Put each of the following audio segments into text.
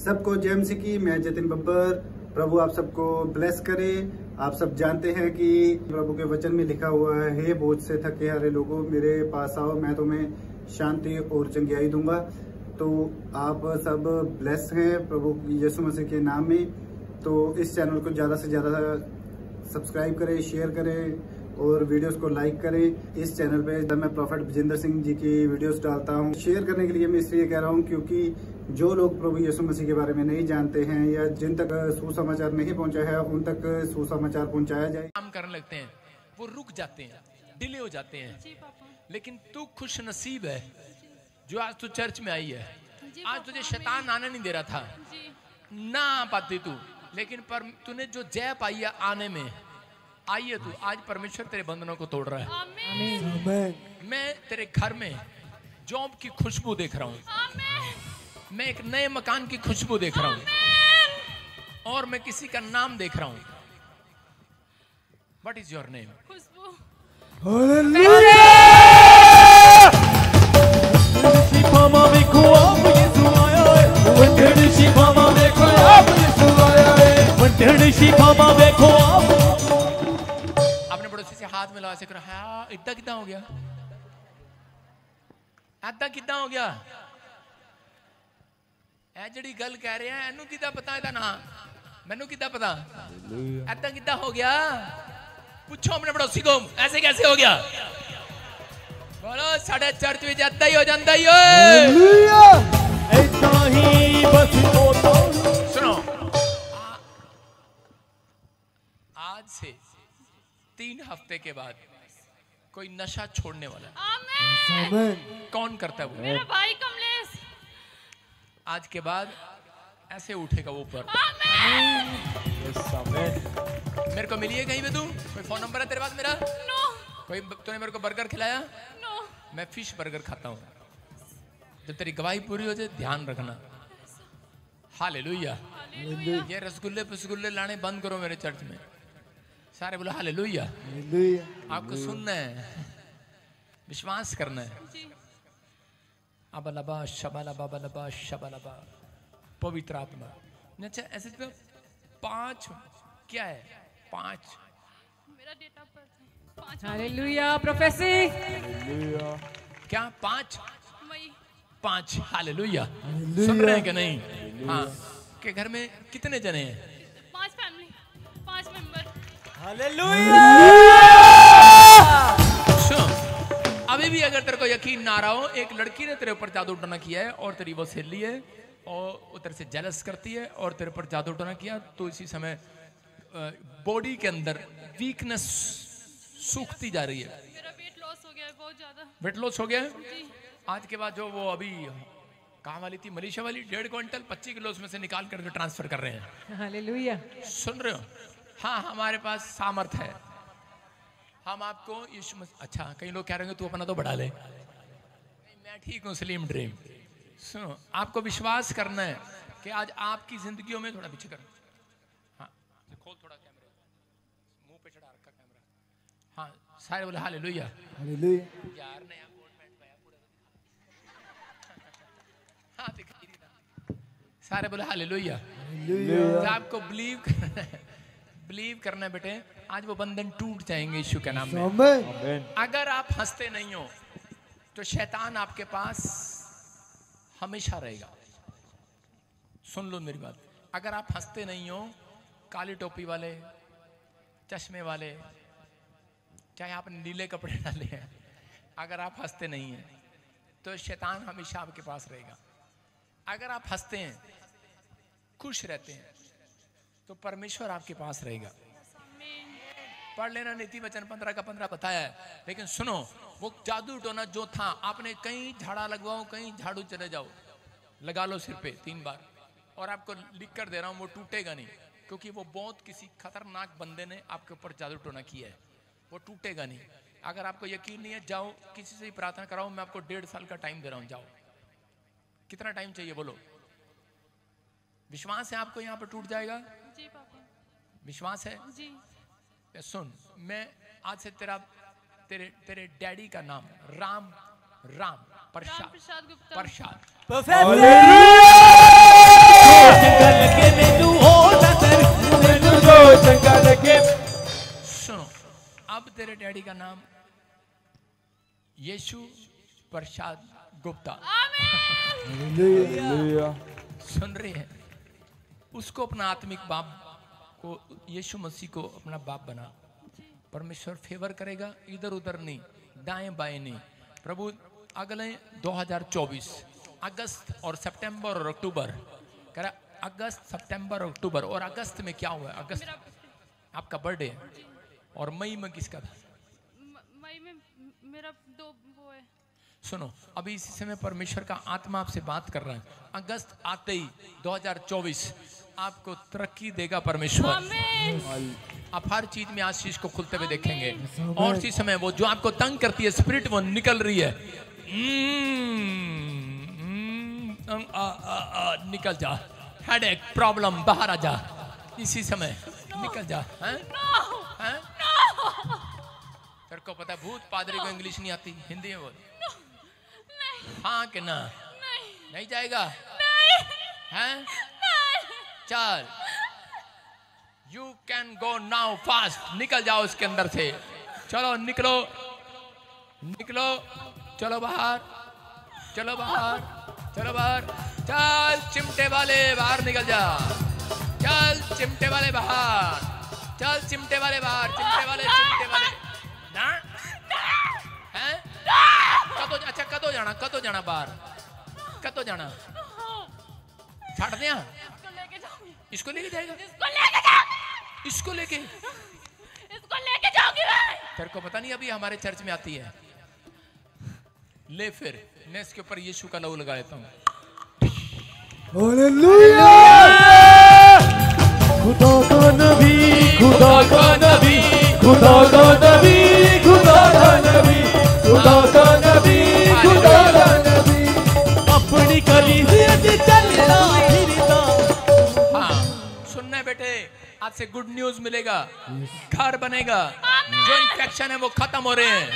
सबको जय मसीह की। मैं जतिन बब्बर। प्रभु आप सबको ब्लेस करे। आप सब जानते हैं कि प्रभु के वचन में लिखा हुआ है, हे बोझ से थके हारे लोगों मेरे पास आओ, मैं तुम्हें शांति और चंगियाई दूंगा। तो आप सब ब्लेस हैं प्रभु यीशु मसीह के नाम में। तो इस चैनल को ज़्यादा से ज़्यादा सब्सक्राइब करें, शेयर करें और वीडियोस को लाइक करें। इस चैनल पे जब मैं प्रॉफेट विजेंद्र सिंह जी की वीडियोस डालता हूं, शेयर करने के लिए मैं इसलिए कह रहा हूं क्योंकि जो लोग प्रभु यीशु मसीह के बारे में नहीं जानते हैं या जिन तक सुसमाचार नहीं पहुंचा है, उन तक सुसमाचार पहुंचाया जाए। काम करने लगते हैं, वो रुक जाते हैं, डिले हो जाते हैं। लेकिन तू खुश नसीब है जो आज तू चर्च में आई है। आज तुझे शैतान आने नहीं दे रहा था, ना आ पाती तू, लेकिन पर तूने जो जय पाई है आने में आई है तू। आज परमेश्वर तेरे बंधनों को तोड़ रहा है। आमीन। मैं तेरे घर में जॉब की खुशबू देख रहा हूँ। मैं एक नए मकान की खुशबू देख रहा हूँ और मैं किसी का नाम देख रहा हूँ। What is your name? खुशबू। अपने पड़ोसी से हाथ मिला से करो, हाँ इतना कितना हो गया, इतना कितना हो गया। ऐ जड़ी गल कह रहे हैं एनू किदा पता है ना, मैनू किदा पता, इतना कितना हो गया। पूछो अपने पड़ोसी को ऐसे कैसे हो गया। बोलो साढ़े चर्च में जाता ही हो जाता ही सुनो, आज से 3 हफ्ते के बाद कोई नशा छोड़ने वाला है। आमीन। कौन करता है वो? मेरा भाई कमलेश। आज के बाद ऐसे उठेगा वो ऊपर। मेरे को मिली है कहीं पे तू? कोई फोन नंबर है तेरे पास मेरा? नो। कोई तूने मेरे को बर्गर खिलाया? नो। मैं फिश बर्गर खाता हूँ। जब तेरी गवाही पूरी हो जाए ध्यान रखना। हालेलुया। ये रसगुल्ले पसगुल्ले लाने बंद करो मेरे चर्च में। सारे बोलो हालेलुया। आपको सुनना है, विश्वास करना है। अबलबा शबलबा बलबा शबलबा पवित्र आत्मा। अच्छा ऐसे 5 क्या है? 5 मेरा डेट ऑफ बर्थ है। Hallelujah prophecy. क्या 5 मई 5? हालेलुया। सुन रहे हैं कि नहीं? हाँ। के घर में कितने जने हैं? 5 फैमिली, 5 मेंबर। हालेलुया। अभी भी अगर तेरे को यकीन ना रहा हो, एक लड़की ने तेरे ऊपर जादू टोना किया है और तेरी वो सहेली है और वो तेरे से जेलस करती है और तेरे ऊपर जादू टोना किया, तो इसी समय बॉडी के अंदर वीकनेस सूखती जा रही है। मेरा वेट लॉस हो गया है बहुत ज्यादा। वेट लॉस हो गया है? आज के बाद जो वो अभी कहाँ वाली थी, मलेशिया वाली, 1.5 क्विंटल 25 किलो उसमें से निकाल करके ट्रांसफर कर रहे हैं। हालेलुया। सुन रहे हो? हाँ, हमारे पास सामर्थ है। हम आपको यीशु मसीह। अच्छा, कई लोग कह रहे हैं तू अपना तो बढ़ा ले। मैं ठीक हूँ, स्लिम ड्रीम। सुनो, आपको विश्वास करना है कि आज आपकी जिंदगियों में थोड़ा पीछे करो। हाँ, खोल थोड़ा कैमरा, मुंह पे चढ़ा रखा कैमरा। हाँ, सारे बोले हालेलुया। हालेलुया। यार नया कोट पैंट पाया पूरा। हाँ, दिखाई नहीं रहा। सारे बोले हालेलुया। हालेलुया। आपको बिलीव करना है बेटे, आज वो बंधन टूट जाएंगे यीशु के नाम में। अगर आप हंसते नहीं हो तो शैतान आपके पास हमेशा रहेगा। सुन लो मेरी बात, अगर आप हंसते नहीं हो, काली टोपी वाले, चश्मे वाले, चाहे आपने नीले कपड़े डाले हैं, अगर आप हंसते नहीं हैं तो शैतान हमेशा आपके पास रहेगा। अगर आप हंसते हैं, खुश रहते हैं, तो परमेश्वर आपके पास रहेगा। पढ़ लेना, नीति वचन 15 का 15 बताया है। लेकिन सुनो, वो जादू टोना जो था, आपने कहीं झाड़ा लगवाओ, कहीं झाड़ू चले जाओ, लगा लो सिर पे 3 बार, और आपको लिख कर दे रहा हूं वो टूटेगा नहीं, क्योंकि वो बहुत किसी खतरनाक बंदे ने आपके ऊपर जादू टोना किया है। वो टूटेगा नहीं। अगर आपको यकीन नहीं है, जाओ किसी से ही प्रार्थना कराओ। मैं आपको 1.5 साल का टाइम दे रहा हूं, जाओ। कितना टाइम चाहिए बोलो? विश्वास है आपको यहाँ पर टूट जाएगा? जी पापा। विश्वास है? जी। सुन, मैं आज से तेरे डैडी का नाम राम प्रसाद गुप्ता। डैडी का नाम यीशु प्रसाद गुप्ता। सुन रहे हैं? उसको अपना आत्मिक बाप को, यीशु मसीह को अपना बाप बना। परमेश्वर फेवर करेगा, इधर उधर नहीं, दाएं बाएं नहीं। प्रभु अगले 2024 अगस्त और सितंबर और अक्टूबर, कह रहा अगस्त सितंबर अक्टूबर। और अगस्त में क्या हुआ? अगस्त आपका बर्थडे है। और मई में किसका था? मई में मेरा 2 वो है। सुनो, अभी इसी समय परमेश्वर का आत्मा आपसे बात कर रहा है। अगस्त आते ही 2024 आपको तरक्की देगा परमेश्वर। आप हर चीज में आशीष को खुलते हुए देखेंगे। और इसी समय वो जो आपको तंग करती है स्पिरिट, वो निकल रही है। निकल जा। हेडेक प्रॉब्लम बाहर आ जा, इसी समय निकल जा। तेरे को पता है भूत पादरी को इंग्लिश नहीं आती, हिंदी में बोल। हाँ कि ना? नहीं जाएगा? हैं? चल, you can go now fast. निकल जाओ उसके अंदर से। चलो निकलो, निकलो, चलो बाहर, चलो बाहर, चलो बाहर। चल चिमटे वाले बाहर निकल जा। चल चिमटे वाले बाहर, चल चिमटे वाले बाहर, चिमटे वाले, चिमटे वाले ना हैं? कदों, अच्छा कदों जाना, कदों जाना बाहर, कदों जाना? छाड़ दिया? इसको लेके जाएगा? इसको लेके जाऊंगी मैं। तेरे को पता नहीं अभी हमारे चर्च में आती है। ले फिर मैं इसके ऊपर यीशु का लहू लगा लेता हूँ। हालेलुया। खुदा का नबी, खुदा का नबी, खुदा का नबी, खुदा का नबी, खुदा का नबी, खुदा का नबी, अपनी कलीसिया से चलना फिरना। हाँ सुनना है बेटे, आज से गुड न्यूज मिलेगा। घर बनेगा, जो इन्फेक्शन है वो खत्म हो रहे हैं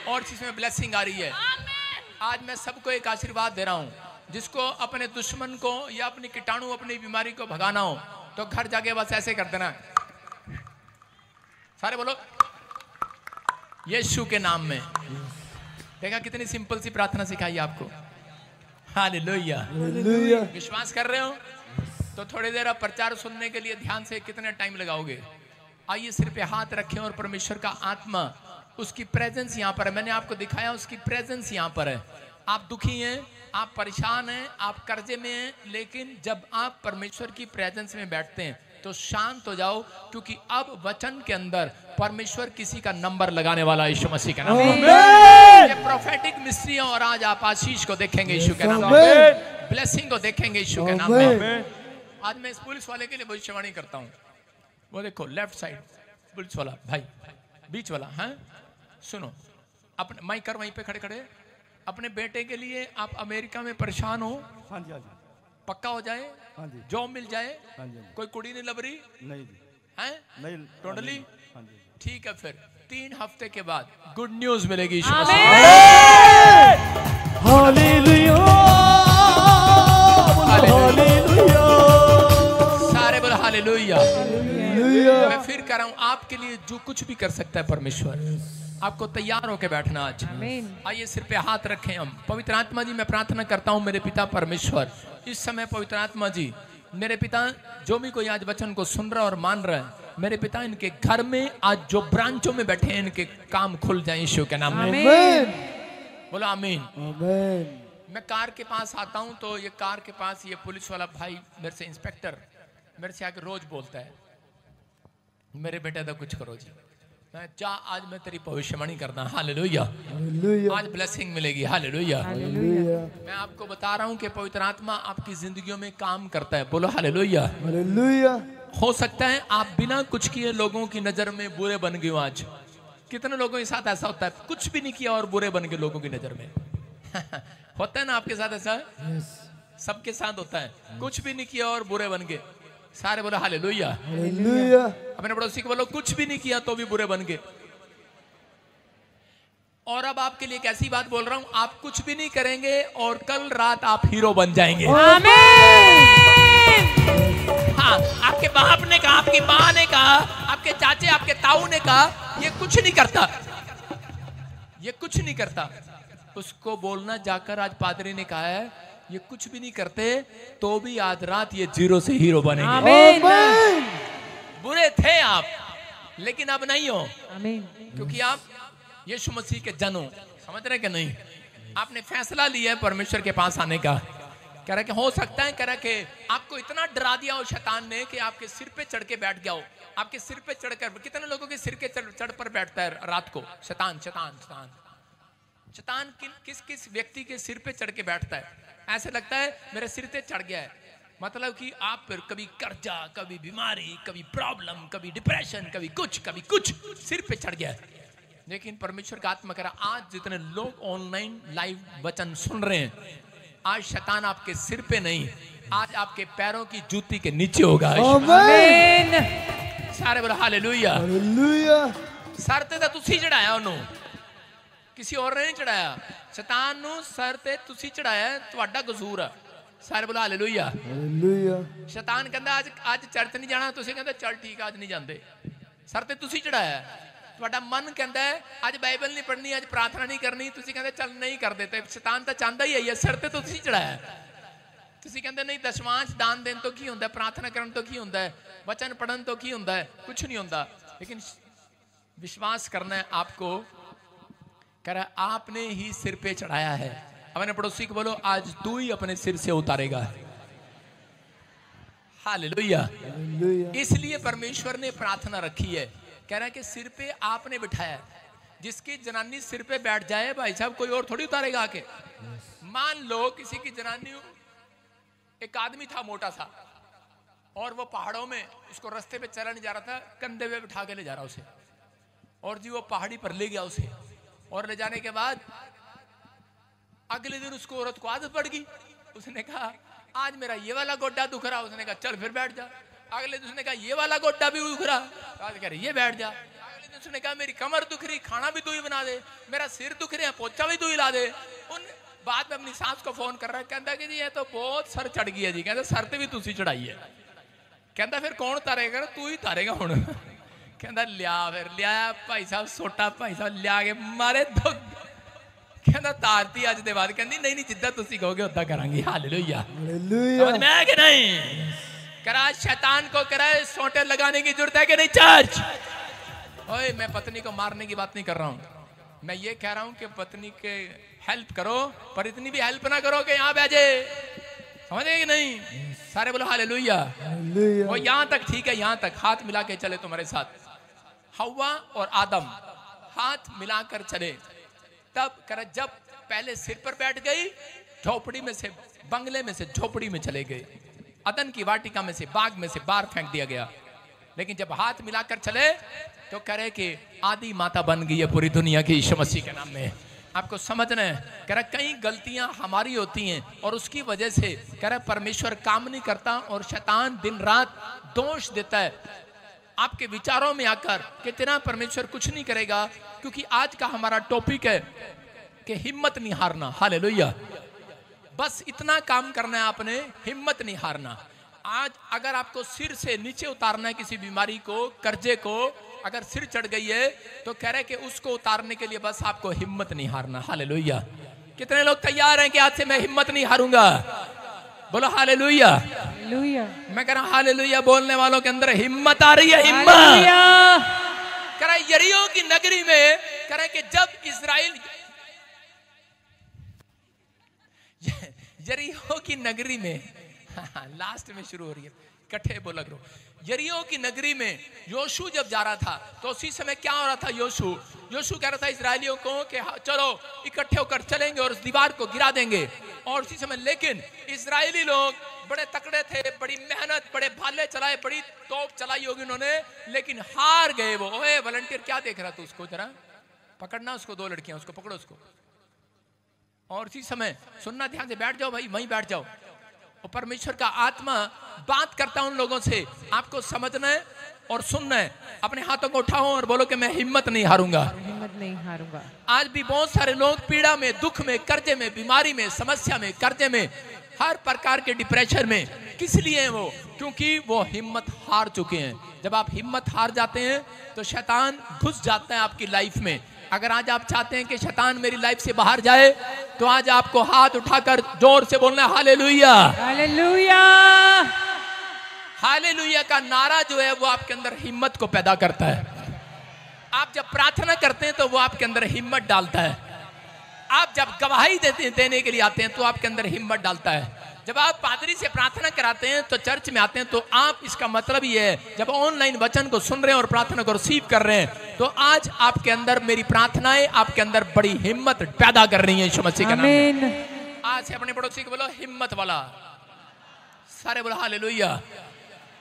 और इसमें ब्लेसिंग आ रही है। आज मैं सबको एक आशीर्वाद दे रहा हूँ, जिसको अपने दुश्मन को या अपनी कीटाणु, अपनी बीमारी को भगाना हो तो घर जाके बस ऐसे कर देना। सारे बोलो यीशु के नाम में। देखा कितनी सिंपल सी प्रार्थना सिखाई आपको। हालेलुया। विश्वास कर रहे हो तो थोड़ी देर आप प्रचार सुनने के लिए ध्यान से कितने टाइम लगाओगे? आइए सिर पे हाथ रखें और परमेश्वर का आत्मा, उसकी प्रेजेंस यहाँ पर है। मैंने आपको दिखाया, उसकी प्रेजेंस यहाँ पर है। आप दुखी हैं, आप परेशान हैं, आप कर्जे में हैं, लेकिन जब आप परमेश्वर की प्रेजेंस में बैठते हैं तो शांत हो जाओ, क्योंकि अब वचन के अंदर परमेश्वर किसी का नंबर लगाने वाला यीशु मसीह का नाम है। ये प्रोफेटिक मिस्ट्री है और आज आप आशीष को देखेंगे यीशु के नाम में, ब्लेसिंग को देखेंगे यीशु के नाम में। आज मैं इस पुलिस वाले के लिए भविष्यवाणी करता हूँ। वो देखो लेफ्ट साइड पुलिस वाला भाई, बीच वाला, हैं? सुनो, अपने माइक कर वहीं पे खड़े खड़े। अपने बेटे के लिए आप अमेरिका में परेशान हो? हाँ जी, हाँ जी। पक्का हो जाए? हाँ जी। जॉब मिल जाए? हाँ जी। कोई कुड़ी नहीं लबरी? नहीं जी। हैं? नहीं टोटली? हाँ जी। ठीक है, फिर 3 हफ्ते के बाद गुड न्यूज मिलेगी। हालेलुया, हालेलुया, सारे बोलो हालेलुया। हालेलुया। मैं फिर कह रहा हूँ, आपके लिए जो कुछ भी कर सकता है परमेश्वर, आपको तैयार होकर बैठना आज। आइए सिर पे हाथ रखें हम। पवित्र आत्मा जी, मैं प्रार्थना करता हूँ मेरे पिता परमेश्वर, इस समय पवित्र आत्मा जी, मेरे पिता जो भी कोई आज वचन को सुन रहा है और मान रहा है, मेरे पिता इनके घर में आज जो ब्रांचों में बैठे हैं, इनके काम खुल जाए यीशु के नाम में। बोलो आमीन। मैं कार के पास आता हूँ तो ये कार के पास ये पुलिस वाला भाई मेरे से, इंस्पेक्टर मेरे से आके रोज बोलता है, मेरे बेटे तो कुछ करो जी। मैं जा, आज मैं तेरी भविष्यवाणी करना। हालेलुया, आज ब्लेसिंग मिलेगी। हालेलुया। मैं आपको बता रहा हूँ कि पवित्र आत्मा आपकी जिंदगियों में काम करता है। बोलो हालेलुया। हालेलुया। हो सकता है आप बिना कुछ किए लोगों की नजर में बुरे बन गए हो। आज कितने लोगों के साथ ऐसा होता है, कुछ भी नहीं किया और बुरे बन गए लोगों की नजर में। होता है ना आपके साथ ऐसा? सबके साथ होता है, कुछ भी नहीं किया और बुरे बन गए। सारे बोलो हालेलुया। हालेलुया। अपने पड़ोसी को बोलो कुछ भी नहीं किया तो भी बुरे बन गए। और अब आपके लिए एक ऐसी बात बोल रहा हूं, आप कुछ भी नहीं करेंगे और कल रात आप हीरो बन जाएंगे। हाँ, आपके बाप ने कहा, आपकी माँ ने कहा, आपके चाचे आपके ताऊ ने कहा, ये कुछ नहीं करता, ये कुछ नहीं करता, उसको बोलना जाकर, आज पादरी ने कहा है ये कुछ भी नहीं करते तो भी आज रात ये जीरो से हीरो बनेंगे। आमीन। बुरे थे आप, लेकिन अब नहीं हो, आमीन। क्योंकि आप यीशु मसीह के जन हो। समझ रहे कि नहीं? आपने फैसला लिया है परमेश्वर के पास आने का। कह रहा कि हो सकता है, कह रहा कि आपको इतना डरा दिया हो शैतान ने कि आपके सिर पे चढ़ के बैठ गया हो। आपके सिर पे चढ़कर, कितने लोगों के सिर के चढ़ पर बैठता है रात को शैतान? शैतान शैतान शैतान किस किस व्यक्ति के सिर पे चढ़ के बैठता है? ऐसे लगता है मेरे सिर पे चढ़ गया है, मतलब कि आप फिर कभी कर्जा, कभी बीमारी, कभी प्रॉब्लम, कभी डिप्रेशन, कभी कुछ सिर पे चढ़ गया है। लेकिन परमेश्वर का आत्मा कह रहा, आज जितने लोग ऑनलाइन लाइव वचन सुन रहे हैं, आज शैतान आपके सिर पे नहीं, आज आपके पैरों की जूती के नीचे होगा। आमीन। सारे बोलो हालेलुया। हालेलुया। सर ते तुसी चढ़ाया ओनू, किसी और ने नहीं चढ़ाया। शैतान नू सर ते तुसी चढ़ाया, तुहाडा कसूर है। सारे बोलो हालेलुया। हालेलुया। शैतान कहंदा आज चर्च नहीं जाना, तुसी कहंदे चल ठीक आज नहीं जाते। सर ते तुसी चढ़ाया। ਤੁਹਾਡਾ मन कहता है आज बाइबल नहीं पढ़नी, आज प्रार्थना नहीं करनी, तुसी कहते चल नहीं कर देते। शैतान तो चाहता ही है सिर ते तुसी चढ़ाया। तुसी कहते नहीं दशमांश दान देन तो की होंदा है, प्रार्थना करन तो की होंदा है, वचन पढ़न तो की होंदा है, कुछ नहीं होंदा। लेकिन विश्वास करना है आपको, कह रहा आपने ही सिर पे चढ़ाया है। अपने पड़ोसी को बोलो आज तू ही अपने सिर से उतारेगा। हालेलुया। इसलिए परमेश्वर ने प्रार्थना रखी है, कह रहा है कि सिर पे आपने बिठाया। जिसकी जनानी सिर पे बैठ जाए भाई साहब, कोई और थोड़ी उतारेगा आके। मान लो किसी की जनानी, एक आदमी था मोटा सा, और वो पहाड़ों में, उसको रास्ते पे चला नहीं जा रहा था, कंधे पे बिठा के ले जा रहा उसे, और जी वो पहाड़ी पर ले गया उसे, और ले जाने के बाद अगले दिन उसको औरत को आदत पड़ गई। उसने कहा आज मेरा ये वाला गोड्डा दुख रहा, उसने कहा चल फिर बैठ जा। अगले दिन उसने कहा ये वाला गोड्डा भी दुख रहा, आज कह रहे ये बैठ जा। अगले दिन उसने कहा मेरी कमर दुख रही, खाना भी तू ही बना दे, मेरा सिर दुख रहा, पोछा भी तू ही ला दे। उन बाद में अपनी सास को फोन कर रहा है, कहता कि जी ये तो बहुत सर चढ़ गई है जी। कहता सर ते भी तुसी चढ़ाई है। कहता फिर कौन तारेगा? तू ही तारेगा हुण। कहता लिया, फिर लिया भाई साहब सोटा, भाई साहब लिया के मारे दो। कहता तारती अज दे बाद, कहती नहीं नहीं जिद्दां तुसी कहोगे उद्दां करांगी। हालेलुया। समझ में आया कि नहीं? करा शैतान को करा सोटे लगाने की जरूरत है कि नहीं चर्च? ओए मैं पत्नी को मारने की बात नहीं कर रहा हूं, मैं ये कह रहा हूं कि पत्नी के हेल्प करो, पर इतनी भी हेल्प ना करो कि यहाँ बैठे। समझे कि नहीं? सारे बोलो हालेलुया। वो यहाँ तक ठीक है, यहाँ तक हाथ मिला के चले तुम्हारे साथ। हव्वा और आदम हाथ मिलाकर चले, तब कर जब पहले सिर पर बैठ गई, झोपड़ी में से, बंगले में से झोपड़ी में चले गए, अदन की वाटिका में से, बाग में से बाहर फेंक दिया गया। लेकिन जब हाथ मिलाकर चले तो कह रहे कि आदि माता बन गई है पूरी दुनिया की यीशु मसीह के नाम में। आपको समझना है, कह रहा कई गलतियां हमारी होती हैं और उसकी वजह से कह रहा परमेश्वर काम नहीं करता और शैतान दिन रात दोष देता है आपके विचारों में आकर, कितना परमेश्वर कुछ नहीं करेगा। क्योंकि आज का हमारा टॉपिक है कि हिम्मत नहीं हारना। हालेलुया। बस इतना काम करना है आपने, हिम्मत नहीं हारना। आज अगर आपको सिर से नीचे उतारना है किसी बीमारी को, कर्जे को, अगर सिर चढ़ गई है तो कह रहे कि उसको उतारने के लिए बस आपको हिम्मत नहीं हारना। हालेलुया। कितने लोग तैयार हैं कि आज से मैं हिम्मत नहीं हारूंगा? बोलो हालेलुया। मैं कह रहा हूं हालेलुया बोलने वालों के अंदर हिम्मत आ रही है। हिम्मत। कह रहा यरीहो की नगरी में, कह रहे कि जब इस्राएल, यरीहो की नगरी में, लास्ट में शुरू हो रही है, इकट्ठे बोला करो। यरीहो की नगरी में योशू जब जा रहा था तो उसी समय क्या हो रहा था? योशू कह रहा था इस्राएलियों को कि चलो इकट्ठे होकर चलेंगे और उस दीवार को गिरा देंगे। और उसी समय लेकिन इस्राएली लोग बड़े तकड़े थे, बड़ी मेहनत, बड़े भाले चलाए, बड़ी तोप चलाई होगी उन्होंने, लेकिन हार गए वो। ओए वॉलंटियर क्या देख रहा तू? उसको जरा पकड़ना, उसको, दो लड़कियां, उसको पकड़ो उसको। और इसी समय सुनना ध्यान से, बैठ जाओ भाई, वहीं बैठ जाओ। और परमेश्वर का आत्मा बात करता है उन लोगों से, आपको समझना है और सुनना है। अपने हाथों को उठाओ और बोलो कि मैं हिम्मत नहीं हारूंगा। हिम्मत नहीं हारूंगा। आज भी बहुत सारे लोग पीड़ा में, दुख में, कर्जे में, बीमारी में, समस्या में, कर्जे में, हर प्रकार के डिप्रेशन में। किस लिए है वो? क्योंकि वो हिम्मत हार चुके हैं। जब आप हिम्मत हार जाते हैं तो शैतान घुस जाता है आपकी लाइफ में। अगर आज आप चाहते हैं कि शैतान मेरी लाइफ से बाहर जाए, तो आज आपको हाथ उठाकर जोर से बोलना है हालेलुया। हालेलुया। हालेलुया का नारा जो है वो आपके अंदर हिम्मत को पैदा करता है। आप जब प्रार्थना करते हैं तो वो आपके अंदर हिम्मत डालता है। आप जब गवाही देने के लिए आते हैं तो आपके अंदर हिम्मत डालता है। जब आप पादरी से प्रार्थना कराते हैं तो चर्च में आते हैं, तो आप इसका मतलब ये है जब ऑनलाइन वचन को सुन रहे हैं और प्रार्थना को रिसीव कर रहे हैं, तो आज आपके अंदर मेरी प्रार्थनाएं आपके अंदर बड़ी हिम्मत पैदा कर रही है यीशु मसीह के नाम में। आज से अपने पड़ोसी को बोलो हिम्मत वाला, सारे बोलो हालेलुया।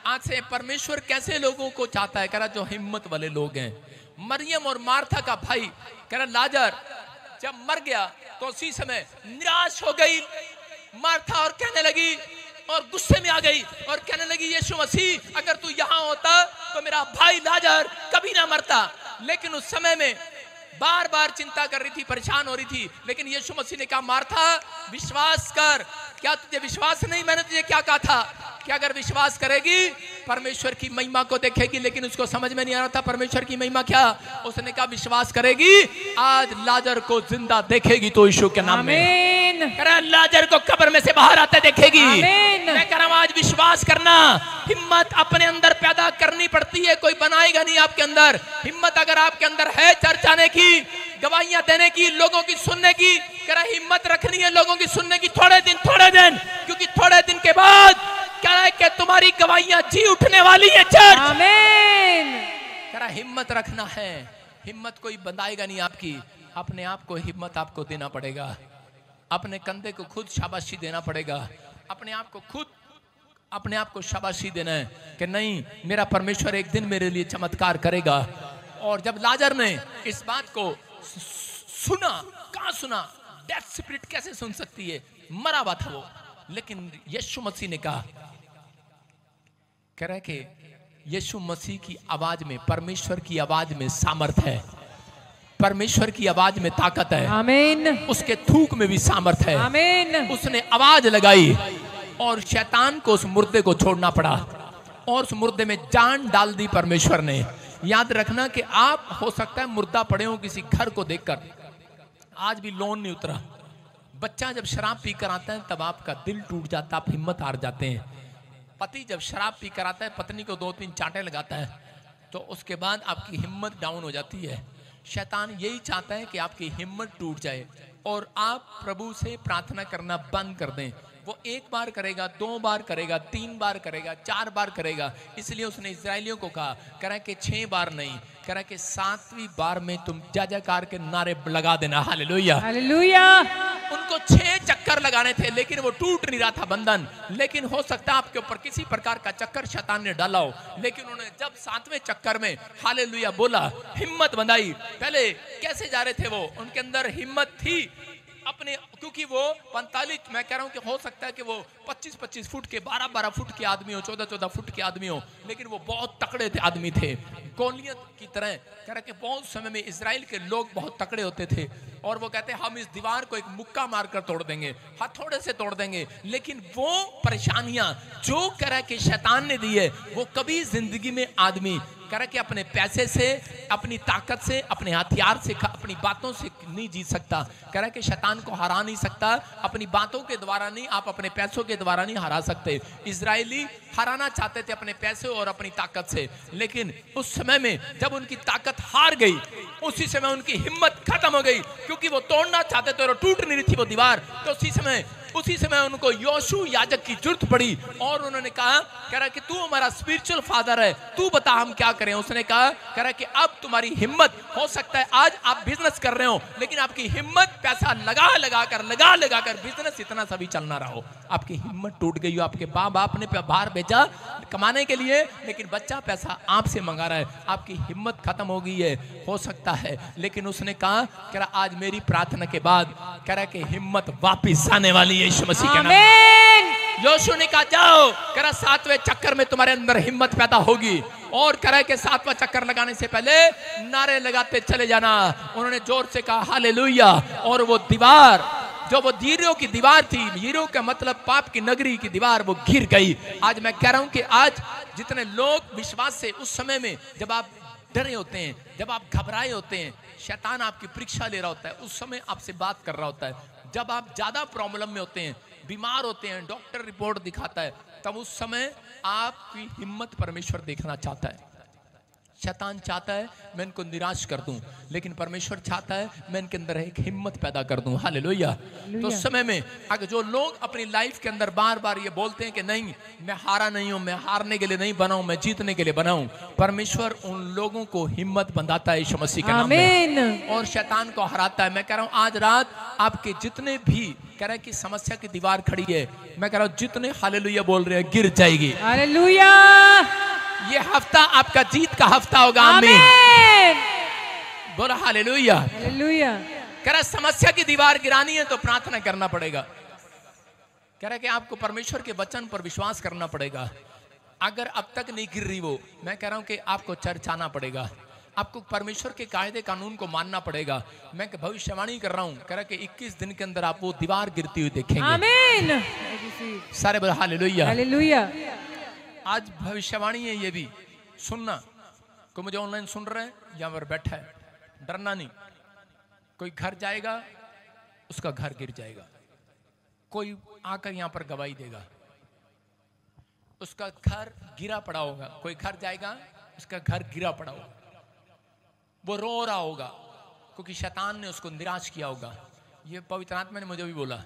आज से परमेश्वर कैसे लोगों को चाहता है, कह रहा जो हिम्मत वाले लोग हैं। मरियम और मार्था का भाई कह रहा लाजर जब मर गया तो उसी समय निराश हो गई मार्था और कहने लगी और गुस्से में आ गई और कहने लगी यीशु मसीह अगर तू यहाँ होता तो मेरा भाई लाजर कभी ना मरता। लेकिन उस समय में बार बार चिंता कर रही थी, परेशान हो रही थी। लेकिन यीशु मसीह ने कहा मार्था विश्वास कर। क्या तुझे विश्वास नहीं? मैंने तुझे क्या कहा था कि अगर विश्वास करेगी परमेश्वर की महिमा को देखेगी। लेकिन उसको समझ में नहीं आ रहा था परमेश्वर की महिमा क्या। उसने कहा विश्वास करेगी आज लाजर को जिंदा देखेगी तो यीशु के नाम में। लाजर को कब्र में से बाहर आते देखेगी। मैं कह रहा हूं आज विश्वास करना। हिम्मत अपने अंदर पैदा करनी पड़ती है, कोई बनाएगा नहीं आपके अंदर। हिम्मत अगर आपके अंदर है चर्च आने की, गवाहियां देने की, लोगों की सुनने की, कह रहा हिम्मत रखनी है लोगों की सुनने की थोड़े दिन क्योंकि थोड़े दिन के बाद कह रहा है कि तुम्हारी गवाहियां जी उठने वाली है चर्च। आमीन। कह रहा हिम्मत रखना है। हिम्मत कोई बनाएगा नहीं आपकी, अपने आप को हिम्मत आपको देना पड़ेगा। अपने कंधे को खुद शाबाशी देना पड़ेगा। अपने आप को शाबाशी देना है कि नहीं मेरा परमेश्वर एक दिन मेरे लिए चमत्कार करेगा। और जब लाजर ने इस बात को सुना, कहां सुना? डेथ स्पिरिट कैसे सुन सकती है? मरा हुआ था वो। लेकिन यीशु मसीह ने कहा, कह रहा है कि यीशु मसीह की आवाज में, परमेश्वर की आवाज में सामर्थ है, परमेश्वर की आवाज में ताकत है। आमीन। उसके थूक में भी सामर्थ है। आमीन। उसने आवाज लगाई और शैतान को उस मुर्दे को छोड़ना पड़ा और उस मुर्दे में जान डाल दी परमेश्वर ने। याद रखना कि आप हो सकता है मुर्दा पड़े हो किसी घर को देखकर, आज भी लोन नहीं उतरा। बच्चा जब शराब पीकर आता है तब आपका दिल टूट जाता, आप हिम्मत हार जाते हैं। पति जब शराब पीकर आता है पत्नी को 2-3 चांटे लगाता है तो उसके बाद आपकी हिम्मत डाउन हो जाती है। शैतान यही चाहता है कि आपकी हिम्मत टूट जाए और आप प्रभु से प्रार्थना करना बंद कर दें। वो 1 बार करेगा, 2 बार करेगा, 3 बार करेगा, 4 बार करेगा। इसलिए उसने इजरायलियों को कहा, कह रहा है कि 6 बार नहीं, कह रहा है कि 7वीं बार में तुम जय जयकार के नारे लगा देना। Hallelujah hallelujah. उनको 6 चक्कर लगाने थे लेकिन वो टूट नहीं रहा था बंधन। लेकिन हो सकता है आपके ऊपर किसी प्रकार का चक्कर शैतान ने डाला हो, लेकिन उन्होंने जब 7वें चक्कर में हालेलुया बोला, हिम्मत बंधाई। पहले कैसे जा रहे थे वो? उनके अंदर हिम्मत थी अपने, क्योंकि वो 45, मैं कह रहा हूं कि हो सकता है कि वो 25-25 फुट के, 12-12 फुट के आदमी हो, 14-14 फुट के आदमी हो, लेकिन वो बहुत तकड़े थे आदमी थे, गोलियत की तरह। कह रहा कि बहुत समय में इजराइल के लोग बहुत तकड़े होते थे और वो कहते हैं हम इस दीवार को एक मुक्का मारकर तोड़ देंगे, हथौड़े से तोड़ देंगे। लेकिन वो परेशानियां जो कह रहा है कि शैतान ने दी है, वो कभी जिंदगी में आदमी कह रहा कि अपने पैसे से, अपनी ताकत से, अपने हथियार से, अपनी बातों से नहीं जीत सकता। कह रहा है कि शैतान को हरा नहीं सकता, अपनी बातों के द्वारा नहीं, आप अपने पैसों के द्वारा नहीं हरा सकते। इजरायली हराना चाहते थे अपने पैसे और अपनी ताकत से, लेकिन उस समय में जब उनकी ताकत हार गई, उसी समय उनकी हिम्मत खत्म हो गई, क्योंकि वो तोड़ना चाहते थे और टूट नहीं रही थी वो दीवार। तो उसी समय उनको योशू याजक की जरूरत पड़ी और उन्होंने कहा, कह रहा कि तू हमारा स्पिरिचुअल फादर है, तू बता हम क्या करें। उसने कहा, कह रहा कि अब तुम्हारी हिम्मत, हो सकता है आज आप बिजनेस कर रहे हो लेकिन आपकी हिम्मत पैसा लगा लगा कर बिजनेस इतना सा भी चल ना रहा हो, आपकी हिम्मत टूट गई हो। आपके बाप ने बाहर भेजा कमाने के लिए, लेकिन बच्चा पैसा आपसे मंगा रहा है, आपकी हिम्मत खत्म हो गई है, हो सकता है। लेकिन उसने कहा, कह रहा आज मेरी प्रार्थना के बाद कह रहा कि हिम्मत वापिस आने वाली है यीशु मसीह के नाम। योशू ने कहा जाओ, कह रहा 7वें चक्कर में तुम्हारे अंदर हिम्मत पैदा होगी। और कह रहा कि 7वां चक्कर लगाने से पहले नारे लगाते चले जाना। उन्होंने जोर से कहा हालेलुया, और वो दीवार, जो वो यरीहो की दीवार थी, यरीहो का मतलब पाप की नगरी की दीवार, वो गिर गई। आज मैं कह रहा हूं कि आज जितने लोग विश्वास से, उस समय में जब आप डरे होते हैं, जब आप घबराए होते हैं, शैतान आपकी परीक्षा ले रहा होता है, उस समय आपसे बात कर रहा होता है, जब आप ज्यादा प्रॉब्लम में होते हैं, बीमार होते हैं, डॉक्टर रिपोर्ट दिखाता है, तब उस समय आपकी हिम्मत परमेश्वर देखना चाहता है। शैतान चाहता है मैं इनको निराश कर दूं, लेकिन परमेश्वर चाहता है मैं इनके अंदर एक हिम्मत पैदा कर दूं। हालेलुया। तो उस समय में अगर जो लोग अपनी लाइफ के अंदर बार बार ये बोलते हैं कि नहीं मैं हारा नहीं हूं, मैं हारने के लिए नहीं बना हूं, मैं जीतने के लिए बना हूं, परमेश्वर उन लोगों को हिम्मत बंधाता है यीशु मसीह के नाम में और शैतान को हराता है। मैं कह रहा हूं आज रात आपके जितने भी कह रहे हैं कि समस्या की दीवार खड़ी है, मैं कह रहा हूं जितने हालेलुया बोल रहे हैं गिर जाएगी। हालेलुया। ये हफ्ता आपका जीत का हफ्ता होगा। आमीन। बोला हालेलुया। हालेलुया। कह रहा समस्या की दीवार गिरानी है तो प्रार्थना करना पड़ेगा। कह रहा कि आपको परमेश्वर के वचन पर विश्वास करना पड़ेगा। अगर अब तक नहीं गिर रही वो, मैं कह रहा हूं कि आपको चर्च आना पड़ेगा, आपको परमेश्वर के कायदे कानून को मानना पड़ेगा। मैं भविष्यवाणी कर रहा हूं, कह रहा कि 21 दिन के अंदर आप वो दीवार गिरती हुई देखेंगे। आमीन। सारे बोला हालेलुया। हालेलुया। आज भविष्यवाणी है, ये भी सुनना। कोई मुझे ऑनलाइन सुन रहा है, यहाँ पर बैठा है, डरना नहीं। कोई घर जाएगा उसका घर गिर जाएगा, कोई आकर यहाँ पर गवाही देगा उसका घर गिरा पड़ा होगा, कोई घर जाएगा उसका घर गिरा पड़ा होगा, वो रो रहा होगा क्योंकि शैतान ने उसको निराश किया होगा। ये पवित्र आत्मा ने मुझे भी बोला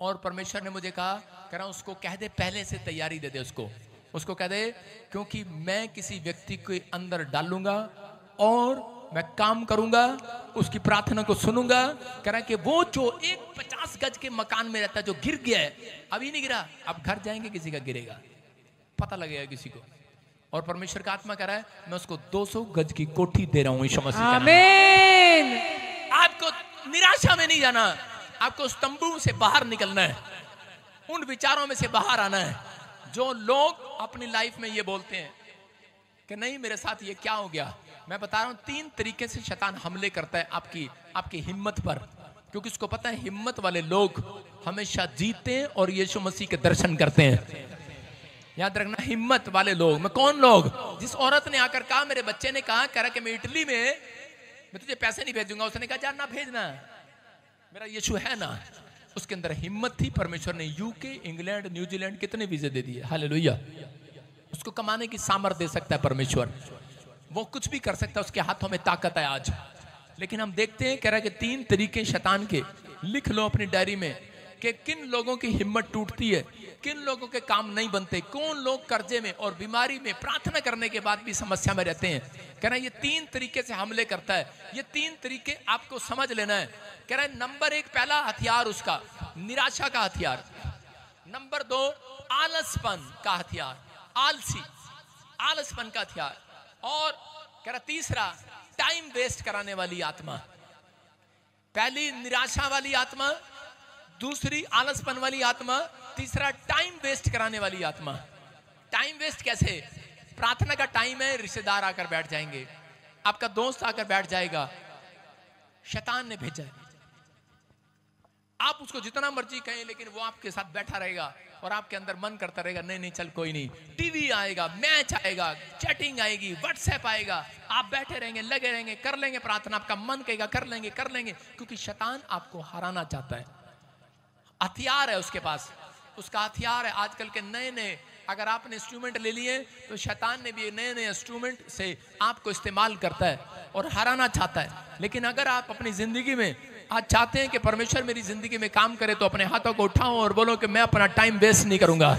और परमेश्वर ने मुझे कहा, कह रहा उसको कह दे पहले से तैयारी दे दे, उसको कह दे क्योंकि मैं किसी व्यक्ति के अंदर डालूंगा और मैं काम करूंगा, उसकी प्रार्थना को सुनूंगा। कह रहा कि वो जो एक 50 गज के मकान में रहता है जो गिर गया है, अभी नहीं गिरा, अब घर जाएंगे किसी का गिरेगा, पता लगेगा किसी को। और परमेश्वर का आत्मा कह रहा है मैं उसको 200 गज की कोठी दे रहा हूं यीशु मसीह के नाम में। आपको निराशा में नहीं जाना, आपको उस तंबू से बाहर निकलना है, उन विचारों में से बाहर आना है जो लोग अपनी लाइफ में ये बोलते हैं कि नहीं मेरे साथ ये क्या हो गया। मैं बता रहा हूं 3 तरीके से शैतान हमले करता है आपकी हिम्मत पर, क्योंकि उसको पता है हिम्मत वाले लोग हमेशा जीतते हैं और यीशु मसीह के दर्शन करते हैं। याद रखना, हिम्मत वाले लोग। मैं कौन लोग? जिस औरत ने आकर कहा, मेरे बच्चे ने कहा कह रहा कि मैं इटली में मैं तुझे पैसे नहीं भेजूंगा, उसने कहा जा ना भेजना, मेरा यीशु है ना। उसके अंदर हिम्मत थी। परमेश्वर ने यूके, इंग्लैंड, न्यूजीलैंड कितने वीजे दे दिए। हालेलुया। उसको कमाने की सामर्थ्य दे सकता है परमेश्वर, वो कुछ भी कर सकता है, उसके हाथों में ताकत है आज। लेकिन हम देखते हैं कह रहा है कि 3 तरीके शैतान के, लिख लो अपनी डायरी में कि किन लोगों की हिम्मत टूटती है, किन लोगों के काम नहीं बनते, कौन लोग कर्जे में और बीमारी में प्रार्थना करने के बाद भी समस्या में रहते हैं। कह रहा है ये 3 तरीके से हमले करता है। ये 3 तरीके आपको समझ लेना है। कह रहा है नंबर 1 पहला हथियार उसका निराशा का हथियार, नंबर 2 आलसपन का हथियार, आलसपन का हथियार, और कह रहा तीसरा टाइम वेस्ट कराने वाली आत्मा। पहली निराशा वाली आत्मा, दूसरी आलसपन वाली आत्मा, तीसरा टाइम वेस्ट कराने वाली आत्मा। टाइम वेस्ट कैसे? प्रार्थना का टाइम है, रिश्तेदार आकर बैठ जाएंगे, आपका दोस्त आकर बैठ जाएगा, शैतान ने भेजा है। आप उसको जितना मर्जी कहें लेकिन वो आपके साथ बैठा रहेगा और आपके अंदर मन करता रहेगा नहीं नहीं चल कोई नहीं। टीवी आएगा, मैच आएगा, चैटिंग आएगी, व्हाट्सएप आएगा, आप बैठे रहेंगे, लगे रहेंगे, कर लेंगे प्रार्थना, आपका मन कहेगा कर लेंगे, क्योंकि शैतान आपको हराना चाहता है। हथियार है उसके पास, उसका हथियार है। आजकल के नए अगर आपने इंस्ट्रूमेंट ले लिए तो शैतान ने भी नए इंस्ट्रूमेंट से आपको इस्तेमाल करता है और हराना चाहता है। लेकिन अगर आप अपनी जिंदगी में आज चाहते हैं कि परमेश्वर मेरी जिंदगी में काम करे, तो अपने हाथों को उठाओ और बोलो कि मैं अपना टाइम वेस्ट नहीं करूंगा।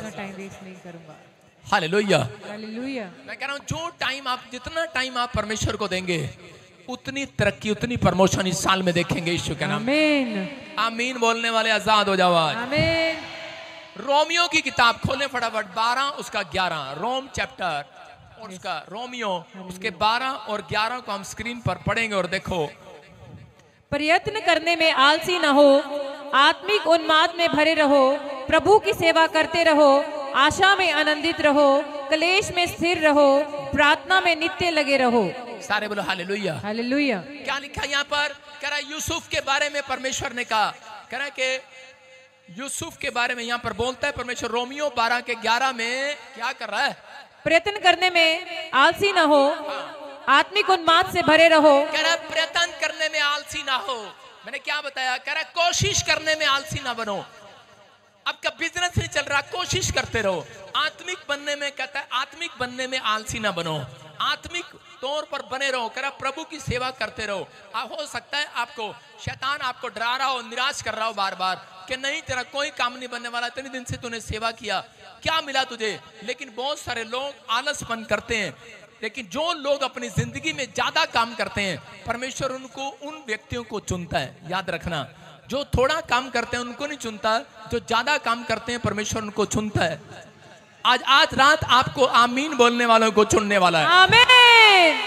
हालेलुया। मैं कह रहा हूं जो टाइम आप, जितना टाइम आप परमेश्वर को देंगे उतनी तरक्की, उतनी प्रमोशन इस साल में देखेंगे यीशु के नाम। आमीन। आमीन बोलने वाले आजाद हो जाओ। आमीन। रोमियो की किताब खोलें फटाफट, 12 उसका 11, रोम चैप्टर और उसका रोमियो उसके 12 और 11 को हम स्क्रीन पर पढ़ेंगे। और देखो, प्रयत्न करने में आलसी न हो, आत्मिक उन्माद में भरे रहो, प्रभु की सेवा करते रहो, आशा में आनंदित रहो, क्लेश में स्थिर रहो, प्रार्थना में नित्य लगे रहो। सारे बोलो हालेलुया। हालेलुया। क्या लिखा यहाँ पर? कह रहा यूसुफ के बारे में परमेश्वर ने कहा, कह रहा कि यूसुफ के बारे में यहाँ पर बोलता है परमेश्वर। रोमियो 12 के 11 में क्या कर रहा है? प्रयत्न करने में आलसी न हो, आत्मिक उन्माद से भरे रहो। कह रहा प्रयत्न करने में आलसी ना हो। मैंने क्या बताया? कह रहा कोशिश करने में आलसी ना बनो। आपका बिजनेस नहीं चल रहा, कोशिश करते रहो। आत्मिक बनने में, कहता है आत्मिक बनने में आलसी ना बनो, आत्मिक तौर पर बने रहो। कह रहा प्रभु की सेवा करते रहो। हो सकता है आपको शैतान आपको डरा रहा हो, निराश कर रहा हो बार बार कि नहीं तेरा कोई काम नहीं बनने वाला, इतने दिन से तूने सेवा किया, क्या मिला तुझे? लेकिन बहुत सारे लोग आलसपन करते हैं। लेकिन जो लोग अपनी जिंदगी में ज्यादा काम करते हैं, परमेश्वर उनको, उन व्यक्तियों को चुनता है। याद रखना, जो थोड़ा काम करते हैं उनको नहीं चुनता, जो ज्यादा काम करते हैं परमेश्वर उनको चुनता है। आज रात आपको आमीन बोलने वालों को चुनने वाला है। आमीन।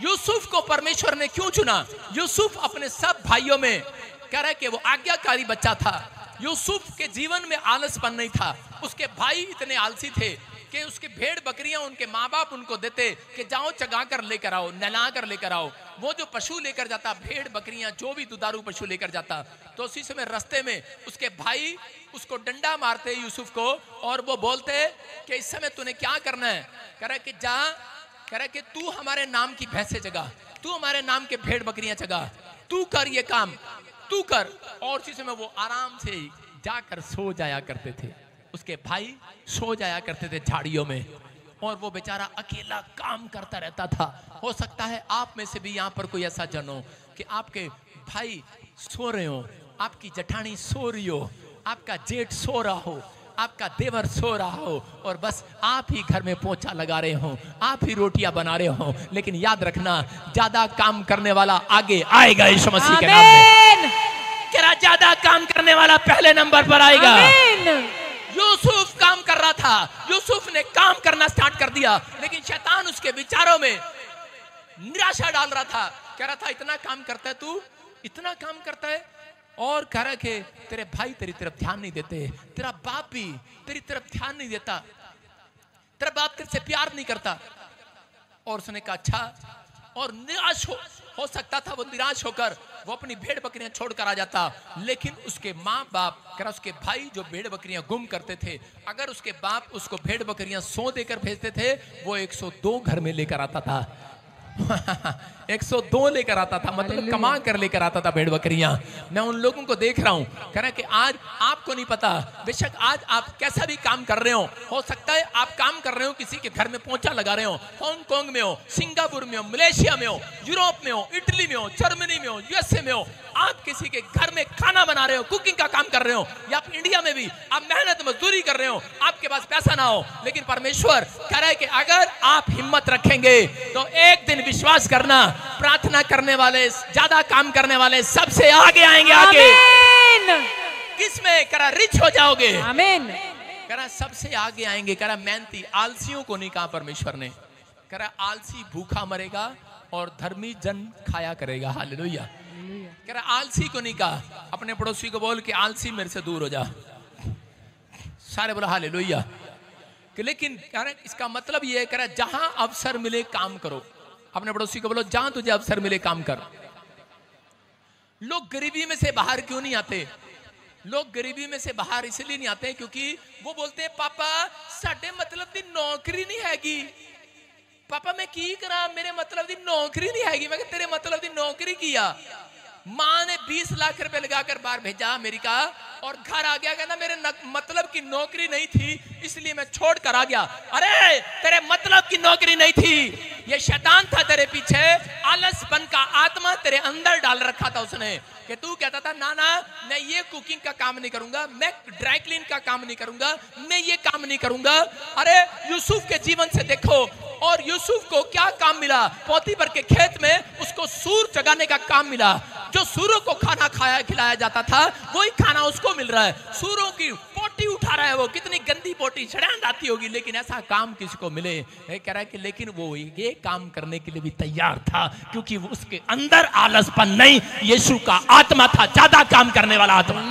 यूसुफ को परमेश्वर ने क्यों चुना? यूसुफ अपने सब भाइयों में कह रहा है कि वो आज्ञाकारी बच्चा था। यूसुफ के जीवन में आलसपन नहीं था। उसके भाई इतने आलसी थे कि उसके भेड़ बकरियां उनके माँ बाप उनको देते कि जाओ चगा कर लेकर आओ, नहला कर लेकर आओ। वो जो पशु लेकर जाता, भेड़ बकरियां, जो भी दुधारू पशु लेकर जाता, तो उसी समय रास्ते में उसके भाई उसको डंडा मारते यूसुफ को, और वो बोलते कि इस समय तूने क्या करना है? कह रहा कि जा, कह रहा कि तू हमारे नाम की भैंसे जगा, तू हमारे नाम के भेड़ बकरियां जगा, तू कर ये काम, तू कर। और उसी समय वो आराम से जाकर सो जाया करते थे। उसके भाई सो जाया करते थे झाड़ियों में, और वो बेचारा अकेला काम करता रहता था। हो सकता है आप में से भी यहाँ पर कोई ऐसा जन हो कि आपके भाई सो रहे हो, आपकी जेठानी सो रही हो, आपका जेठ सो रहा हो, आपका देवर सो रहा हो, और बस आप ही घर में पोछा लगा रहे हो, आप ही रोटियां बना रहे हो। लेकिन याद रखना, ज्यादा काम करने वाला आगे आएगा यीशु मसीह के नाम में। क्या ज्यादा काम करने वाला पहले नंबर पर आएगा। यूसुफ काम कर रहा था, यूसुफ ने काम करना स्टार्ट कर दिया, लेकिन शैतान उसके विचारों में निराशा डाल रहा था। कह रहा था इतना काम करता है तू, इतना काम करता है, और कह रहा कि तेरे भाई तेरी तरफ ध्यान नहीं देते, तेरा बाप भी तेरी तरफ ध्यान नहीं देता, तेरा बाप तेरे से प्यार नहीं करता। और उसने कहा अच्छा, और निराश हो सकता था वो निराश होकर वो अपनी भेड़ बकरियां छोड़कर आ जाता। लेकिन उसके माँ बाप, कह रहा उसके भाई जो भेड़ बकरियां गुम करते थे, अगर उसके बाप उसको भेड़ बकरियां 100 देकर भेजते थे, वो 102 घर में लेकर आता था। 102 लेकर आता था, मतलब कमा कर लेकर आता था भेड़ बकरियां। मैं उन लोगों को देख रहा हूं, कह रहा कि आज आपको नहीं पता, बेशक आज आप कैसा भी काम कर रहे हो सकता है आप काम कर रहे हो किसी के घर में पोंछा लगा रहे हो, हांगकांग में हो, सिंगापुर में हो, मलेशिया में हो, यूरोप में हो, इटली में हो, जर्मनी में हो, यूएसए में हो, आप किसी के घर में खाना बना रहे हो, कुकिंग का काम कर रहे हो, या आप इंडिया में भी आप मेहनत मजदूरी कर रहे हो, आपके पास पैसा ना हो, लेकिन परमेश्वर कह रहा है कि अगर आप हिम्मत रखेंगे तो एक दिन विश्वास करना, प्रार्थना करने वाले, ज्यादा काम करने वाले सबसे आगे आएंगे। आगे किसमें? कह रहा रिच हो जाओगे। आमीन। कह रहा सबसे आगे आएंगे। कह रहा मेहनती, आलसियों को नहीं कहा परमेश्वर ने। कह रहा आलसी भूखा मरेगा और धर्मी जन खाया करेगा। हालेलुया। कह रहा आलसी को नहीं कहा। अपने पड़ोसी को बोल के आलसी मेरे से दूर हो जा। सारे बोला हालेलुया। लेकिन कह रहा इसका मतलब ये है, कह रहा जहां अवसर मिले काम करो। अपने पड़ोसी को बोलो जहां तुझे अवसर मिले काम कर। लोग गरीबी में से बाहर क्यों नहीं आते? लोग गरीबी में से बाहर इसलिए नहीं आते क्योंकि वो बोलते हैं पापा साडे मतलब दी नौकरी नहीं हैगी। पापा मैं की करा, मेरे मतलब दी नौकरी नहीं हैगी। मैं कहा तेरे मतलब दी नौकरी किया। माँ ने 20 लाख रुपए लगाकर बाहर भेजा अमेरिका, और घर आ गया, कहना मेरे मतलब की नौकरी नहीं थी इसलिए मैं छोड़ कर आ गया। अरे तेरे मतलब की नौकरी नहीं थी, ये शैतान था तेरे पीछे, आलसपन का आत्मा तेरे अंदर डाल रखा था उसने, कि तू कहता था ना ना मैं ये कुकिंग का काम नहीं करूंगा, मैं ड्राई क्लीन का काम नहीं करूंगा, मैं ये काम नहीं करूंगा। अरे यूसुफ के जीवन से देखो, और यूसुफ को क्या काम मिला? पोतीफर के खेत में उसको सूर जगाने का काम मिला। जो सूरों को खाना खिलाया जाता था वही खाना उसको मिल रहा है। सूरों की पोटी उठा रहा है, वो कितनी गंदी पोटी छड़ांड आती होगी, लेकिन ऐसा काम किसी को मिले। कह रहा है कि लेकिन वो ये काम करने के लिए भी तैयार था क्योंकि वो उसके अंदर आलसपन नहीं, यीशु का आत्मा था, ज्यादा काम करने वाला आत्मा,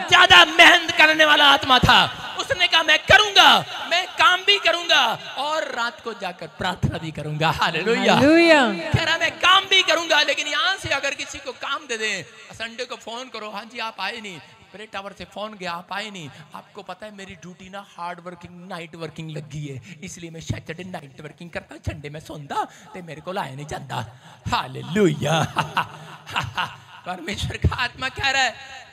ज्यादा मेहनत करने वाला आत्मा था। उसने कहा मैं करूंगा, मैं काम भी करूंगा और रात को जाकर प्रार्थना भी करूंगा। हालेलुया। कह रहा मैं काम भी करूंगा, लेकिन यहाँ से अगर किसी को काम दे दें, संडे को फोन करो, हाँ जी आप आए नहीं, मेरे टावर से फोन गया, आप आए नहीं। आपको पता है मेरी ड्यूटी ना हार्ड वर्किंग नाइट वर्किंग लगी है, इसलिए मैं सैटरडे नाइट वर्किंग करता, संडे में सोंदा ते मेरे को लाया नहीं जाता। हालेलुया। परमेश्वर का आत्मा कह रहा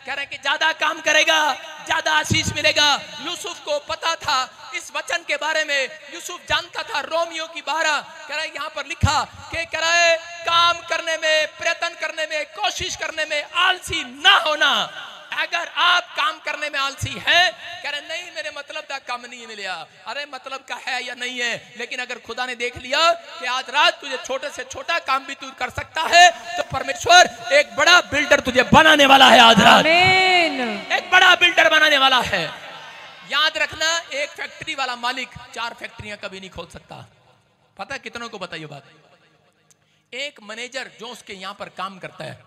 है कि ज्यादा काम करेगा ज्यादा आशीष मिलेगा। यूसुफ को पता था इस वचन के बारे में, यूसुफ जानता था। रोमियो की 12 कह रहा है यहाँ पर लिखा कि कह रहा है काम करने में, प्रयत्न करने में, कोशिश करने में आलसी ना होना। अगर आप काम करने में आलसी है, कह रहे नहीं मेरे मतलब का काम नहीं मिला, अरे मतलब का है या नहीं है, लेकिन अगर खुदा ने देख लिया कि आज रात तुझे छोटे से छोटा काम भी तू कर सकता है, तो परमेश्वर एक बड़ा बिल्डर तुझे बनाने वाला है। आज रात एक बड़ा बिल्डर बनाने वाला है। याद रखना, एक फैक्ट्री वाला मालिक 4 फैक्ट्रियां कभी नहीं खोल सकता। पता है कितनों को बताइए बात? एक मैनेजर जो उसके यहां पर काम करता है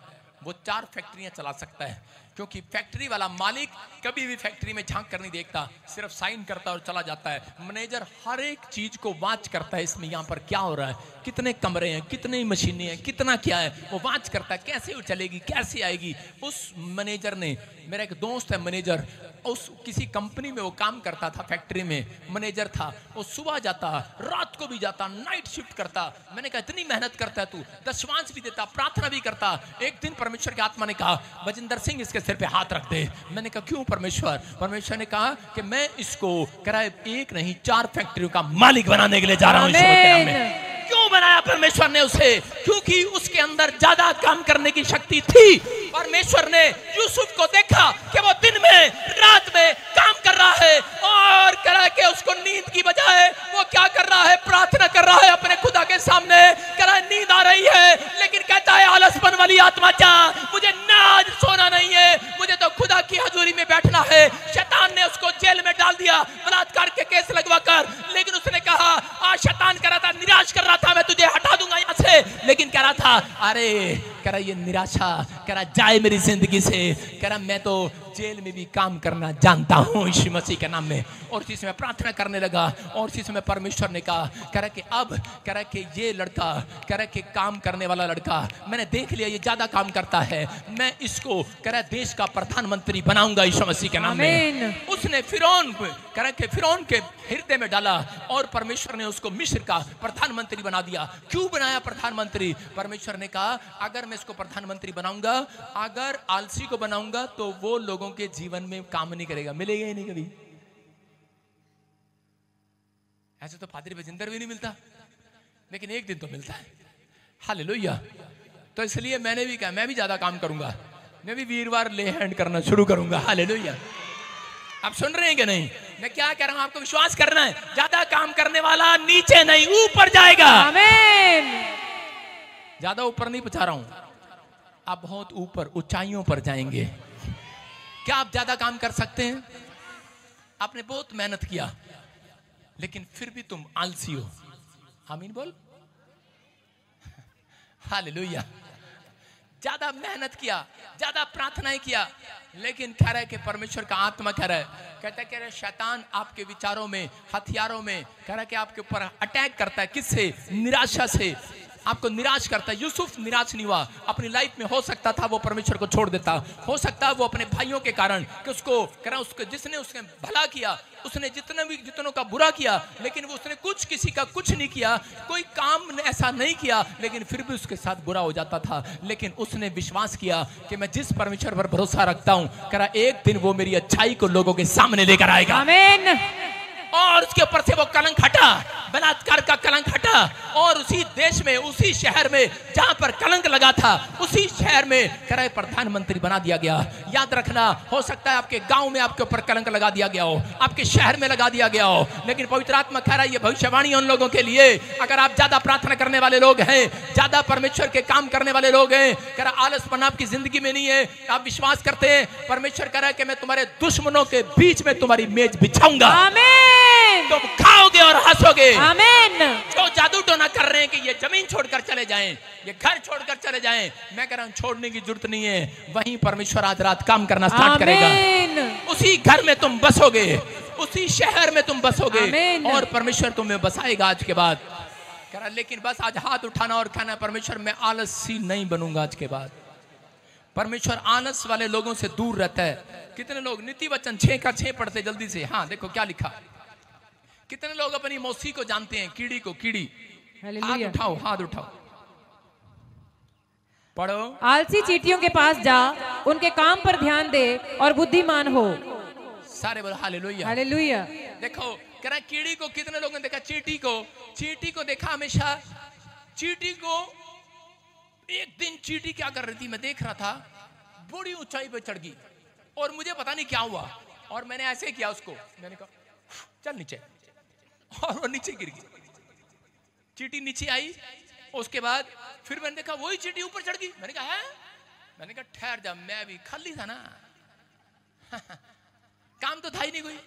वो 4 फैक्ट्रियां चला सकता है, क्योंकि फैक्ट्री वाला मालिक कभी भी फैक्ट्री में झांक कर नहीं देखता, सिर्फ साइन करता है और चला जाता है। मैनेजर हर एक चीज को वॉच करता है, इसमें यहाँ पर क्या हो रहा है, कितने कमरे हैं, कितनी मशीनें हैं, कितना क्या है, वो वॉच करता है, कैसे वो चलेगी, कैसे आएगी। उस मैनेजर ने, मेरा एक दोस्त है मैनेजर, उस किसी कंपनी में वो काम करता था, फैक्ट्री में मैनेजर था। वो सुबह जाता, रात को भी जाता, नाइट शिफ्ट करता। मैंने कहा इतनी मेहनत करता है तू, दशवांश भी देता, प्रार्थना भी करता। एक दिन परमेश्वर की आत्मा ने कहा बजिंदर सिंह इसके सिर पे हाथ रख दे। मैंने कहा क्यों परमेश्वर? परमेश्वर ने कहा कि मैं इसको कराए 1 नहीं 4 फैक्ट्रियों का मालिक बनाने के लिए जा रहा हूं। ईश्वर के नाम में क्यों बनाया परमेश्वर ने उसे? क्योंकि उसके अंदर ज्यादा काम करने की शक्ति थी। परमेश्वर ने यूसुफ को देखा कि वो दिन में रात में काम कर रहा है, और करा के उसको नींद की बजाय वो क्या कर रहा है, प्रार्थना कर रहा है अपने खुदा के सामने। करा नींद आ रही है, लेकिन कहता है आलसपन वाली आत्मा जा, मुझे ना आज सोना नहीं है, मुझे तो खुदा की हजूरी में बैठना है। शैतान ने उसको जेल में डाल दिया, बलात्कार के केस लगवा कर। लेकिन उसने कहा, आज शैतान कर रहा था, निराश कर रहा था, मैं तुझे हटा दूंगा यहाँ से, लेकिन कह रहा था अरे कह रहा ये निराशा कह रहा जाए मेरी जिंदगी से। कह रहा मैं तो जेल में भी काम करना जानता हूँ यीशु मसीह के नाम में। और इसी समय प्रार्थना करने लगा, और इसी समय परमेश्वर ने कहा कह रहा कि अब कह रहा कि ये लड़का कह रहा कि काम करने वाला लड़का मैंने देख लिया, ये ज्यादा काम करता है, मैं इसको कह रहा देश का प्रधानमंत्री बनाऊंगा यीशु मसीह के नाम में। उसने फिरौन कह रहा कि फिरौन के हृदय में डाला, और परमेश्वर ने उसको मिस्र का प्रधानमंत्री बना दिया। क्यों बनाया प्रधानमंत्री? परमेश्वर ने कहा अगर मैं इसको प्रधानमंत्री बनाऊंगा, अगर आलसी को बनाऊंगा तो वो लोगों के जीवन में काम नहीं करेगा, मिलेगा ही नहीं कभी। ऐसे तो पादरी बजिंदर भी नहीं मिलता, लेकिन एक दिन तो मिलता है। हालेलुया। तो इसलिए मैंने भी कहा मैं भी ज्यादा काम करूंगा, मैं भी वीरवार ले हैंड करना शुरू करूंगा। हालेलुया। आप सुन रहे हैं कि नहीं? मैं क्या कह रहा हूं, आपको विश्वास करना है, ज्यादा काम करने वाला नीचे नहीं ऊपर जाएगा। आमीन। ज्यादा ऊपर नहीं पहुंचा रहा हूं, आप बहुत ऊपर ऊंचाइयों पर जाएंगे। क्या आप ज्यादा काम कर सकते हैं? आपने बहुत मेहनत किया, लेकिन फिर भी तुम आलसी हो। आमीन बोल। हालेलुया। ज्यादा मेहनत किया, ज्यादा प्रार्थनाएं किया, लेकिन कह रहा है कि परमेश्वर का आत्मा कह रहा है, कहता है कह रहा है शैतान आपके विचारों में, हथियारों में कह रहा है कि आपके ऊपर अटैक करता है। किससे? निराशा से आपको निराश करता है। यूसुफ निराश नहीं हुआ अपनी लाइफ में। हो सकता था वो परमेश्वर को छोड़ देता, हो सकता है वो अपने भाइयों के कारण कि उसको कह रहा उसको जिसने उसने भला किया, उसने जितनों का बुरा किया, लेकिन वो उसने किसी का कुछ नहीं किया, कोई काम ऐसा नहीं किया, लेकिन फिर भी उसके साथ बुरा हो जाता था। लेकिन उसने विश्वास किया कि मैं जिस परमेश्वर पर भरोसा रखता हूं, कह रहा एक दिन वो मेरी अच्छाई को लोगों के सामने लेकर आएगा। आमीन। और उसके ऊपर से वो कलंक हटा, बलात्कार का कलंक हटा, और उसी देश में, उसी शहर में जहां पर कलंक लगा था, उसी शहर में कराए प्रधानमंत्री बना दिया गया। याद रखना, हो सकता है आपके गांव में आपके ऊपर कलंक लगा दिया गया हो, आपके शहर में लगा दिया गया हो, लेकिन पवित्र आत्मा कह रहा है ये भविष्यवाणी उन लोगों के लिए, अगर आप ज्यादा प्रार्थना करने वाले लोग हैं, ज्यादा परमेश्वर के काम करने वाले लोग हैं, कह रहा आलसपन आपकी जिंदगी में नहीं है, आप विश्वास करते हैं, परमेश्वर कह रहा है कि मैं तुम्हारे दुश्मनों के बीच में तुम्हारी मेज बिछाऊंगा। आमीन। तुम खाओगे और हंसोगे। आमीन। जो जादू टोना कर रहे हैं कि ये जमीन छोड़कर चले जाएं, ये घर छोड़कर चले जाएं, मैं कह रहा हूं छोड़ने की जरूरत नहीं है। वहीं परमेश्वर आज रात काम करना स्टार्ट करेगा। उसी घर में तुम बसोगे, उसी शहर में तुम बसोगे, और परमेश्वर तुम्हें बसाएगा आज के बाद। कह रहा लेकिन बस आज हाथ उठाना और कहना परमेश्वर मैं आलसी नहीं बनूंगा आज के बाद, परमेश्वर आलस वाले लोगों से दूर रहता है। कितने लोग नीति वचन 6 का 6 पढ़ते जल्दी से? हाँ देखो क्या लिखा। कितने लोग अपनी मौसी को जानते हैं, कीड़ी को? कीड़ी, हाथ उठाओ, हाथ उठाओ, पढ़ो। आलसी चींटियों के पास जा, उनके काम पर ध्यान दे और बुद्धिमान हो। सारे बोलो हालेलुया। हालेलुया। देखो कह रहा कीड़ी को कितने लोगों ने देखा? चींटी को, चींटी को देखा हमेशा। चींटी को एक दिन चींटी क्या कर रही थी, मैं देख रहा था, बड़ी ऊंचाई पे चढ़ गई और मुझे पता नहीं क्या हुआ, और मैंने ऐसे किया उसको, मैंने कहा चल नीचे, और वो नीचे गिर गई। चींटी नीचे आई, उसके बाद फिर मैंने देखा वही चींटी ऊपर चढ़ गई। मैंने कहा है, मैंने कहा ठहर जा, मैं भी खाली था ना काम तो था ही नहीं कोई।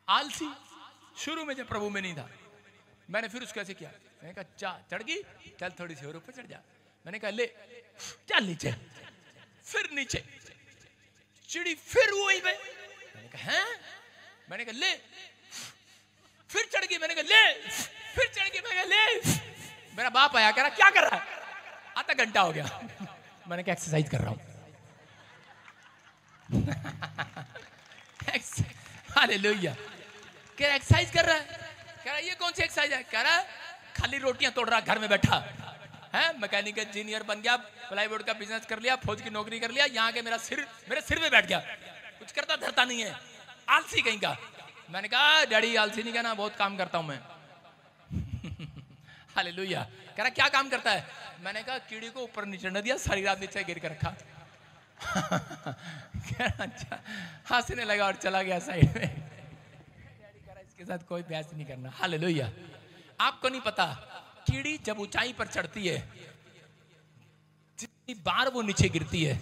आलसी शुरू में जब प्रभु में नहीं था, मैंने फिर उसको ऐसे किया, मैंने कहा जा, चढ़ गई, चल थोड़ी सी और ऊपर चढ़ जा। मैंने कहा ले, चल नीचे, फिर नीचे, चिड़ी फिर वही पे। मैंने कहा हैं, मैंने कहा ले, फिर चढ़ गई। मैंने कहा ले, फिर चढ़ गई। मैंने कहा ले। मेरा बाप आया, कह रहा क्या कर रहा है? आधा घंटा हो गया। मैंने कहा एक्सरसाइज कर रहा हूं। हालेलुया। कह रहा एक्सरसाइज कर रहा है। कह रहा ये कौन सी एक्सरसाइज है? कह रहा खाली रोटियां तोड़ रहा, घर में बैठा है, मैकेनिक इंजीनियर बन गया, प्लाईवुड का बिजनेस कर लिया, फौज की नौकरी कर लिया, यहाँ के मेरे सिर में बैठ गया, कुछ करता धरता नहीं है, आलसी कहीं का। मैंने कहा डैडी आलसी नहीं कहना, बहुत काम करता हूं मैं। हालेलुया। कह रहा क्या काम करता है? मैंने कहा कीड़ी को ऊपर नीचे न दिया, सारी रात नीचे गिर कर रखा। अच्छा, हंसने लगा और चला गया साइड में। इसके साथ कोई बहस नहीं करना। हालेलुया। आपको नहीं पता, कीड़ी जब ऊंचाई पर चढ़ती है, जितनी बार वो नीचे गिरती है,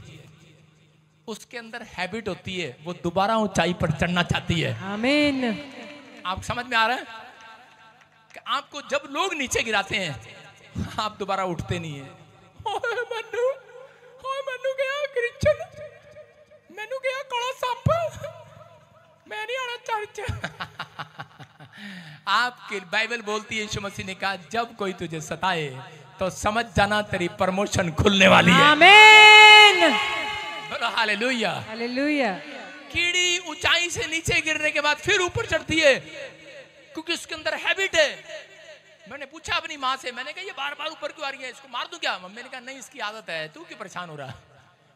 उसके अंदर हैबिट होती है, वो दोबारा ऊंचाई पर चढ़ना चाहती है। आमीन। आप समझ में आ रहा है कि आपको जब लोग नीचे गिराते हैं, आप दोबारा उठते नहीं है। मनु गया क्रिश्चियन, मैनू गया काला सांप, मैं नहीं आना चर्च। आपकी बाइबल बोलती है, यीशु मसीह ने कहा जब कोई तुझे सताए तो समझ जाना तेरी प्रमोशन खुलने वाली है। आमीन। बोलो हालेलुया। हालेलुया। कीड़ी ऊंचाई से नीचे गिरने के बाद फिर ऊपर चढ़ती है, क्योंकि उसके अंदर हैबिट है। मैंने पूछा अपनी माँ से, मैंने कहा ये बार बार ऊपर क्यों आ रही है, इसको मार दूं क्या? मम्मी ने कहा नहीं, इसकी आदत है, तू क्यों परेशान हो रहा?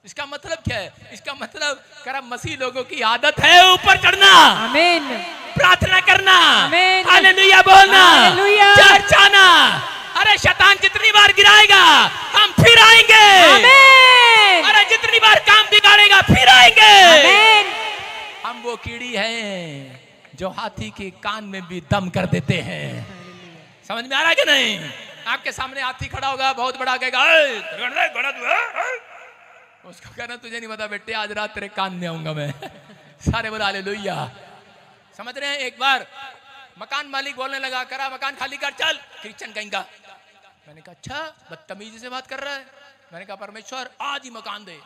इसका मतलब क्या है? इसका मतलब करा मसीह लोगों की आदत है ऊपर चढ़ना। आमीन। प्रार्थना करना, हालेलुया बोलना, चर्च आना। अरे शैतान जितनी बार गिराएगा हम फिर आएंगे। आमीन। अरे जितनी बार काम बिगाड़ेगा फिर आएंगे। आमीन। हम वो कीड़ी हैं जो हाथी के कान में भी दम कर देते हैं। समझ में आ रहा है कि नहीं? आपके सामने हाथी खड़ा होगा, बहुत बड़ा, कहेगा उसको कहना तुझे नहीं पता बेटे, आज रात तेरे कान में आऊंगा मैं। सारे बोला हालेलुया। समझ रहे हैं? एक बार मकान मालिक बोलने लगा, करा मकान खाली कर, चल। क्रिश्चियन कहेंगा। मैंने कहा अच्छा, बदतमीजी से बात कर रहा है। मैंने कहा परमेश्वर आज ही मकान दे।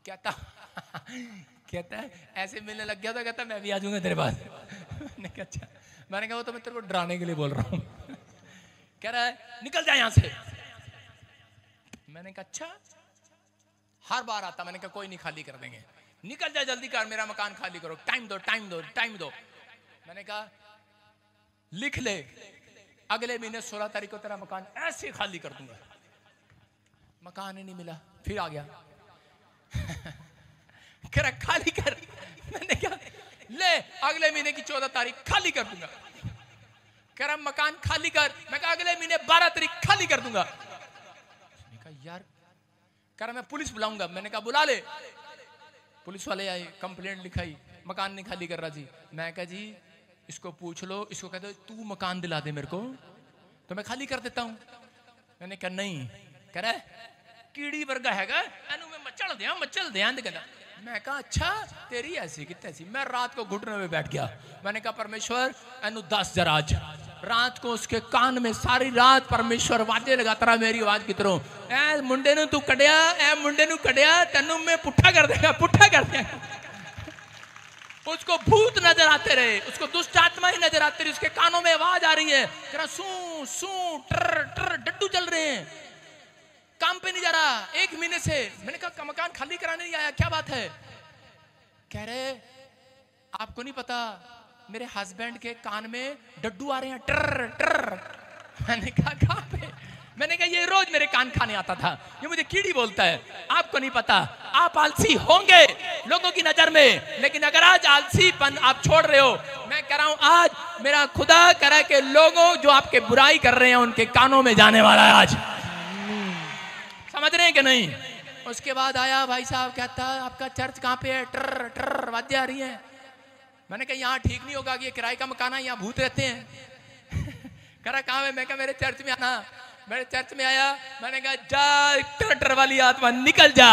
कहता है ऐसे मिलने लग गया था, कहता मैं भी आ जाऊंगा तेरे पास। मैंने कहा अच्छा। मैंने कहा वो तो मैं तेरे को डराने के लिए बोल रहा हूँ। कह रहा है निकल जा यहाँ से। मैंने कहा अच्छा। हर बार आता, मैंने कहा कोई नहीं, खाली कर देंगे, निकल जा जल्दी कर, मेरा मकान खाली करो, टाइम दो टाइम दो टाइम दो। मैंने कहा लिख ले, अगले महीने 16 तारीख को तेरा मकान ऐसे खाली कर दूंगा। मकान ही नहीं मिला, फिर आ गया। कह रहा खाली कर। मैंने कहा ले, अगले महीने की 14 तारीख खाली कर दूंगा। कह रहा मकान खाली कर। मैं कहा अगले महीने 12 तारीख खाली कर दूंगा। मैंने कहा यार, कह रहा मैं पुलिस बुलाऊंगा। मैंने कहा बुला ले। पुलिस वाले आए, कंप्लेंट लिखाई, मकान नहीं खाली कर रहा जी। मैं कहा जी इसको पूछ लो, इसको कहते तू मकान दिला दे मेरे को तो मैं खाली कर देता हूं। मैंने कहा नहीं। कह रहा कीड़ी वर्गा हैगा, एनू मैं मचल ध्यान कहना। मैं कहा अच्छा तेरी ऐसी कि तैसी। मैं रात को घुटने में बैठ गया। मैंने कहा परमेश्वर एनू 10 जरा आज। रात को उसके कान में सारी रात परमेश्वर वाजे लगाता रहा मेरी आवाज की तरह, ए मुंडे नू तू कड़िया, ए मुंडे नू कड़िया, तेनू मैं पुट्ठा कर देगा, पुट्ठा कर देगा। उसको भूत नजर आते रहे, उसको दुष्ट आत्मा ही नजर आती रही, उसके कानों में आवाज आ रही है, सू सू टर टर, डड्डू चल रहे हैं, काम पे नहीं जा रहा 1 महीने से। मैंने कहा मकान खाली कराने नहीं आया, क्या बात है? कह रहे आपको नहीं पता मेरे हस्बैंड के कान में डड्डू आ रहे हैं, टर टर। मैंने कहा कहाँ पे? मैंने कहा ये रोज मेरे कान खाने आता था, ये मुझे कीड़ी बोलता है। आपको नहीं पता, आप आलसी होंगे लोगों की नजर में, लेकिन अगर आज आलसीपन आप छोड़ रहे हो, मैं कह रहा हूं आज मेरा खुदा कह रहा है कि लोगों जो आपके बुराई कर रहे हैं उनके कानों में जाने वाला है आज। समझ रहे हैं कि नहीं? उसके बाद आया भाई साहब, कहता आपका चर्च कहाँ पे है? टर टर आवाजें आ रही हैं। मैंने कहा यहाँ ठीक नहीं होगा कि ये किराए का मकान है, यहाँ भूत रहते हैं। कह रहा कहाँ है? मैं कहा मेरे चर्च में आना। मेरे चर्च में आया, मैंने कहा जा टर टर वाली आत्मा निकल जा।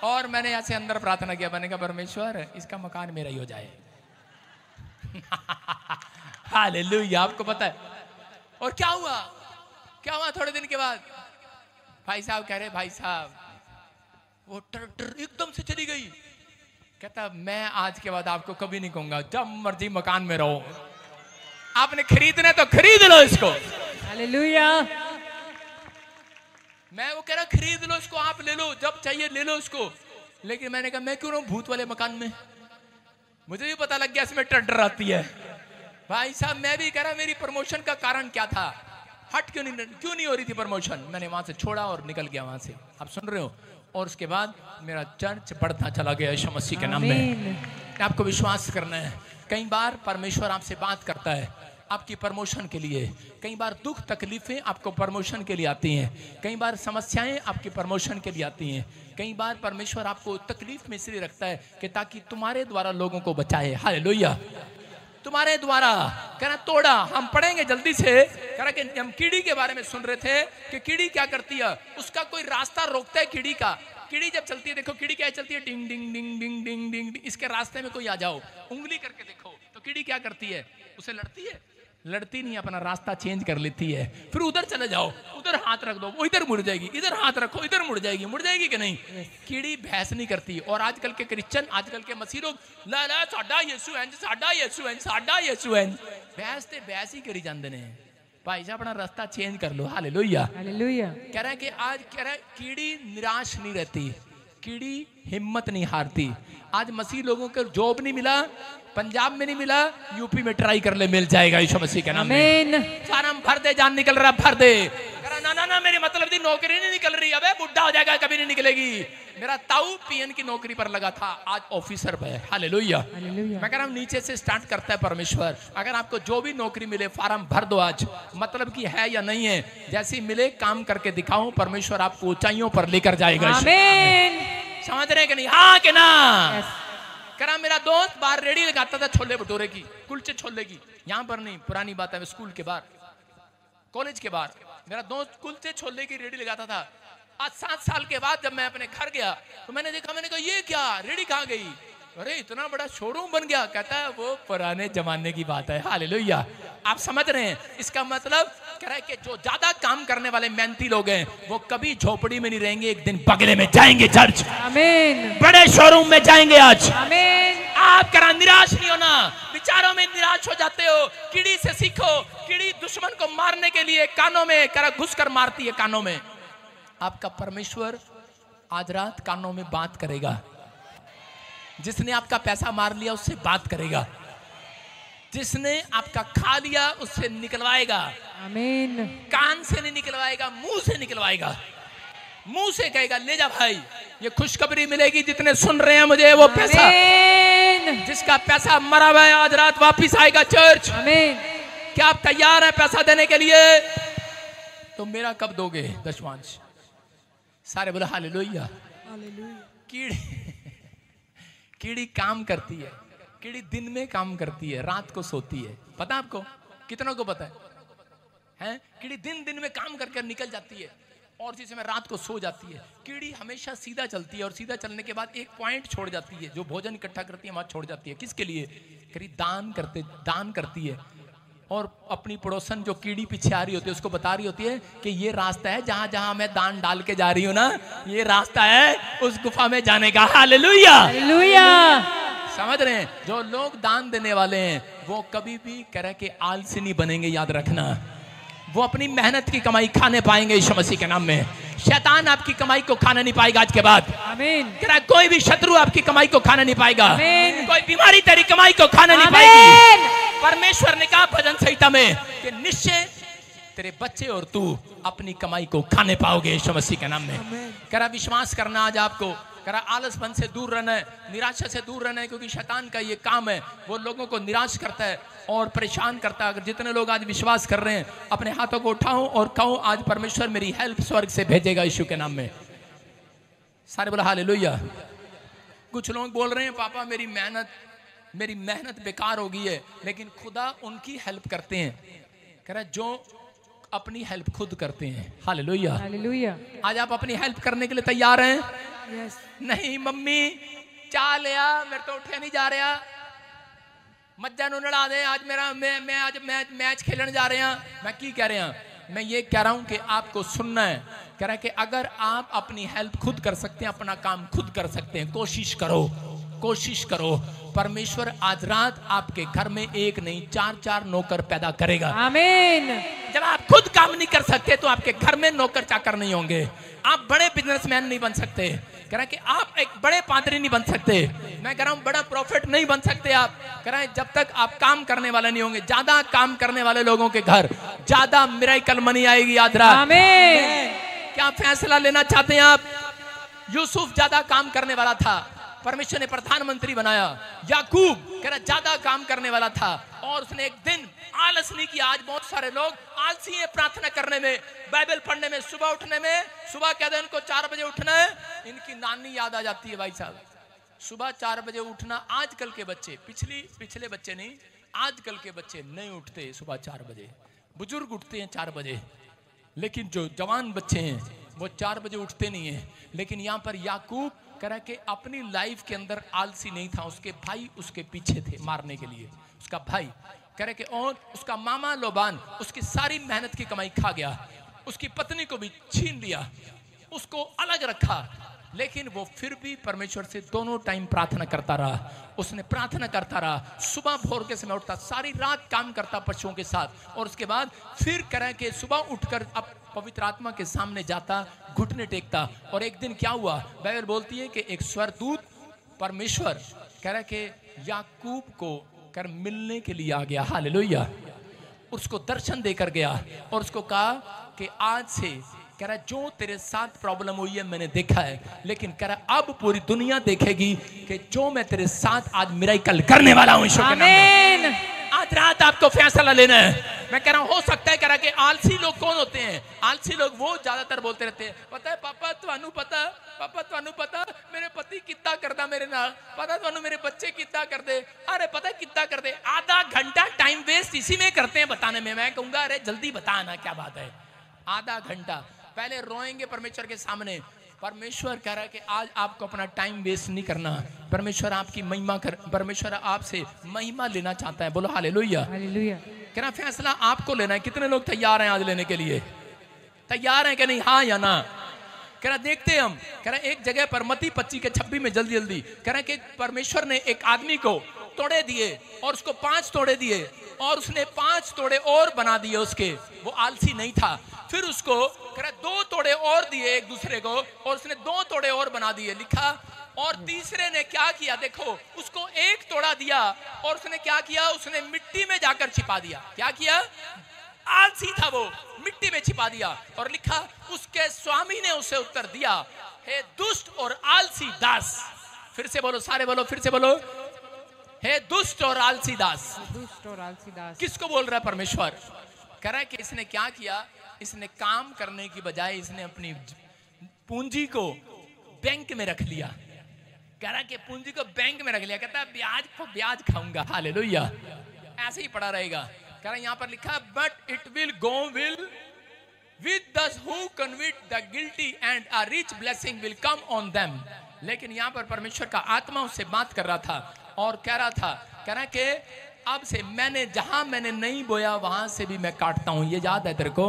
और मैंने ऐसे अंदर प्रार्थना किया, मैंने कहा परमेश्वर इसका मकान मेरा ही हो जाए। हालेलुया। आपको पता है और क्या हुआ? क्या हुआ? थोड़े दिन के बाद भाई साहब कह रहे भाई साहब वो टर टर एकदम से चली गई। कहता मैं आज के बाद आपको कभी नहीं कहूंगा, जब मर्जी मकान में रहो, आपने खरीदना तो खरीद लो इसको। हालेलुया। मैं वो कह रहा खरीद लो इसको, आप ले लो, जब चाहिए ले लो इसको। लेकिन मैंने कहा मैं क्यों रहूं भूत वाले मकान में? मुझे भी पता लग गया इसमें टर टर आती है। भाई साहब मैं भी कह रहा मेरी प्रमोशन का कारण क्या था? हट क्यों नहीं हो रही थी प्रमोशन? मैंने वहां से छोड़ा और निकल गया वहां से। आप सुन रहे हो? और उसके बाद मेरा चर्च बढ़ता चला गया यीशु मसीह के नाम में। आपको विश्वास करना है। कई बार परमेश्वर आपसे बात करता है आपकी प्रमोशन के लिए। कई बार दुख तकलीफें आपको प्रमोशन के लिए आती हैं, कई बार समस्याएं आपकी प्रमोशन के लिए आती हैं, कई बार परमेश्वर आपको तकलीफ में इसलिए रखता है कि ताकि तुम्हारे द्वारा लोगों को बचाए। हालेलुया। तुम्हारे द्वारा कहना तोड़ा। हम पढ़ेंगे जल्दी से। कहना कि हम कीड़ी के बारे में सुन रहे थे कि कीड़ी क्या करती है, उसका कोई रास्ता रोकता है कीड़ी का। कीड़ी जब चलती है, देखो कीड़ी क्या चलती है, डिंग डिंग डिंग डिंग डिंग डिंग। इसके रास्ते में कोई आ जाओ, उंगली करके देखो तो कीड़ी क्या करती है, उसे लड़ती है? लड़ती नहीं, अपना रास्ता चेंज कर लेती है। फिर उधर चले जाओ, उधर हाथ रख दो, वो इधर मुड़ जाएगी, इधर हाथ रखो, इधर मुड़ जाएगी कि नहीं? कीड़ी बहस नहीं करती। और आजकल के क्रिश्चियन, आजकल के मसीह लोग ला ला साडा यीशु है, साडा यीशु है, साडा यीशु है, बहस ही करी जाते हैं। भाई साहब अपना रास्ता चेंज कर लो। हालेलुया। हालेलुया। कह रहा है कि आज कह रहा है कीड़ी निराश नहीं रहती, कीड़ी हिम्मत नहीं हारती। आज मसीह लोगों को जॉब नहीं मिला, पंजाब में नहीं मिला, यूपी में ट्राई कर ले, मिल जाएगा यीशु मसीह के नाम में। फार्म भर दे, जान निकल रहा भर दे। ना ना ना मेरी मतलब थी नौकरी नहीं निकल रही, अबे बुढ़ा हो जाएगा कभी नहीं निकलेगी। मेरा ताऊ पीएन की नौकरी पर लगा था, आज ऑफिसर है। हालेलुया। मैं कह रहा हूं नीचे से स्टार्ट करता है परमेश्वर। अगर आपको जो भी नौकरी मिले फार्म भर दो आज, मतलब की है या नहीं है, जैसी मिले काम करके दिखाओ, परमेश्वर आपको ऊंचाइयों पर लेकर जाएगा। समझ रहे कि नहीं? हाँ कि ना? करा मेरा दोस्त बाहर रेडी लगाता था छोले भटूरे की, कुलचे छोले की। यहाँ पर नहीं, पुरानी बात है, स्कूल के बाहर, कॉलेज के बाहर मेरा दोस्त कुलचे छोले की रेडी लगाता था। आज 7 साल के बाद जब मैं अपने घर गया तो मैंने देखा, मैंने कहा ये क्या रेडी कहाँ गई? अरे इतना बड़ा शोरूम बन गया। कहता है वो पुराने जमाने की बात है। हालेलुया। आप समझ रहे हैं? इसका मतलब कह रहा है कि जो ज्यादा काम करने वाले मेहनती लोग हैं वो कभी झोपड़ी में नहीं रहेंगे, एक दिन बगले में जाएंगे चर्च। आमीन। बड़े शोरूम में जाएंगे आज। आमीन। आप करा निराश नहीं होना, विचारों में निराश हो जाते हो, कीड़ी से सीखो। कीड़ी दुश्मन को मारने के लिए कानों में करा घुस कर मारती है, कानों में। आपका परमेश्वर आज रात कानों में बात करेगा। जिसने आपका पैसा मार लिया उससे बात करेगा, जिसने आपका खा लिया उससे निकलवाएगा। आमीन। कान से नहीं निकलवाएगा, मुंह से निकलवाएगा। मुंह से कहेगा ले जा भाई, ये खुशखबरी मिलेगी जितने सुन रहे हैं मुझे, वो पैसा जिसका पैसा मरा हुआ है आज रात वापिस आएगा चर्च। आमीन। क्या आप तैयार हैं पैसा देने के लिए? तो मेरा कब दोगे दशमांश? सारे बोले हालेलुया। कीड़ी काम करती है, कीड़ी दिन में काम करती है, रात को सोती है। पता है आपको? कितनों को पता है? कीड़ी दिन में काम करके निकल जाती है और जिस समय रात को सो जाती है। कीड़ी हमेशा सीधा चलती है और सीधा चलने के बाद एक पॉइंट छोड़ जाती है, जो भोजन इकट्ठा करती है वहां छोड़ जाती है। किसके लिए? कीड़ी दान करती है। और अपनी पड़ोसन जो कीड़ी पीछे आ रही होती है उसको बता रही होती है कि ये रास्ता है, जहां जहां मैं दान डाल के जा रही हूँ ना, ये रास्ता है उस गुफा में जाने का। हालेलुया। हालेलुया। समझ रहे हैं? जो लोग दान देने वाले हैं वो कभी भी कह के आलसी नहीं बनेंगे, याद रखना। वो अपनी मेहनत की कमाई खाने पाएंगे यीशु मसीह के नाम में। शैतान आपकी कमाई को खाना नहीं पाएगा आज के बाद। आमीन। कह रहा है कोई भी शत्रु आपकी कमाई को खाना नहीं पाएगा। आमीन। कोई बीमारी तेरी कमाई को खाना नहीं आमीन। पाएगी। परमेश्वर ने कहा भजन संहिता में कि निश्चय तेरे बच्चे और तू अपनी कमाई को खाने पाओगे यीशु मसीह के नाम में। कह रहा विश्वास करना आज आपको, कह रहा आलसपन से दूर रहना है, निराशा से दूर रहना है, क्योंकि शैतान का ये काम है, वो लोगों को निराश करता है और परेशान करता है। अगर जितने लोग आज विश्वास कर रहे हैं अपने हाथों को उठाओ और कहो आज परमेश्वर मेरी हेल्प स्वर्ग से भेजेगा यीशु के नाम में। सारे बोला हालेलुया। कुछ लोग बोल रहे हैं पापा मेरी मेहनत बेकार हो गई है, लेकिन खुदा उनकी हेल्प करते हैं। कह रहा जो अपनी हेल्प खुद करते हैं। Hallelujah hallelujah. आज आप अपनी हेल्प करने के लिए तैयार हैं? यस। नहीं मम्मी चाह लिया मेरे तो उठे नहीं जा रहा, मज्जा नु नड़ा दे आज मेरा मैं आज मैच खेलने जा रहे हैं। मैं की कह रहे हैं? मैं ये कह रहा हूं कि आपको सुनना है। कह रहा है कि अगर आप अपनी हेल्प खुद कर सकते हैं, अपना काम खुद कर सकते हैं, कोशिश करो। परमेश्वर आज रात आपके घर में एक नहीं 4-4 नौकर पैदा करेगा। आमीन। जब आप खुद काम नहीं कर सकते तो आपके घर में नौकर चाकर नहीं होंगे। आप बड़े बिजनेसमैन नहीं बन सकते। कह रहा है कि आप एक बड़े पादरी नहीं बन सकते। मैं कह रहा हूं बड़ा प्रॉफिट नहीं बन सकते आप। कह रहा है जब तक आप काम करने वाले नहीं होंगे। ज्यादा काम करने वाले लोगों के घर ज्यादा मिरेकल मनी आएगी आज रात। आमीन। क्या फैसला लेना चाहते हैं आप? यूसुफ ज्यादा काम करने वाला था, परमेश्वर ने प्रधानमंत्री बनाया। याकूब कह रहा ज्यादा काम करने वाला था और उसने एक दिन आलस नहीं किया। आज बहुत सारे लोग आलसी हैं प्रार्थना करने में, बाइबल पढ़ने में, सुबह उठने में। सुबह कहते हैं इनको 4 बजे उठना है, इनकी नानी याद आ जाती है। भाई साहब सुबह 4 बजे उठना, आजकल के बच्चे, पिछले बच्चे नहीं, आजकल के बच्चे नहीं उठते सुबह 4 बजे। बुजुर्ग उठते हैं 4 बजे, लेकिन जो जवान बच्चे हैं वो 4 बजे उठते नहीं है। लेकिन यहाँ पर याकूब कह रहा है कि अपनी लाइफ के अंदर आलसी नहीं था। उसके भाई उसके पीछे थे मारने के लिए। उसका भाई कह रहे कि और उसका मामा लोबान उसकी सारी मेहनत की कमाई खा गया, उसकी पत्नी को भी छीन लिया, उसको अलग रखा। लेकिन वो फिर भी परमेश्वर से दोनों टाइम प्रार्थना करता रहा। उसने प्रार्थना करता रहा, सुबह भोर के समय उठता, सारी रात काम करता पशुओं के साथ, और उसके बाद फिर कह रहा है कि सुबह उठकर अब पवित्र आत्मा के सामने जाता, घुटने टेकता। और एक दिन क्या हुआ, बाइबल बोलती है कि एक स्वर्गदूत परमेश्वर कह रहा है कि याकूब को कर मिलने के लिए आ गया। हालेलुया। उसको दर्शन देकर गया और उसको कहा कि आज से कह रहा जो तेरे साथ प्रॉब्लम हुई है मैंने देखा है, लेकिन कह रहा अब पूरी दुनिया देखेगी कि जो मैं तेरे साथ आज मिरेकल करने वाला हूं। आमीन। आज रात आपको फैसला लेना है। मैं कह रहा हूं हो सकता है कह रहा कि आलसी लोग कौन होते हैं? आलसी लोग वो ज्यादातर बोलते रहते हैं, पता है पापा ਤੁਹਾਨੂੰ पता मेरे पति कितना करता मेरे नाल, पता ਤੁਹਾਨੂੰ मेरे बच्चे कितना करते, अरे पता है कितना करते। आधा घंटा टाइम वेस्ट इसी में करते हैं बताने में। मैं कहूंगा अरे जल्दी बता ना क्या बात है। आधा घंटा पहले रोएंगे परमेश्वर के सामने। परमेश्वर कह रहा है कि आज आपको अपना टाइम वेस्ट नहीं करना। परमेश्वर आपकी महिमा कर, परमेश्वर आपसे महिमा लेना चाहता है। बोलो हालेलुया। हालेलुया। कह रहा फैसला आपको लेना है। कितने लोग तैयार हैं आज लेने के लिए? तैयार हैं कि नहीं? हाँ या ना? कह रहा देखते हम। कह रहा एक जगह पर मत्ती 25:26 में जल्दी कह रहा कि परमेश्वर ने एक आदमी को तोड़े दिए और उसको 5 तोड़े दिए और उसने 5 तोड़े और बना दिए उसके। वो आलसी नहीं था। फिर उसको कह रहा 2 तोड़े और दिए एक दूसरे को और उसने 2 तोड़े और बना दिए। लिखा और तीसरे ने क्या किया, देखो उसको 1 तोड़ा दिया और उसने क्या किया, उसने मिट्टी में जाकर छिपा दिया। क्या किया? आलसी था वो, मिट्टी में छिपा दिया। और लिखा उसके स्वामी ने उसे उत्तर दिया, हे दुष्ट और आलसी दास। फिर से बोलो, सारे बोलो, फिर से बोलो, हे दुष्ट और आलसी दास। दुष्ट और आलसी दास किसको बोल रहा है? परमेश्वर कह रहा है कि इसने क्या किया, इसने काम करने की बजाय इसने अपनी पूंजी को बैंक में रख लिया। कह रहा है कि पूंजी को बैंक में रख लिया। कहता है ब्याज को ब्याज खाऊंगा। हालेलुया। ऐसे ही पड़ा रहेगा। कह रहा है यहां पर लिखा but it will go well with those who convict the guilty and a rich blessing will come on them. लेकिन यहां पर परमेश्वर का आत्मा उससे बात कर रहा था और कह रहा था, कह रहा कि अब से मैंने जहां मैंने नहीं बोया वहां से भी मैं काटता हूं। ये याद है तेरे को?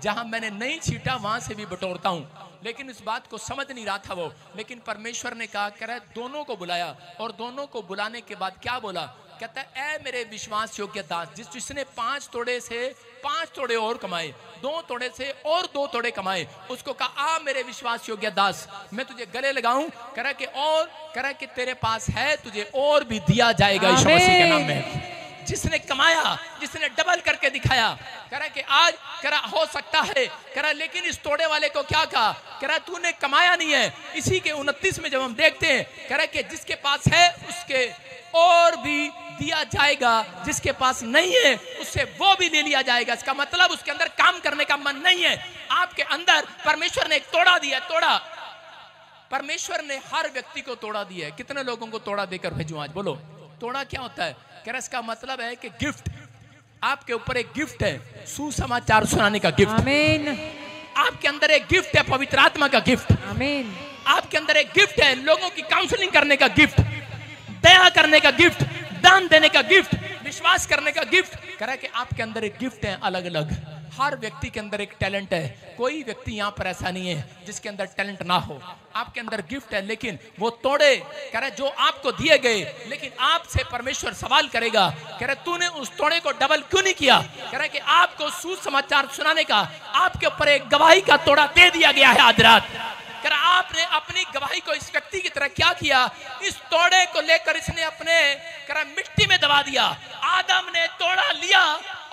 जहां मैंने नहीं छीटा वहां से भी बटोरता हूं। लेकिन इस बात को समझ नहीं रहा था वो। लेकिन परमेश्वर ने कहा, कह रहा दोनों को बुलाया और दोनों को बुलाने के बाद क्या बोला, कहता है ऐ मेरे विश्वास योग्य दास, जिसने 5 तोड़े से 5 तोड़े और कमाए, 2 तोड़े से और 2 तोड़े कमाए, उसको कहा आ मेरे विश्वास योग्य दास, मैं तुझे गले लगाऊं, कह रहा कि तेरे पास है, तुझे और भी दिया जाएगा यीशु मसीह के नाम में। जिसने कमाया, जिसने डबल करके दिखाया, कह रहा कि आज कह रहा हो सकता है, कह रहा लेकिन इस तोड़े वाले को क्या कहा, कह रहा तूने कमाया नहीं है। इसी के 29 में जब हम देखते हैं, कह रहा कि जिसके पास है उसके और भी दिया जाएगा, जिसके पास नहीं है उससे वो भी ले लिया जाएगा। इसका मतलब उसके अंदर काम करने का मन नहीं है। आपके अंदर परमेश्वर ने एक तोड़ा दिया, तोड़ा परमेश्वर ने हर व्यक्ति को तोड़ा दिया है। कितने लोगों को तोड़ा देकर भेजूं आज, बोलो तोड़ा क्या होता है? कह रहा इसका मतलब है कि गिफ्ट, आपके ऊपर एक गिफ्ट है, सुसमाचार सुनाने का गिफ्ट। आमीन। आपके अंदर एक गिफ्ट है, पवित्र आत्मा का गिफ्ट। आमीन। आपके अंदर एक गिफ्ट है, लोगों की काउंसलिंग करने का गिफ्ट, दया करने का गिफ्ट, दान देने का गिफ्ट, विश्वास करने का गिफ्ट। कह रहा है कि आपके अंदर एक गिफ्ट है अलग अलग। हर व्यक्ति के अंदर एक टैलेंट है। कोई व्यक्ति यहाँ पर ऐसा नहीं है जिसके अंदर टैलेंट ना हो। आपके अंदर गिफ्ट है, लेकिन वो तोड़े, कह रहा है जो आपको दिए गए, लेकिन आपसे परमेश्वर सवाल करेगा, कह रहा है तूने उस तोड़े को डबल क्यों नहीं किया? कह रहा है कि आपको सुसमाचार सुनाने का, आपके ऊपर एक गवाही का तोड़ा दे दिया गया है आज रात। कह रहा आपने अपनी गवाही को इस व्यक्ति की तरह क्या किया? इस तोड़े को लेकर इसने अपने कह रहा मिट्टी में दबा दिया। आदम ने तोड़ा लिया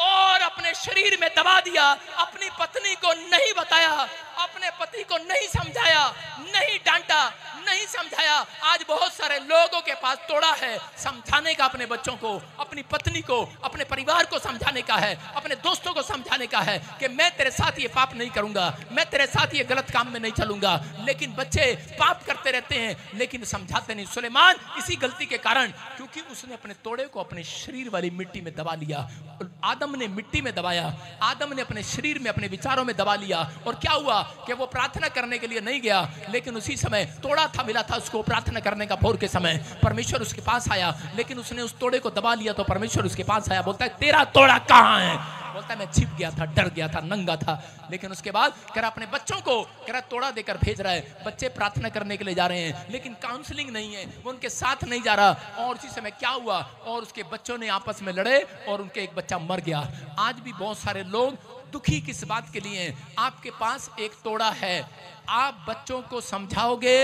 और अपने शरीर में दबा दिया। अपनी पत्नी को नहीं बताया, अपने पति को नहीं समझाया, नहीं डांटा, नहीं समझाया। आज बहुत सारे लोगों के पास तोड़ा है समझाने का, अपने बच्चों को, अपनी पत्नी को, अपने परिवार को समझाने का है, अपने दोस्तों को समझाने का है कि मैं तेरे साथ ये पाप नहीं करूंगा, मैं तेरे साथ ये गलत काम में नहीं चलूंगा। लेकिन बच्चे पाप करते रहते हैं लेकिन समझाते नहीं। सुलेमान इसी गलती के कारण, क्योंकि उसने अपने तोड़े को अपने शरीर वाली मिट्टी में दबा लिया। आदम ने मिट्टी में दबाया, आदम ने अपने शरीर में, अपने विचारों में दबा लिया। और क्या हुआ कि वो प्रार्थना करने के लिए नहीं गया, लेकिन उसी समय तोड़ा था, मिला था उसको प्रार्थना करने का। भोर के समय परमेश्वर उसके पास आया, लेकिन उसने उस तोड़े को दबा लिया तो परमेश्वर उसके पास आया, बोलता है तेरा तोड़ा कहाँ है? बोलता है मैं छिप गया था, डर गया था, नंगा था। लेकिन उसके बाद कह रहा अपने बच्चों को कह रहा तोड़ा देकर भेज रहा है। बच्चे प्रार्थना करने के लिए जा रहे हैं लेकिन काउंसलिंग नहीं है, वो उनके साथ नहीं जा रहा। और उसी समय क्या हुआ, और उसके बच्चों ने आपस में लड़े और उनके एक बच्चा मर गया। आज भी बहुत सारे लोग दुखी किस बात के लिए हैं? आपके पास एक तोड़ा है, आप बच्चों को समझाओगे,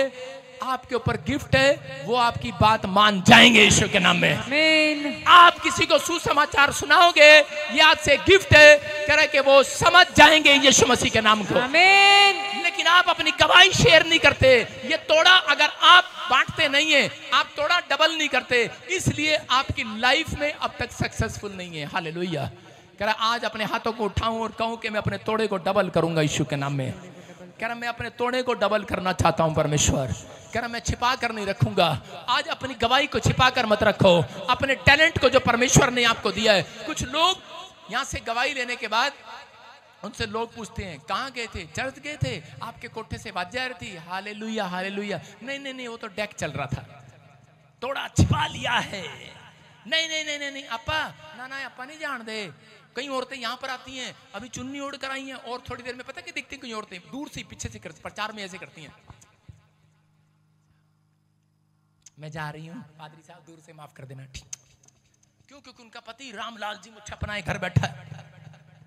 आपके ऊपर गिफ्ट है, वो आपकी बात मान जाएंगे यीशु के नाम में। आमीन। आप किसी को सुसमाचार सुनाओगे, ये आपसे गिफ्ट है, कह रहे कि वो समझ जाएंगे यीशु मसीह के नाम को। आमीन। लेकिन आप अपनी गवाही शेयर नहीं करते। ये तोड़ा अगर आप बांटते नहीं है, आप तोड़ा डबल नहीं करते, इसलिए आपकी लाइफ में अब तक सक्सेसफुल नहीं है। हालेलुया। कह रहा आज अपने हाथों को उठाऊं और कहूं कि मैं अपने तोड़े को डबल करूंगा यीशु के नाम में। कह रहा मैं अपने तोड़े को डबल करना चाहता हूं परमेश्वर। कह रहा मैं छिपा कर नहीं रखूंगा। आज अपनी गवाही को छिपा कर मत रखो, अपने टैलेंट को जो परमेश्वर ने आपको दिया है। कुछ लोग यहाँ से गवाही लेने के बाद उनसे लोग पूछते हैं कहाँ गए थे? चर्च गए थे, आपके कोठे से आवाज जा रही थी हालेलुया हालेलुया। नहीं नहीं नहीं, वो तो डेक चल रहा था, तोड़ा छिपा लिया है। नहीं नहीं नहीं नहीं अपा, ना ना अपा नहीं जान दे। कई औरतें यहाँ पर आती हैं, अभी चुन्नी ओढ़ कर आई हैं और थोड़ी देर में पता क्या दिखती हैं? कई औरतें दूर से पीछे से करती, प्रचार में ऐसे करती हैं, मैं जा रही हूँ पादरी साहब, दूर से माफ कर देना। क्यों? क्योंकि उनका पति रामलाल जी मुच्छा अपनाए घर बैठा है,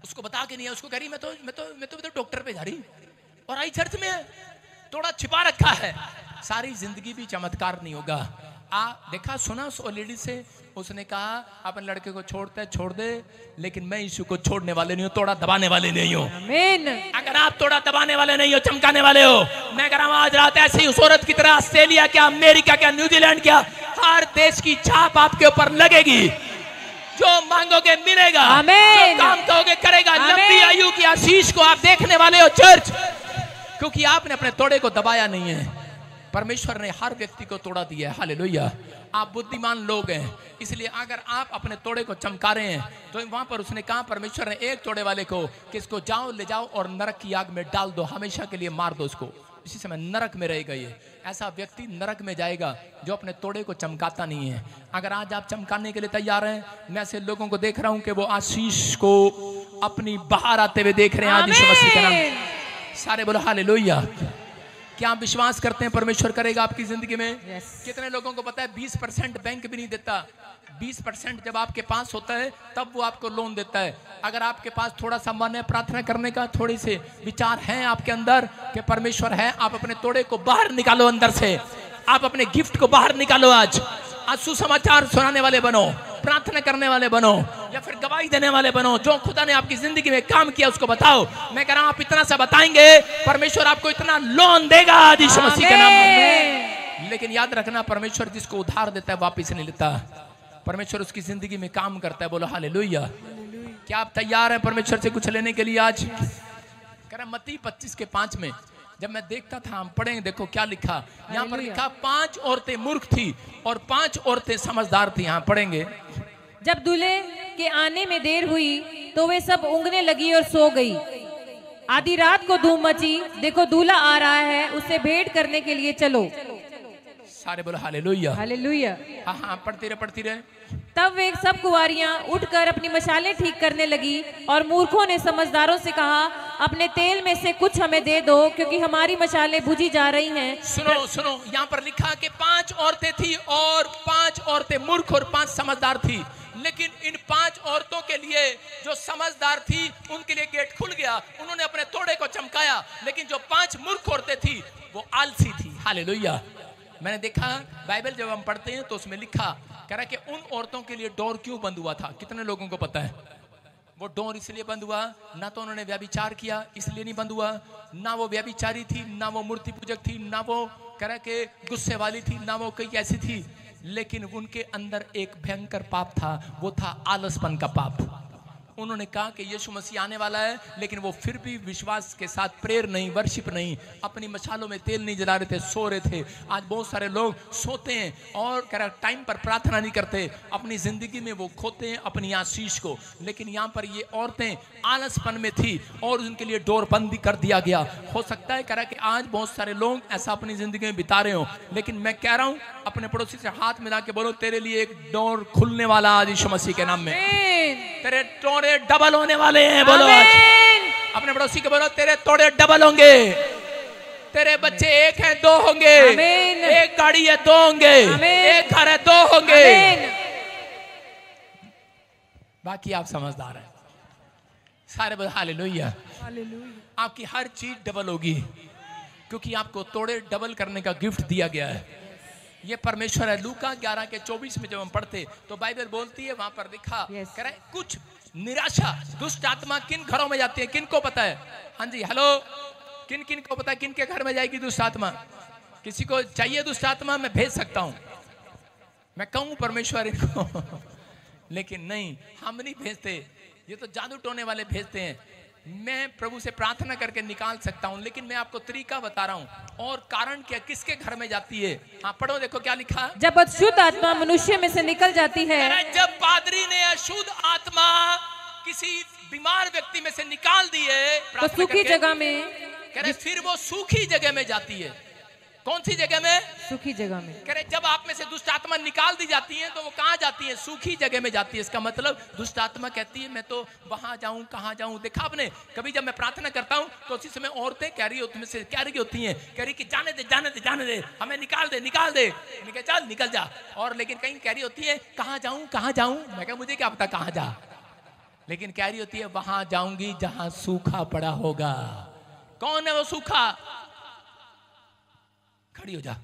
उसको बता के नहीं है। उसको कह रही मैं तो डॉक्टर पे जा रही और आई चर्च में है, थोड़ा छिपा रखा है। सारी जिंदगी भी चमत्कार नहीं होगा। देखा सुना उस लेडी से, उसने कहा अपने लड़के को छोड़ते छोड़ दे, लेकिन मैं यीशु को छोड़ने वाले नहीं हूँ, तोड़ा दबाने वाले नहीं हूँ। आमीन। अगर आप तोड़ा दबाने वाले नहीं हो, चमकाने वाले हो, मैं कह रहा हूँ आज रात ऐसे ही उस औरत की तरह ऑस्ट्रेलिया क्या, अमेरिका क्या, न्यूजीलैंड क्या, हर देश की छाप आपके ऊपर लगेगी। जो मांगोगे मिलेगा, जो काम कहोगे करेगा। लंबी आयु की आशीष को आप देखने वाले हो चर्च, क्योंकि आपने अपने तोड़े को दबाया नहीं है। परमेश्वर ने हर व्यक्ति को तोड़ा दिया है। हालेलुया। आप बुद्धिमान लोग हैं, इसलिए अगर आप अपने तोड़े को चमका रहे हैं तो वहां पर उसने कहा, परमेश्वर ने एक तोड़े वाले को कि इसको जाओ ले जाओ और नरक की आग में डाल दो, हमेशा के लिए मार दो इसको। इसी समय नरक में रहेगा ये। ऐसा व्यक्ति नरक में जाएगा जो अपने तोड़े को चमकाता नहीं है। अगर आज आप चमकाने के लिए तैयार हैं, मैं ऐसे लोगों को देख रहा हूं कि वो आशीष को अपनी बाहर आते हुए देख रहे हैं आज यीशु मसीह के नाम। सारे बोलो हालेलुया। क्या आप विश्वास करते हैं परमेश्वर करेगा आपकी जिंदगी में? कितने लोगों को पता है 20% बैंक भी नहीं देता, 20% जब आपके पास होता है तब वो आपको लोन देता है। अगर आपके पास थोड़ा सा मन है प्रार्थना करने का, थोड़े से विचार हैं आपके अंदर कि परमेश्वर है, आप अपने तोड़े को बाहर निकालो अंदर से, आप अपने गिफ्ट को बाहर निकालो। आज सुसमाचार सुनाने वाले बनो, प्रार्थना करने वाले बनो, या फिर गवाही देने वाले बनो। जो खुदा ने आपकी जिंदगी में काम किया उसको बताओ। मैं कह रहा हूं आप इतना सा बताएंगे, परमेश्वर आपको इतना लोन देगा आज यीशु मसीह के नाम में। लेकिन याद रखना, परमेश्वर जिसको उधार देता है वापस नहीं लेता। परमेश्वर उसकी जिंदगी में काम करता है। बोलो हालेलुया। क्या आप तैयार हैं परमेश्वर से कुछ लेने के लिए? आज कह रहा मत्ती 25:5 में जब मैं देखता था, हम पढ़ेंगे, देखो क्या लिखा यहाँ पर। लिखा 5 औरतें मूर्ख थी और 5 औरतें समझदार थी। यहाँ पढ़ेंगे, जब दूल्हे के आने में देर हुई तो वे सब ऊँघने लगी और सो गई। आधी रात को धूम मची, देखो दूल्हा आ रहा है, उससे भेंट करने के लिए चलो। सारे बोलो हालेलुया। हालेलुया। हाँ हाँ, पढ़ती रहे पढ़ती रहे। तब वे सब कुंवारियां उठकर अपनी मशालें ठीक करने लगी और मूर्खों ने समझदारों से कहा, अपने तेल में से कुछ हमें दे दो, क्योंकि हमारी मशालें बुझी जा रही हैं। सुनो सुनो, यहाँ पर लिखा कि 5 औरतें थी और 5 औरतें मूर्ख और 5 समझदार थी। लेकिन इन 5 औरतों के लिए, जो समझदार थी उनके लिए गेट खुल गया, उन्होंने अपने तोड़े को चमकाया। लेकिन जो 5 मूर्ख औरतें थी वो आलसी थी। हालेलुया। मैंने देखा बाइबल जब हम पढ़ते हैं तो उसमें लिखा, कह रहा कि उन औरतों के लिए डोर क्यों बंद हुआ था। कितने लोगों को पता है? वो डोर इसलिए बंद हुआ, ना तो उन्होंने व्यभिचार किया इसलिए नहीं बंद हुआ, ना वो व्यभिचारी थी, ना वो मूर्ति पूजक थी, ना वो कह रहा कि गुस्से वाली थी, ना वो कोई ऐसी थी। लेकिन उनके अंदर एक भयंकर पाप था, वो था आलसपन का पाप। उन्होंने कहा कि यीशु मसीह आने वाला है, लेकिन वो फिर भी विश्वास के साथ प्रेयर नहीं, वर्शिप नहीं, अपनी मशालों में तेल नहीं जला रहे थे, सो रहे थे। आज बहुत सारे लोग सोते हैं और कह रहा टाइम पर प्रार्थना नहीं करते, अपनी जिंदगी में वो खोते हैं अपनी आशीष को। लेकिन यहाँ पर ये औरतें आलसपन में थी और उनके लिए डोर बंद कर दिया गया। हो सकता है कह रहा कि आज बहुत सारे लोग ऐसा अपनी जिंदगी में बिता रहे हो, लेकिन मैं कह रहा हूँ अपने पड़ोसी से हाथ मिला के बोलो, तेरे लिए एक डोर खुलने वाला आज यीशु मसीह के नाम में। तेरे तोड़े डबल होने वाले हैं। बोलो अपने पड़ोसी को बोलो, तेरे तोड़े डबल होंगे। तेरे बच्चे एक हैं 2 होंगे, एक गाड़ी है 2 होंगे, एक घर है 2 होंगे। बाकी आप समझदार हैं। सारे बोलो हालेलुया। आपकी हर चीज डबल होगी, क्योंकि आपको तोड़े डबल करने का गिफ्ट दिया गया है। ये परमेश्वर है। लूका 11:24 में जब हम पढ़ते तो बाइबल बोलती है, वहां पर लिखा कह रहा है, कुछ निराशा दुष्ट आत्मा किन घरों में जाती है? किन को पता है? हाँ जी, हेलो, किन किन को पता है किन के घर में जाएगी दुष्ट आत्मा? किसी को चाहिए दुष्ट आत्मा? मैं भेज सकता हूं, मैं कहूं परमेश्वर इनको लेकिन नहीं, हम नहीं भेजते, ये तो जादू टोने वाले भेजते हैं। मैं प्रभु से प्रार्थना करके निकाल सकता हूं, लेकिन मैं आपको तरीका बता रहा हूं। और कारण क्या, किसके घर में जाती है? हाँ पढ़ो, देखो क्या लिखा। जब अशुद्ध आत्मा मनुष्य में से निकल जाती है। जब पादरी ने अशुद्ध आत्मा किसी बीमार व्यक्ति में से निकाल दी है तो सूखी जगह में, कह रहे फिर वो सूखी जगह में जाती है। कौन सी जगह में? सूखी जगह में। कह रहे जब आप में से दुष्ट आत्मा निकाल दी जाती है तो वो कहाँ जाती है? सूखी जगह में जाती है। इसका मतलब दुष्ट आत्मा कहती है मैं तो वहां जाऊं, कहां जाऊं। देखा आपने कभी जब मैं प्रार्थना करता हूं तो उसी समय औरतें कह रही होती हैं, कह रही कि जाने दे जाने दे जाने दे, हमें निकाल दे निकाल दे। मैं चल निकल जा। और लेकिन कहीं कह रही होती है कहां जाऊं कहां जाऊं। मैं कहा मुझे क्या पता कहां जा, लेकिन कह रही होती है वहां जाऊंगी जहां सूखा पड़ा होगा। कौन है वो सूखा? खड़ी हो जा,